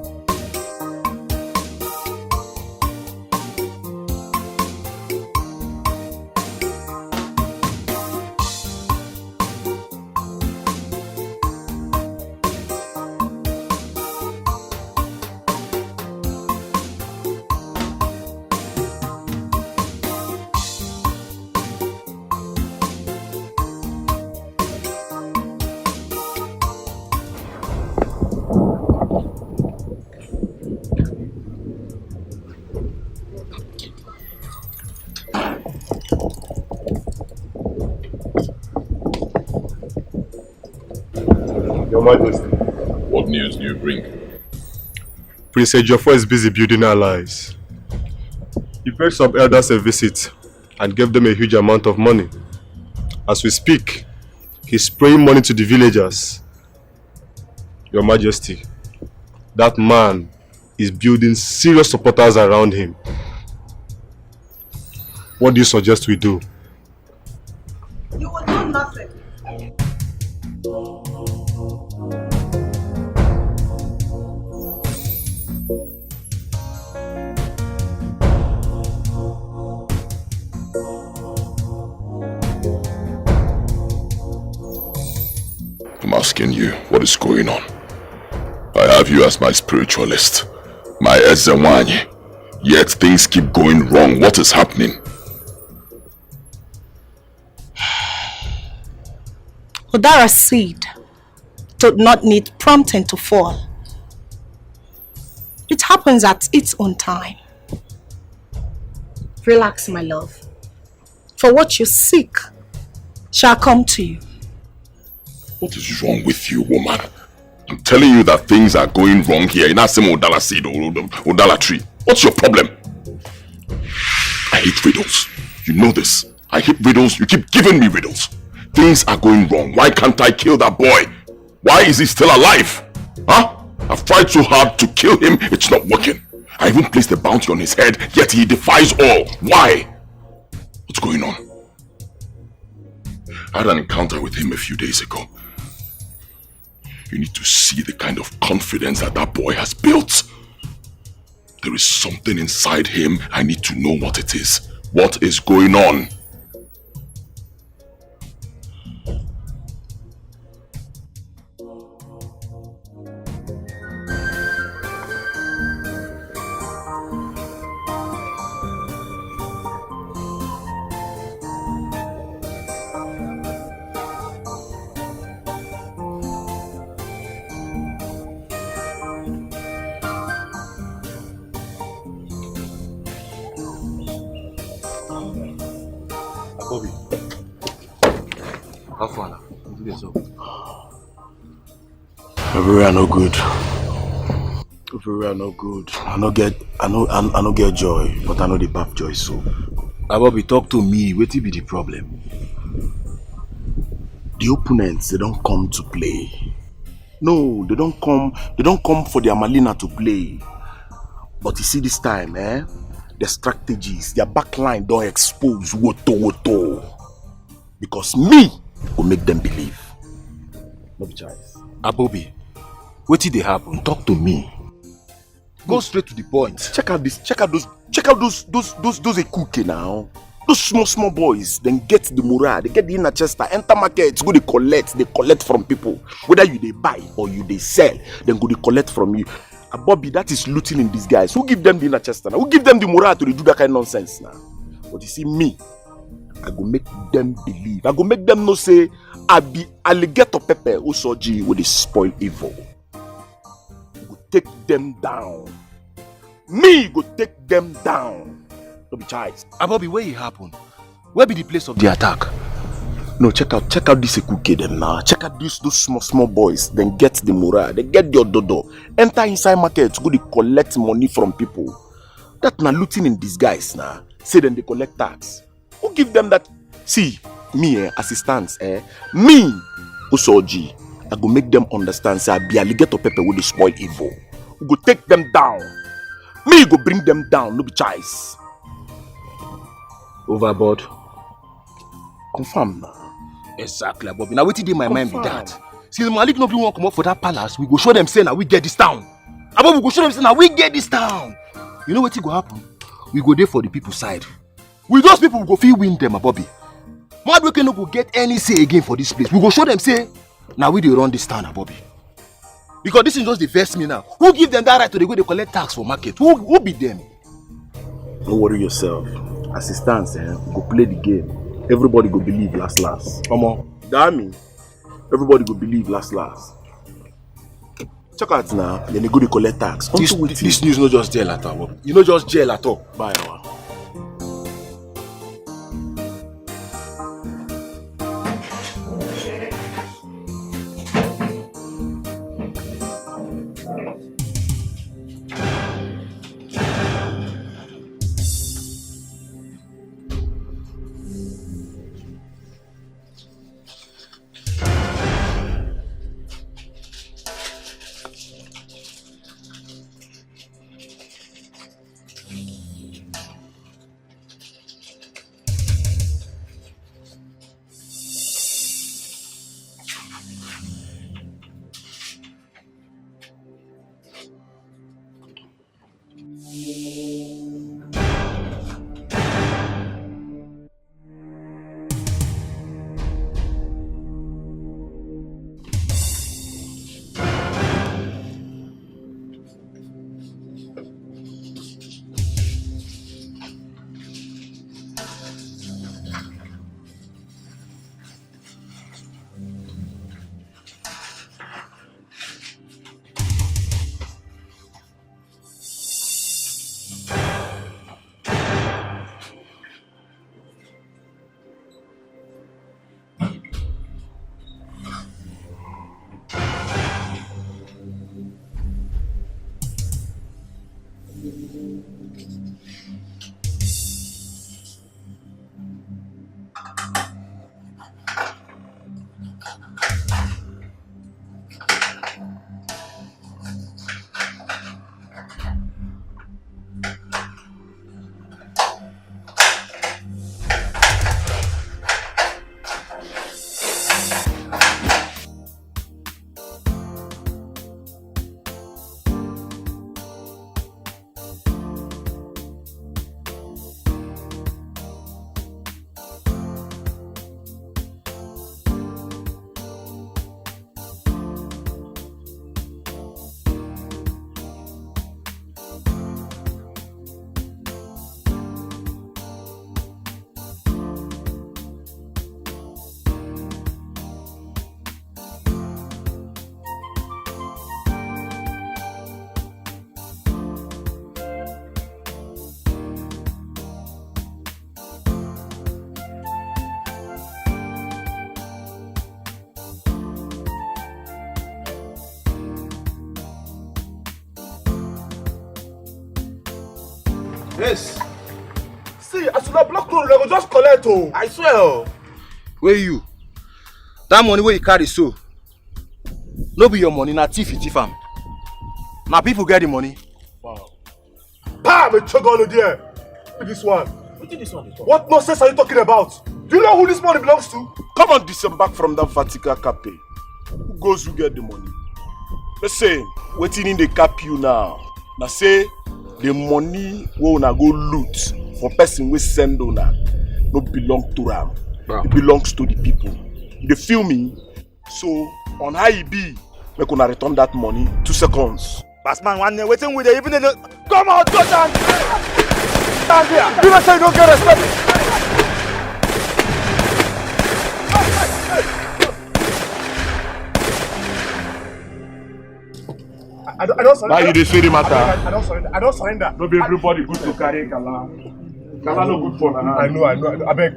Your Majesty. What news do you bring? Prince Ejiofor is busy building allies. He paid some elders a visit and gave them a huge amount of money. As we speak, he's spraying money to the villagers. Your Majesty, that man is building serious supporters around him. What do you suggest we do? You will do nothing. I'm asking you, what is going on? I have you as my spiritualist, my Ezewanyi, yet things keep going wrong. What is happening? Udara's seed did not need prompting to fall. It happens at its own time. Relax, my love. For what you seek shall come to you. What is wrong with you, woman? I'm telling you that things are going wrong here in Asimo Udala seed or Udala tree. What's your problem? I hate riddles. You know this. I hate riddles. You keep giving me riddles. Things are going wrong. Why can't I kill that boy? Why is he still alive? Huh? I've tried so hard to kill him, it's not working. I even placed a bounty on his head, yet he defies all. Why? What's going on? I had an encounter with him a few days ago. You need to see the kind of confidence that boy has built. There is something inside him. I need to know what it is. What is going on? Bobby. How far now? Everywhere no good. Everywhere no good. I no get joy, but I know the pap joy so. Bobby, talk to me. What be the problem? The opponents, they don't come to play. No, they don't come for their Malina to play. But you see this time, their strategies, their backline don't expose woto. Because me will make them believe. No choice. Bobby, what did they happen? Talk to me. Go straight to the point. Check out those Ekuke now. Those small boys, then get the morale, they get the inner chester, enter market, go they collect from people. Whether you they buy or you they sell, then go they collect from you. Bobby, that is looting in disguise. Who give them the inner chester now? Who give them the morale to do that kind of nonsense now? But you see me, I go make them believe. I go make them know say, I be alligator pepper who saw G with the spoil evil. Go take them down. Me go take them down. No be choice. Bobby, where it happen? Where be the place of the attack? No, check out this Ekuke them now. Check out those small boys. Then get the morale. They get the ododo. Enter inside market. Go to collect money from people. That na looting in disguise now. Say then they collect tax. Who give them that? See, me assistants, me Usoji. I go make them understand. Say I be alligator pepper with the spoil evil. We go take them down. Me go bring them down. No be choice. Overboard. Confirm now. Exactly, Bobby. Now what did in my mind be that? Since Malik nobody won't come up for that palace, we go show them say now we get this town. Bobby, we go show them say now we get this town. You know what will go happen? We go there for the people's side. With those people, we go feel win them, Bobby. Madweke no go get any say again for this place. We go show them say now we dey run this town, Bobby. Because this is just the first me now. Who give them that right to go they collect tax for market? Who be them? Don't worry yourself. Assistants, go play the game. Everybody go believe last. Come on. That mean everybody go believe last. Check out now. Then they go to collect tax. This news not just jail at all. You know just jail at all. Bye our. Yes. See, as you block road, I go just collect oh. I swear oh. Where you? That money where you carry so. No be your money, na thief you thief am. Na people get the money. Wow. Pa, me chug on there. Look this one. What nonsense are you talking about? Do you know who this money belongs to? Come on, disembark from that Vatican cafe. Who goes who get the money? Let's say, waiting in the cap you now. Now say, the money we una go loot for person we send una no belong to them. It belongs to the people. They feel me. So, on how it be, we gonna return that money 2 seconds. Last man, one day waiting with the even in the... Come on, go down! Stand here! People say you don't get respect! I don't surrender. Now you see the matter. I don't surrender. I don't surrender. No be everybody good to carry Kala. Kala no good for na. I know. I beg. I beg.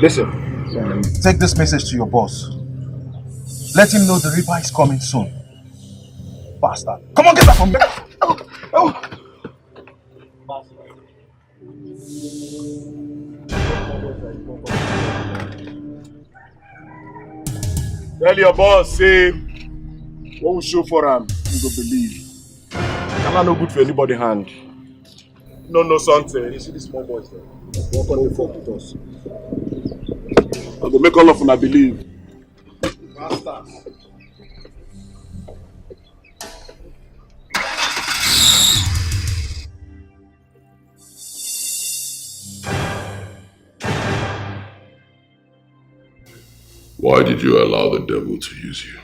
Listen. Take this message to your boss. Let him know the reaper is coming soon. Bastard. Come on, get that from me. Tell your boss, say, what we show for him, you go believe. Kala no good for anybody hand. No something. You see the small boys there? Walk on the fuck with us. I go make all of them believe. Bastards. Why did you allow the devil to use you?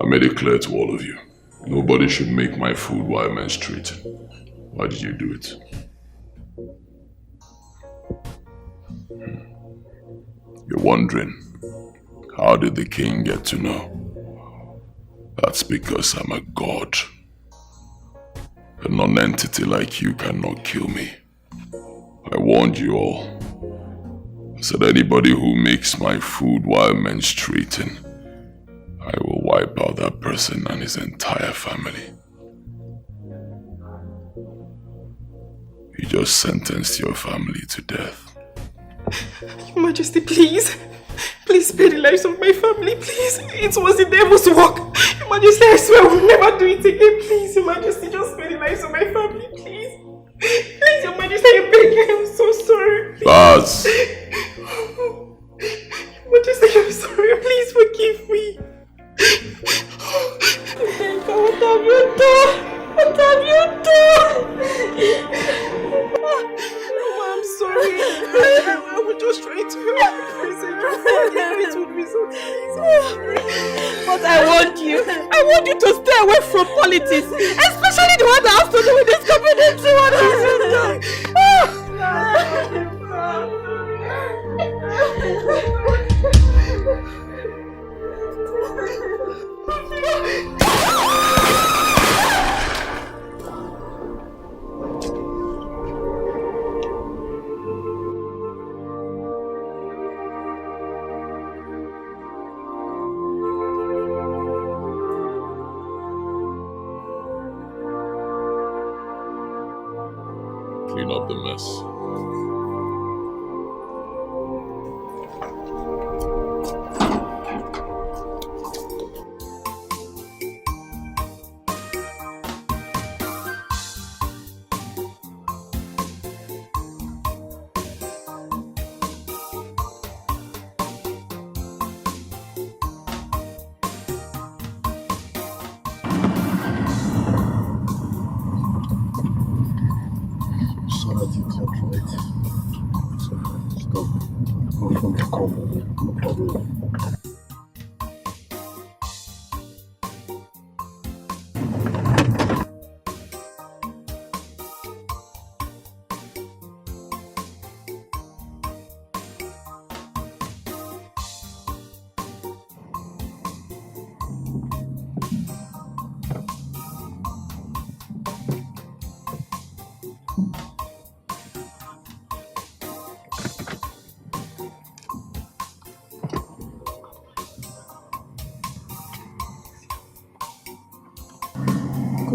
I made it clear to all of you. Nobody should make my food while menstruating. Why did you do it? You're wondering, how did the king get to know? That's because I'm a god. A non-entity like you cannot kill me. I warned you all. I said anybody who makes my food while menstruating, I will wipe out that person and his entire family. You just sentenced your family to death. Your Majesty, please. Please spare the lives of my family, please. It was the devil's work. Your Majesty, I swear I will never do it again. Please, Your Majesty, just spare the lives of my family, please. Please, Your Majesty, I beg you. I'm so sorry. Please. Baz! Your Majesty, I'm sorry. Please forgive me. What have you done? What have you done? Mama, I'm sorry. I was just trying to help you. It would be so easy. But I want you to stay away from politics, especially the one that has to do with this community. What have you done? Clean up the mess.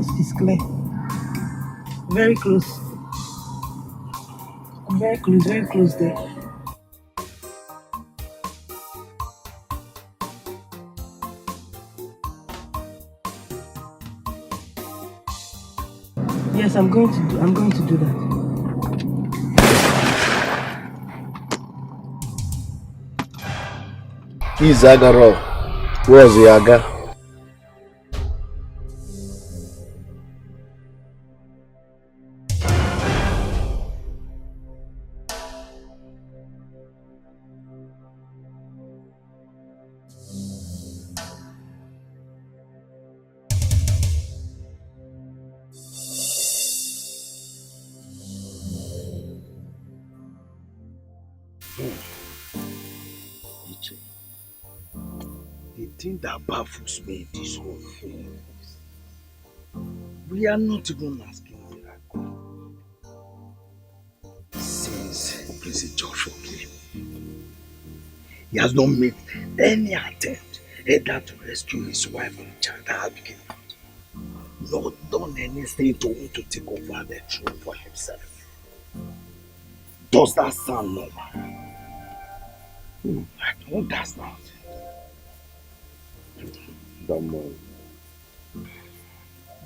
coast is clear. Very close. I'm very close there. Yes, I'm going to do that. Izagaro, where's Yaga? The thing that baffles me in this whole thing is we are not even asking miracle. Since Prince Joshua came, he has not made any attempt either to rescue his wife and child that became out, nor done anything to want to take over the throne for himself. Does that sound normal? I don't understand.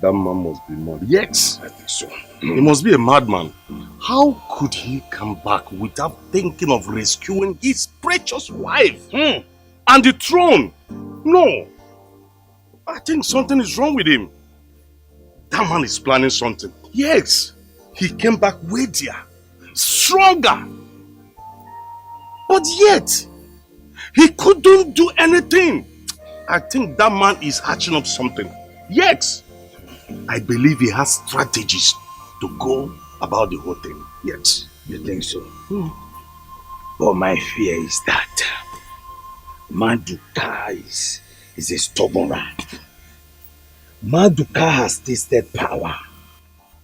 That man must be mad. Yes, I think so. He must be a madman. How could he come back without thinking of rescuing his precious wife and the throne? No. I think something is wrong with him. That man is planning something. Yes. He came back weightier, stronger. But yet, he couldn't do anything. I think that man is hatching up something. Yes. I believe he has strategies to go about the whole thing. Yes. You think so? But my fear is that Maduka is a stubborn rat. Maduka has tasted power.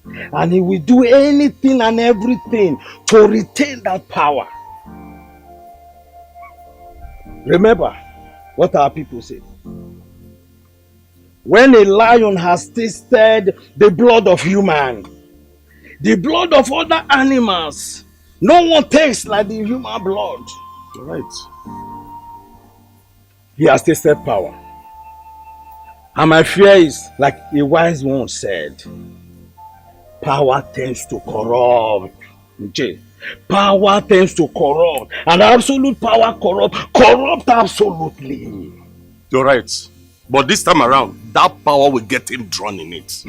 And he will do anything and everything to retain that power. Remember what our people say. When a lion has tasted the blood of human, the blood of other animals, no one tastes like the human blood. Right. He has tasted power. And my fear is, like a wise one said, power tends to corrupt. Power tends to corrupt. And absolute power corrupt absolutely. You're right. But this time around, that power will get him drawn in it.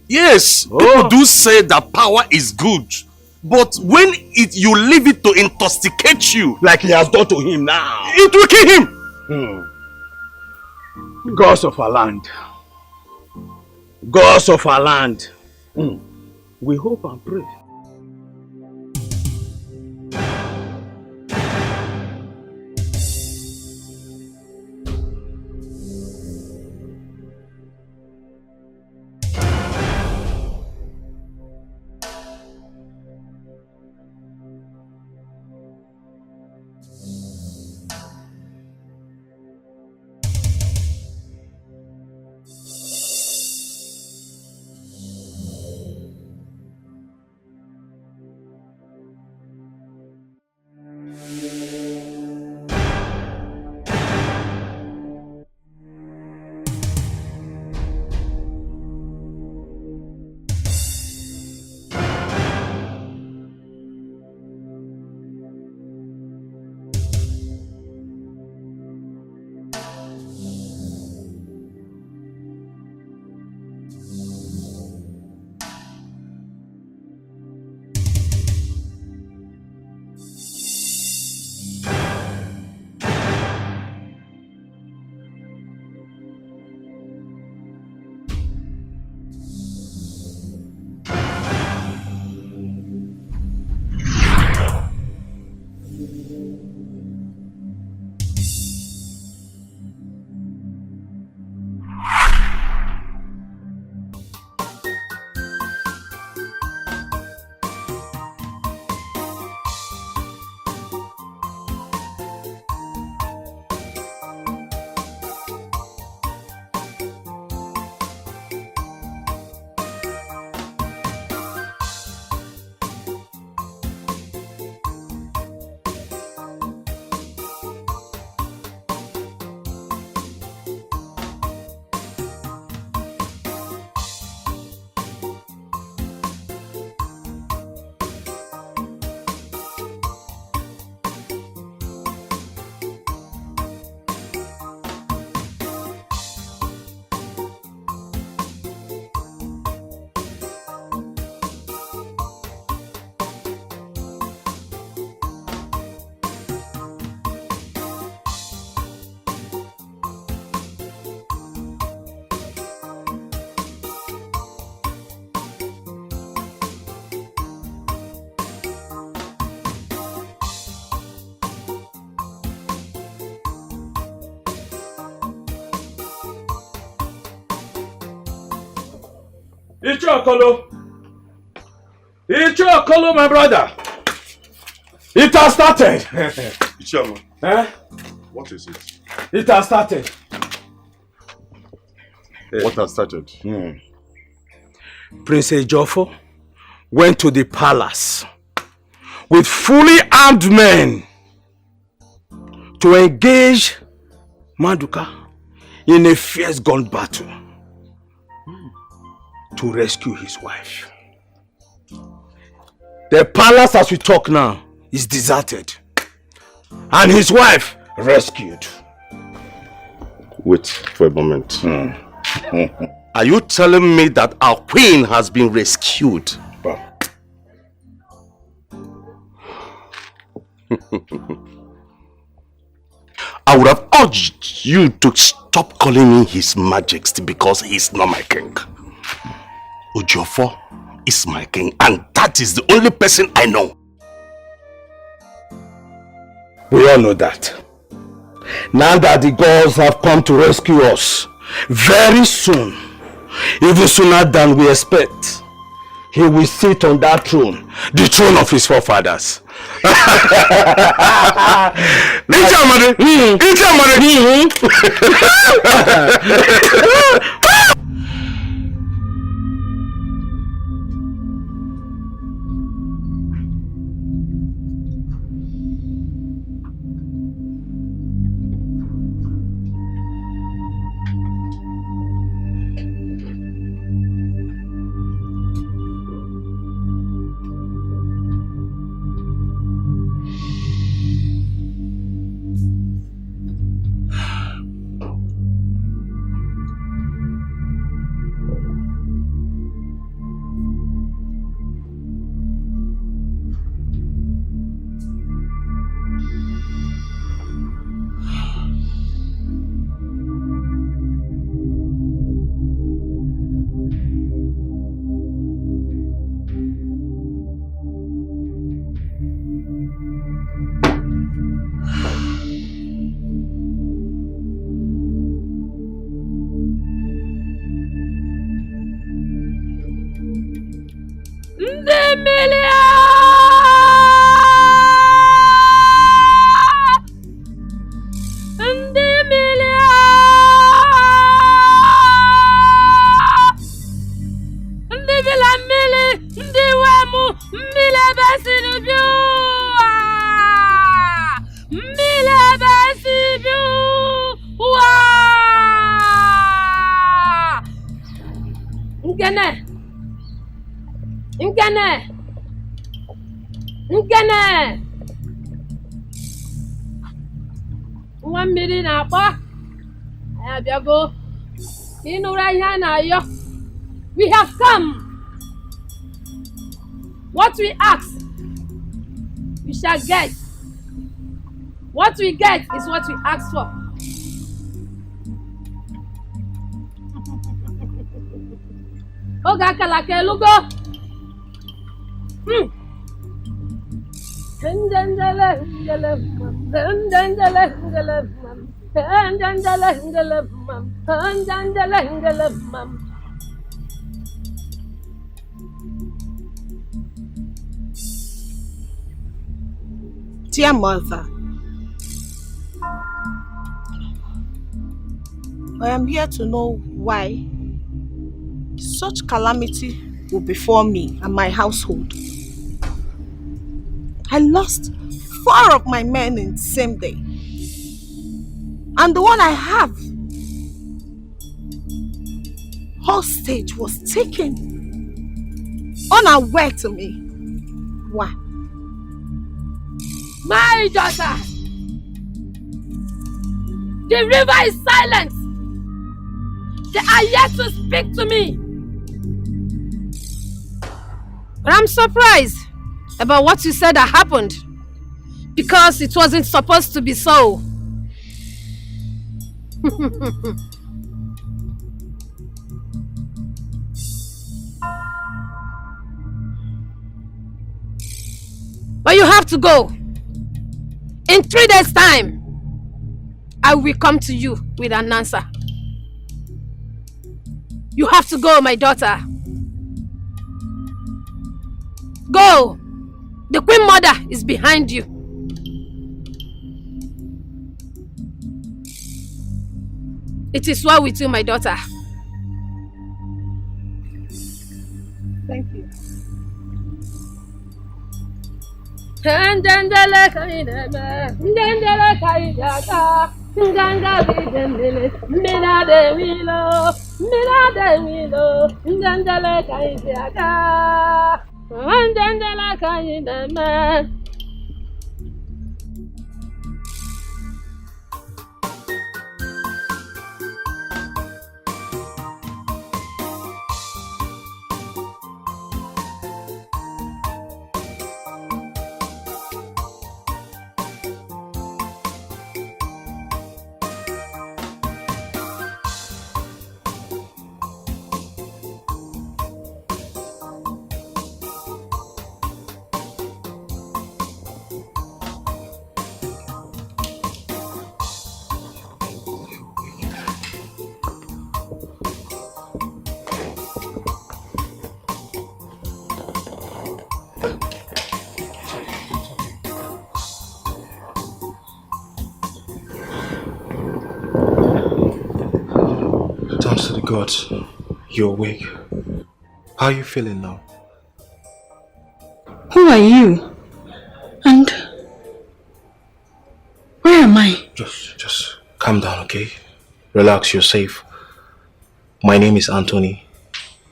Yes, people do say that power is good. But when you leave it to intoxicate you, like he has done to him now, it will kill him. Gods of our land. Gods of our land. We hope and pray. Ichokolo, my brother. It has started. Ichama. Eh? What is it? It has started. What has started? Prince Ejiofor went to the palace with fully armed men to engage Maduka in a fierce gun battle to rescue his wife. The palace, as we talk now, is deserted and his wife rescued. Wait for a moment. Are you telling me that our queen has been rescued? I would have urged you to stop calling me His Majesty because he's not my king. Ejiofor is my king, and that is the only person I know. We all know that. Now that the gods have come to rescue us, very soon, even sooner than we expect, he will sit on that throne, the throne of his forefathers. We have come. What we ask, we shall get. What we get is what we ask for. Oga kalake lugo. Dear mother, I am here to know why such calamity will befall me and my household. I lost 4 of my men in the same day. And the one I have, hostage, was taken unaware to me. Why? My daughter, the river is silent. They are yet to speak to me. But I'm surprised about what you said that happened, because it wasn't supposed to be so. But you have to go. In 3 days' time, I will come to you with an answer. You have to go, my daughter. Go! The Queen Mother is behind you. It is well with you, my daughter. Thank you. Thanks to the gods, you're awake. How are you feeling now? Who are you? And where am I? Just calm down, okay? Relax, you're safe. My name is Anthony,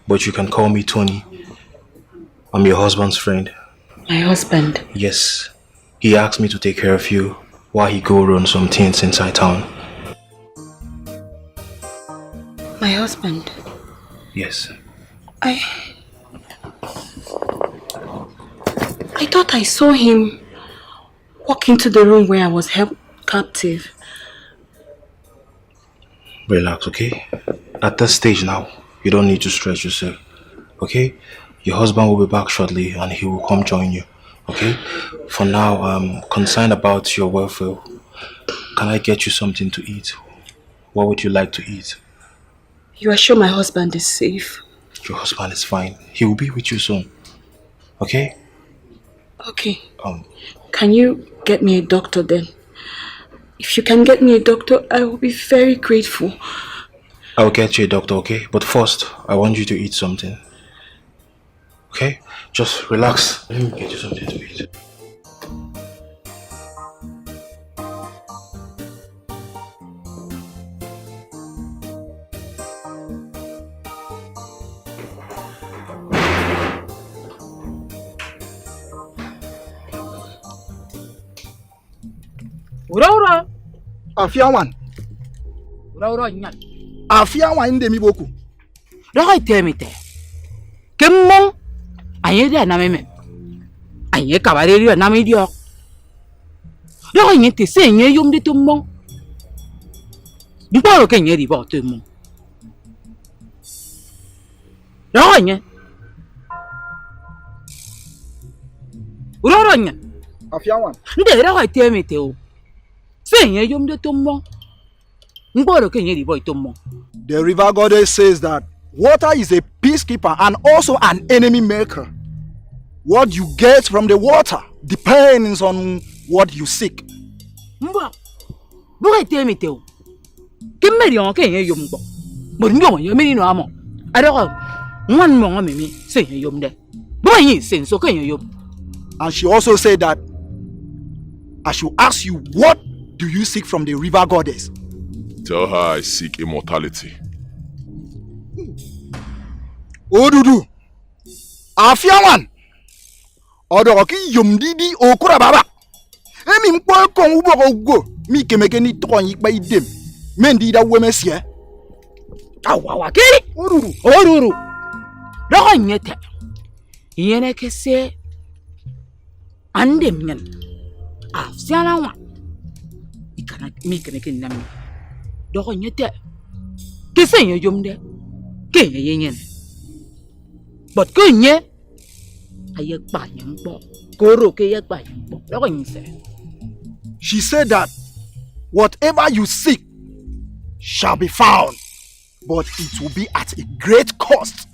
but you can call me Tony. I'm your husband's friend. My husband? Yes. He asked me to take care of you while he go run some things inside town. My husband? Yes. I thought I saw him walk into the room where I was held captive. Relax, okay? At this stage now, you don't need to stress yourself, okay? Your husband will be back shortly and he will come join you, okay? For now, I'm concerned about your welfare. Can I get you something to eat? What would you like to eat? You are sure my husband is safe? Your husband is fine. He will be with you soon, okay? Okay. Can you get me a doctor then? If you can get me a doctor, I will be very grateful. I'll get you a doctor, okay? But first, I want you to eat something. Okay? Just relax. Let me get you something to eat. Ura-ura. Afiawan. Ura-ura nyan. Afiawan ndemi boku. Doko itemite. Kemmong. Anye dia na meme. Anye kabareri na mi dio. Doko nyete se nye yom de tumong. Diparo ke nye riba tumong. Doko nye. Ura-ura nyan. Afiawan. Nde doko itemite o. The river goddess says that water is a peacekeeper and also an enemy maker. What you get from the water depends on what you seek. And she also said that I should ask you, what do you seek from the river goddess? Tell her I seek immortality. Odudu. Afiawan. Odoki yumdidi okura baba. Emi mpo kon ubo ogo. Mi kemeke ni ton yikba idem. Mendi da wemesie. Awawa kiri. Odudu. Odudu. Doko nyete. Yene kese. Andem nyen. Afiana wa. Ikana mi kemeke nami. Doko nyete. Kese nye yomde. Kenye yenyen. But kenye. Ayek pa nyempo. Koro ke yek pa nyempo. Doko nyese. She said that whatever you seek shall be found, but it will be at a great cost.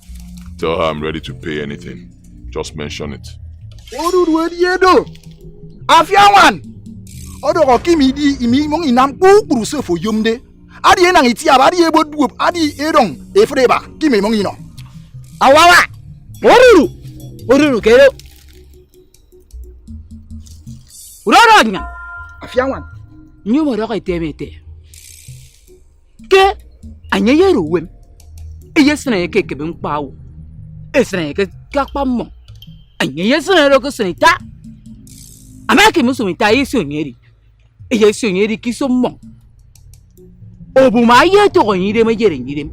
Tell her I'm ready to pay anything. Just mention it. Oru Edo. Afiawan. Odo Kimi di imi mong inam kukuru se for yumde. Adi enang iti abadi ebo duop adi erong efreba kimi mong ino. Awawa. Oruru kero. Uroranya. Afiawan. Nyumo roka itemete. Ke anyeyero wem. Eyesna yeke kebe mkpawo. Esna yeke kakpa mo. Anyeyesna roko senita. Amake musumita yesu onyeri. Yesu onyeri kiso mo. Obuma yeto onyire mejere nyirem.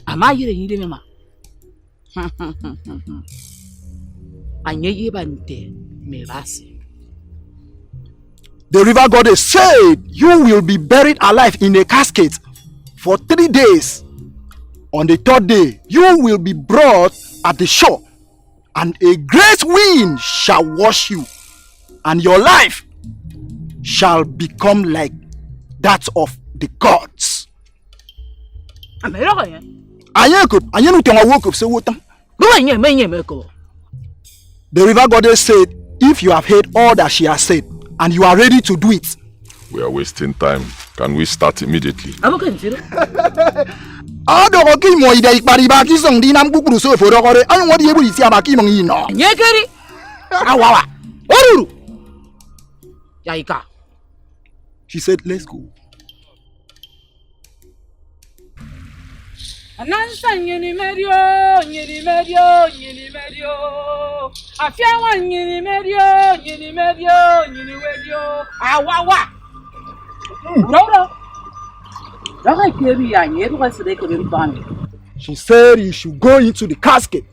Ama yere nyirem ma. Anyeye bante mebasi. The river goddess said, you will be buried alive in a casket for 3 days. On the 3rd day, you will be brought at the shore, and a great wind shall wash you, and your life shall become like that of the gods. The river goddess said, if you have heard all that she has said, and you are ready to do it. We are wasting time. Can we start immediately? Awawa. Oruru. Yaika. She said, let's go. Anansa nyini medio. Afiawa nyini medio. Awawa. She said you should go into the casket.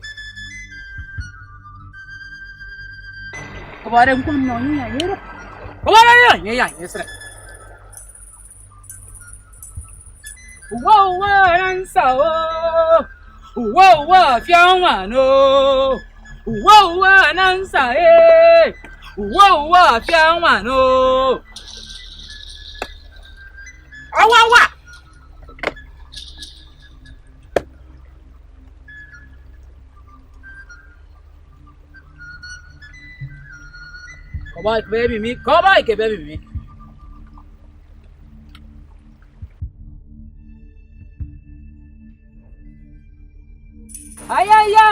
Whoa, Anansa. Whoa, Afiawa no. Whoa, Anansa. Whoa, Afiawa no. Awawa. Come on, baby me. Ayaya,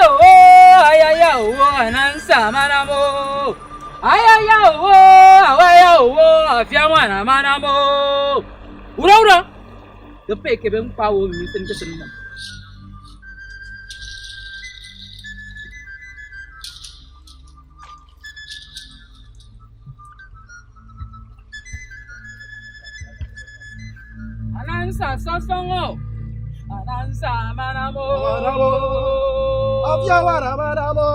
Anansa manamo. Ayaya, Afiawa na manamo. Ura. The peke ben power mi sen mo. Anansa sosongo. Anansa manamo. Afiawa na manamo.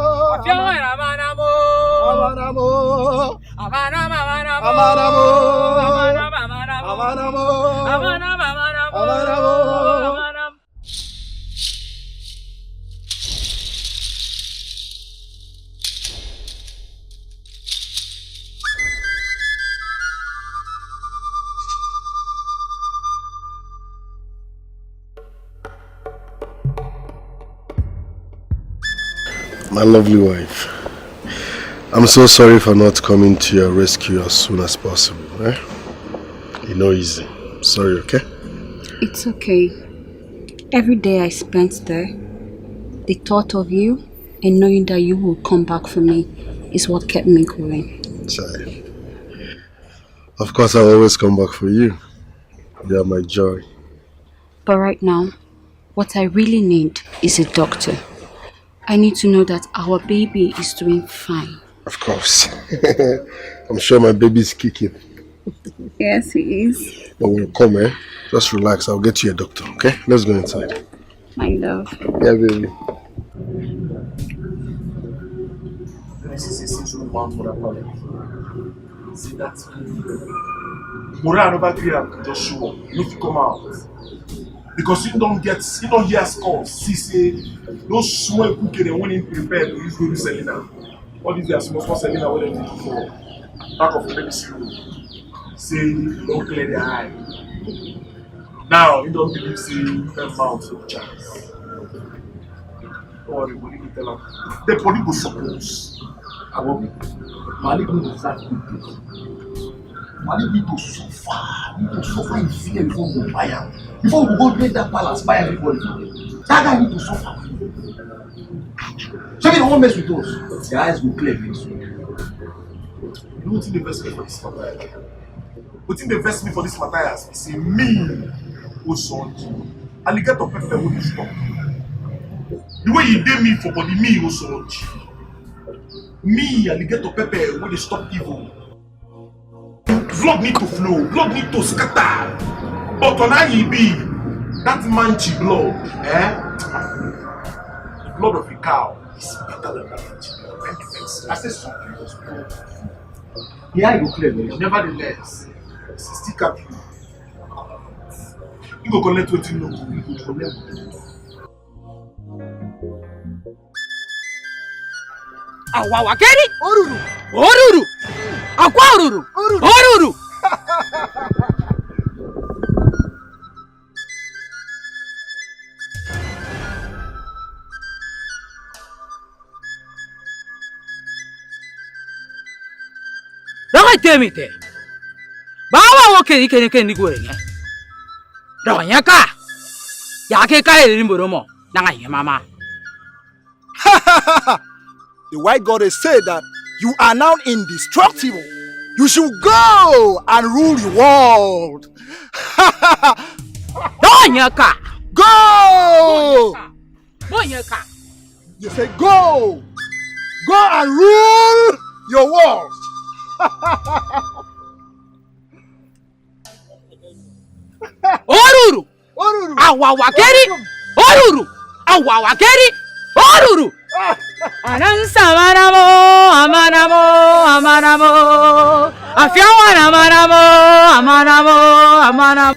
My lovely wife, I'm so sorry for not coming to your rescue as soon as possible. You know, easy. Sorry, okay? It's okay. Every day I spent there, the thought of you and knowing that you will come back for me is what kept me going. Chai. Of course, I'll always come back for you. You are my joy. But right now, what I really need is a doctor. I need to know that our baby is doing fine. Of course. I'm sure my baby is kicking. Yes, he is. But we'll come, eh? Just relax. I'll get you a doctor, okay? Let's go inside. My love. Yeah, baby. This is a central mount for that problem. See that? Mura never clear just show up. Make you come out. Because you don't hear scores. See, say, those small cookies when you prepare to use baby Selena. All these are small Selena what they do for back of the baby cereal. Say you don't clear the eye. Now you don't believe say you can mount no chance. Don't worry, body will tell them. The body will suppose. Awobi, Malik need to start good things. Malik need to suffer in fear before we go buy am. Before we go make that palace buy everybody. That guy need to suffer. So they don't mess with us. Their eyes will clear very soon. You know what they invest me for this matter? What they invest me for this matter is say me, Osonji, alligator pepper will stop. The way you did me for body, me, Osonji. Me, alligator pepper will stop evil. Blood need to flow, blood need to scatter. But on IEB, that manchi blood, the blood of a cow is better than that manchi blood. I said something. Yeah, you go clear, man. Nevertheless, still cap you. You go collect what you know, you go collect. Awawakeri! Oruru! Oruru! Akwa oruru! Oruru! Dawa temite. Bawa woke ike ni gore nye. Dawa nyaka. Yake ka eri mboromo nanga ye mama. The white goddess said that you are now indestructible. You should go and rule the world. Donyaka. Go! Donyaka. You say go. Go and rule your world. Oruru. Oruru. Awawakeri. Oruru. Awawakeri. Oruru. Anansa amanamo. Afiawana amanamo.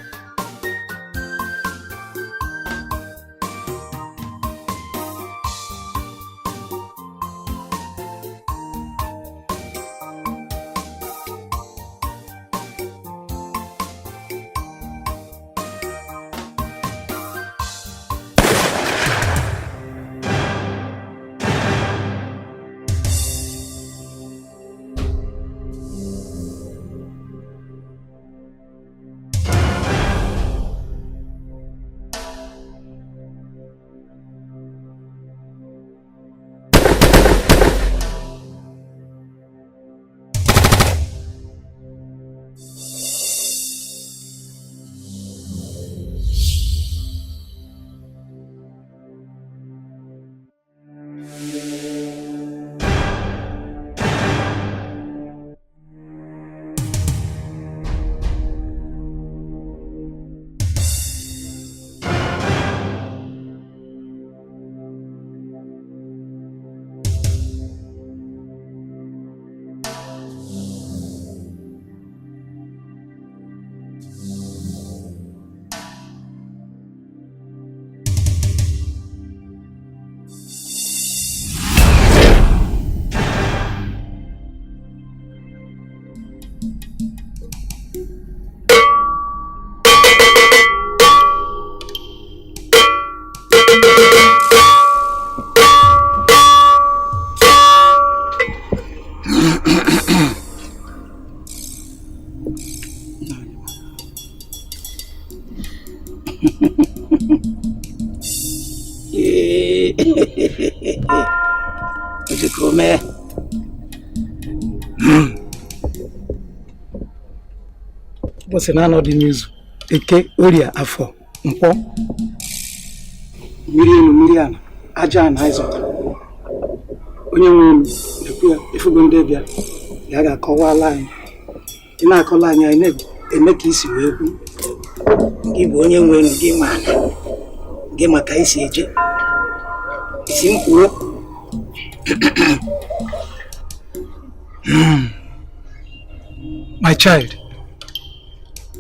Ujikume. What's another news? Eke Oria Afo. Mpo. Million. Aja na izota. Onye nwe ekwe efugo ndebia. Ya ga-akọwala anyị. Ị na-akọla anyị anyị eme ka isi wee kwu. Gị bụ onye nwe gị mana. Gị maka isi eje. Isi mkwuo. My child,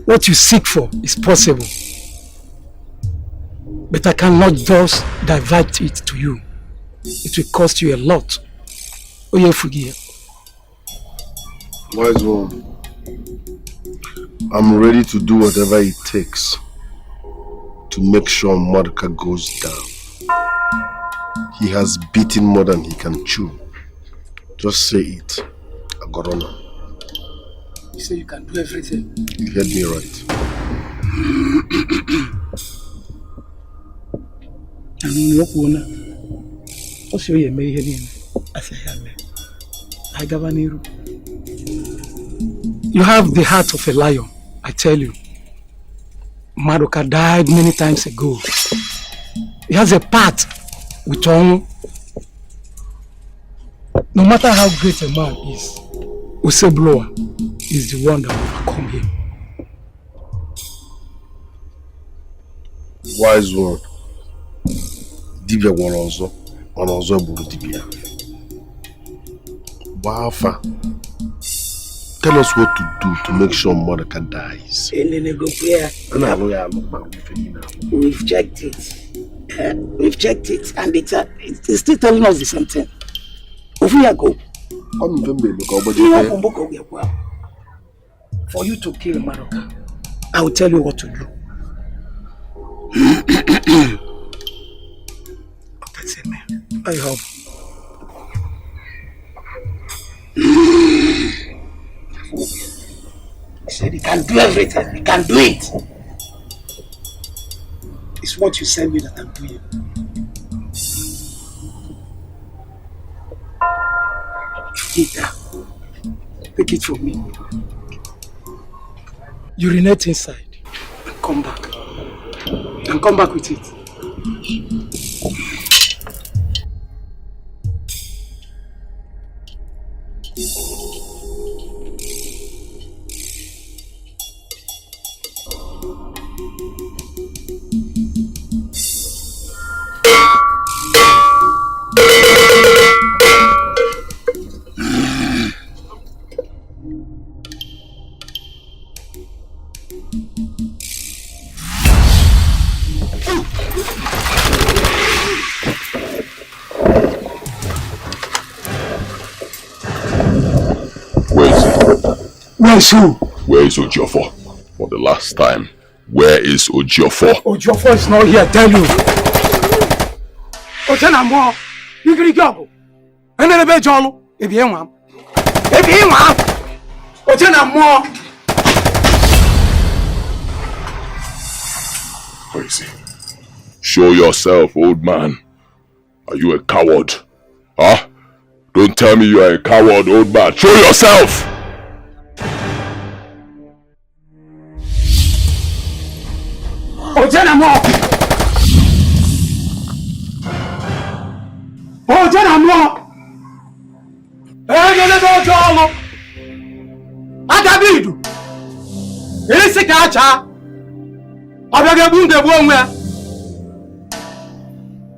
what you seek for is possible. But I cannot just divert it to you. It will cost you a lot. Oh, yeah, forgive. Wise one, I'm ready to do whatever it takes to make sure Mordecai goes down. He has beaten more than he can chew. Just say it. Agorona. You say you can do everything. You heard me right. You have the heart of a lion, I tell you. Madoka died many times ago. He has a part with Onu. No matter how great a man is, whistleblower is the one that will overcome him. Wise word. Dibia Walonzo. Walonzo Buru Dibia. Wafa. Tell us what to do to make sure Monica dies. We've checked it. We've checked it, and it's still telling us the same thing. For you to kill Madoka, I will tell you what to do. That's it, man. I hope. He said he can do everything. He can do it. It's what you said me that I'm doing. If you did that, take it from me. Urinate inside and come back. And come back with it. Where is who? Where is Ojiofor? For the last time, where is Ojiofor? Ojiofor is not here, tell you. Ojenamo, Igrigogo. And then a bed, John. If you want. If you want. Ojenamo. Where is he? Show yourself, old man. Are you a coward? Huh? Don't tell me you are a coward, old man. Show yourself! Ojenamo! Ojenamo! Egelebe Ojolo! Adabidu! Isi kacha! Obege bunde buonwe!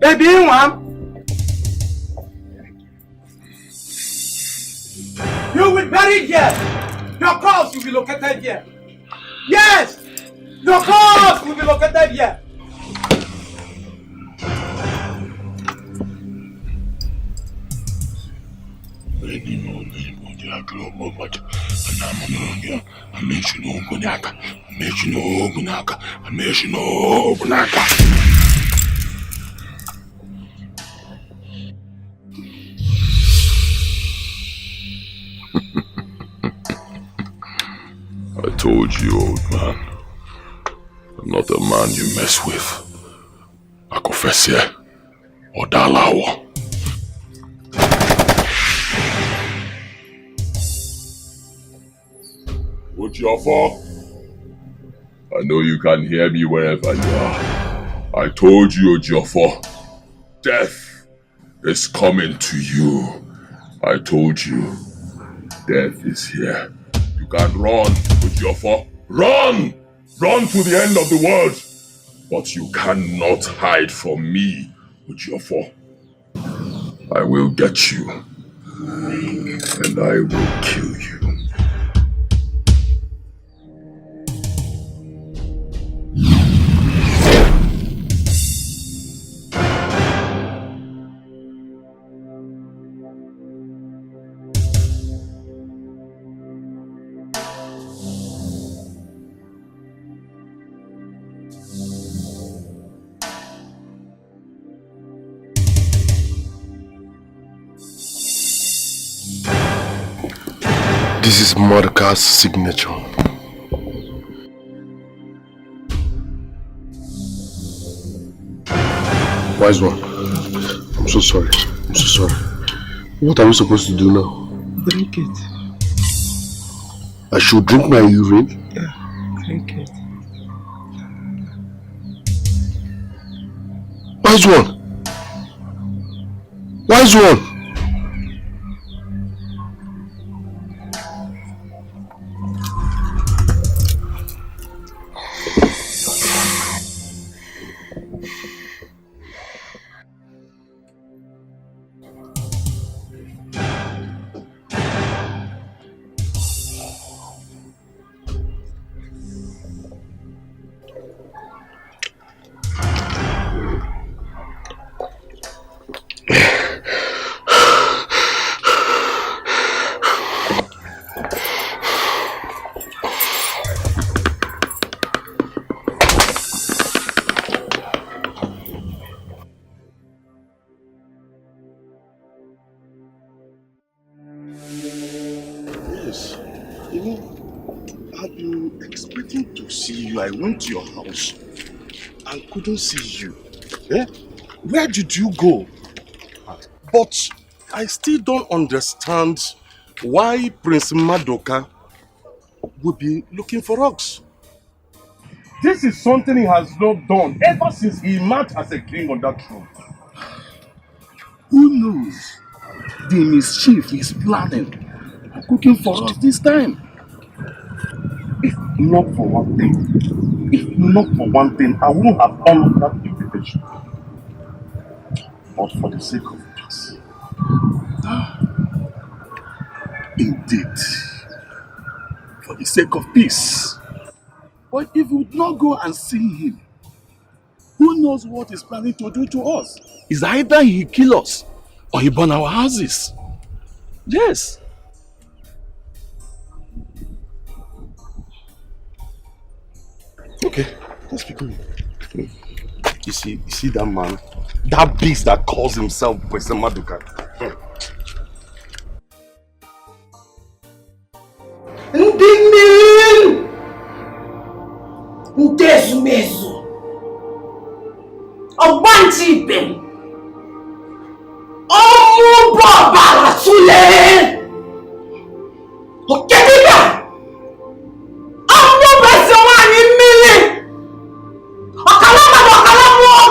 Ebi nwam! You will bury here! Your corpse will be located here! Yes! Your corpse will be located here! I told you, old man. I'm not a man you mess with. I confess here. Or Dalawa. Ojiofor? I know you can hear me wherever you are. I told you, Ojiofor. Death is coming to you. I told you. Death is here. You can run, Ojiofor. Run! Run to the end of the world! But you cannot hide from me, Ojiofor. I will get you. And I will kill you. This is Mordecai's signature. Wise one. I'm so sorry. I'm so sorry. What are we supposed to do now? Drink it. I should drink my urine? Yeah, drink it. Wise one. Wise one. Yes. You know, I've been expecting to see you. I went to your house and couldn't see you. Eh? Where did you go? But I still don't understand why Prince Madoka would be looking for us. This is something he has not done ever since he emerged as a king on that throne. Who knows the mischief he's planning and cooking for us this time? If not for one thing, I wouldn't have honored that invitation. But for the sake of peace. Indeed. For the sake of peace. But if we would not go and see him, who knows what he's planning to do to us? It's either he kill us or he burn our houses. Yes. Okay, let's be going. You see that man? That beast that calls himself Prince Madoka. Ndị mmiri ndị ezumezu ọgbantị ibe m ọmụ bụ ọbara tụlee okedịbịa ọmụ bụ ezi nwaanyị mmiri ọkala mmadụ ọkala mmụọ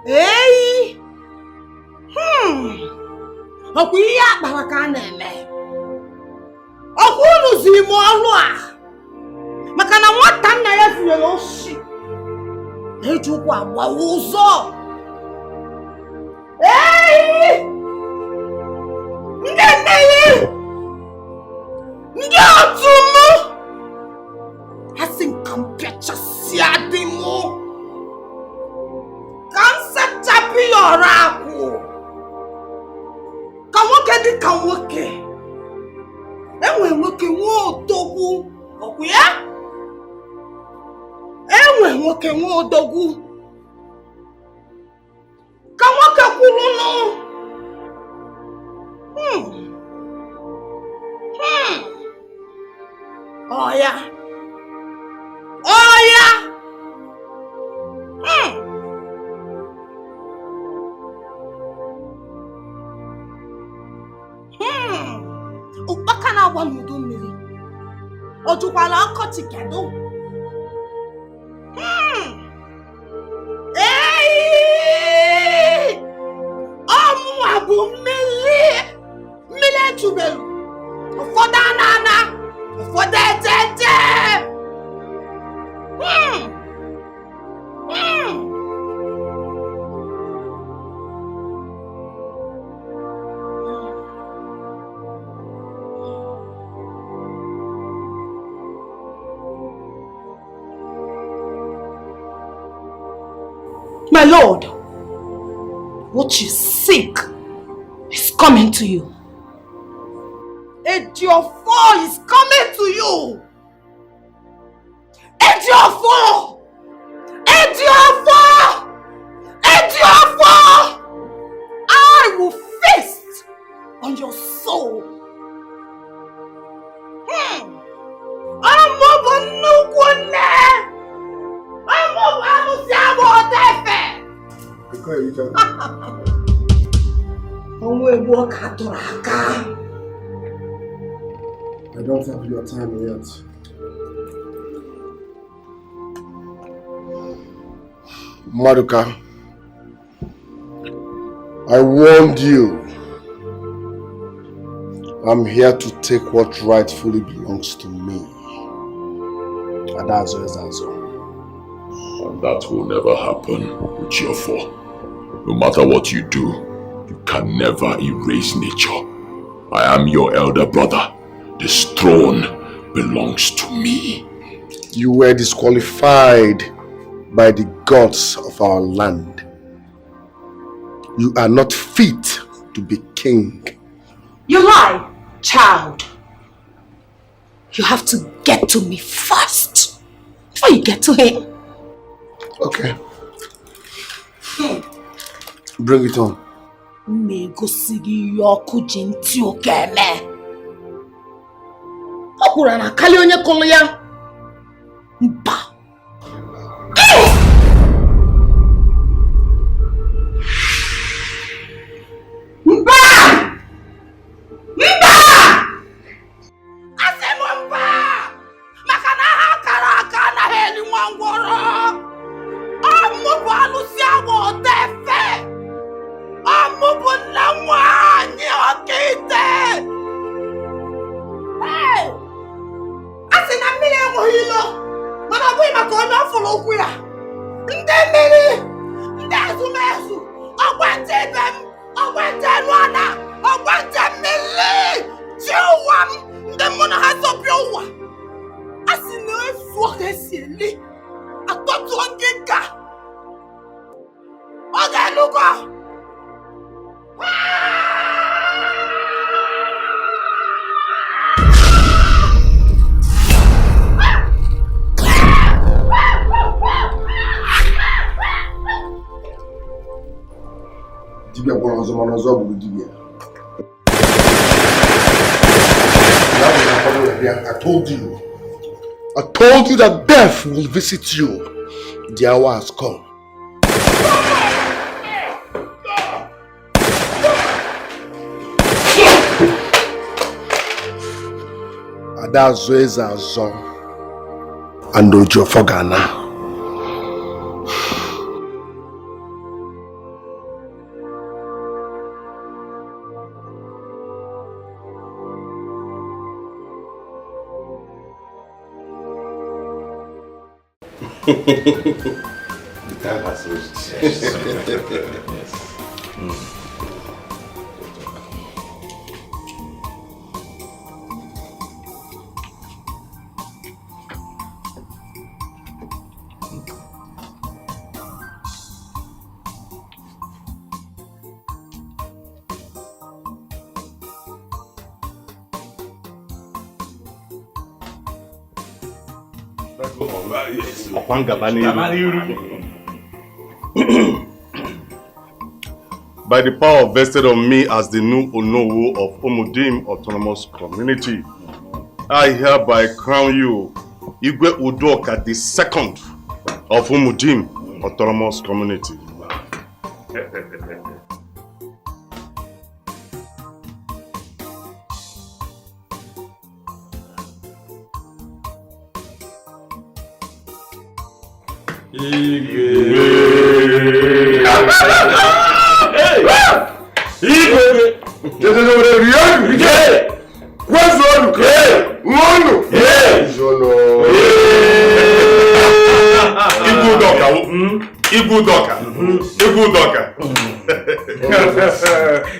eyi ọkwa ihe akpara ka a na-eme ọkwa unu ziri m ọnụ a maka na nwata nna ya finyere oshi na-eji ụkwụ agbawa ụzọ eyi ndị nneyi ndị otu m ha si nka m pịachasịa dị m ka m sachapụ ya ọrụ akwụ ka nwoke dị ka nwoke enwe nwoke nwe odogwu ọkwa ya enwe nwoke nwe odogwu ka nwoke kwuru nụ ọya ụkpaka na-agba n'udu mmiri ọ jụkwara ọkọchị kedu ọmụnwa bụ mmiri ejubelu ụfọdụ ana ụfọdụ ejeje My lord, what you seek is coming to you. Edochie is coming to you. Edochie! I will feast on your soul. I don't have your time yet. Maduka, I warned you. I'm here to take what rightfully belongs to me. And that's all. And that will never happen, Uchiofo. No matter what you do, you can never erase nature. I am your elder brother. This throne belongs to me. You were disqualified by the gods of our land. You are not fit to be king. You lie, child. You have to get to me first before you get to him. Okay. Bring it on. I told you that death will visit you. The hour has come. Adazoeza Azor and Ojofogana. The time has reached. Yes. By the power vested on me as the new Onowu of Umudim Autonomous Community, I hereby crown you Igwe Udoka, the second of Umudim Autonomous Community.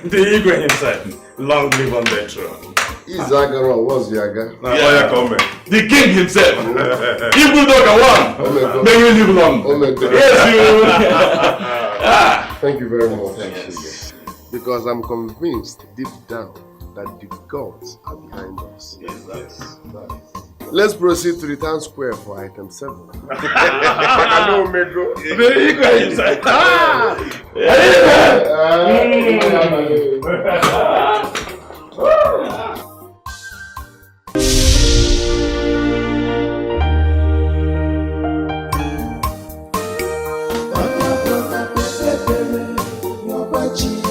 The Igwe himself, long live on the throne. Izagara was Yaga. The king himself. Igwe Doka 1. May you live long. Yes, you. Thank you very much. Yes. Because I'm convinced deep down that the gods are behind us. Yes. Let's proceed to the town square for item 7. Hello, Mego. The Igwe himself. Edochie.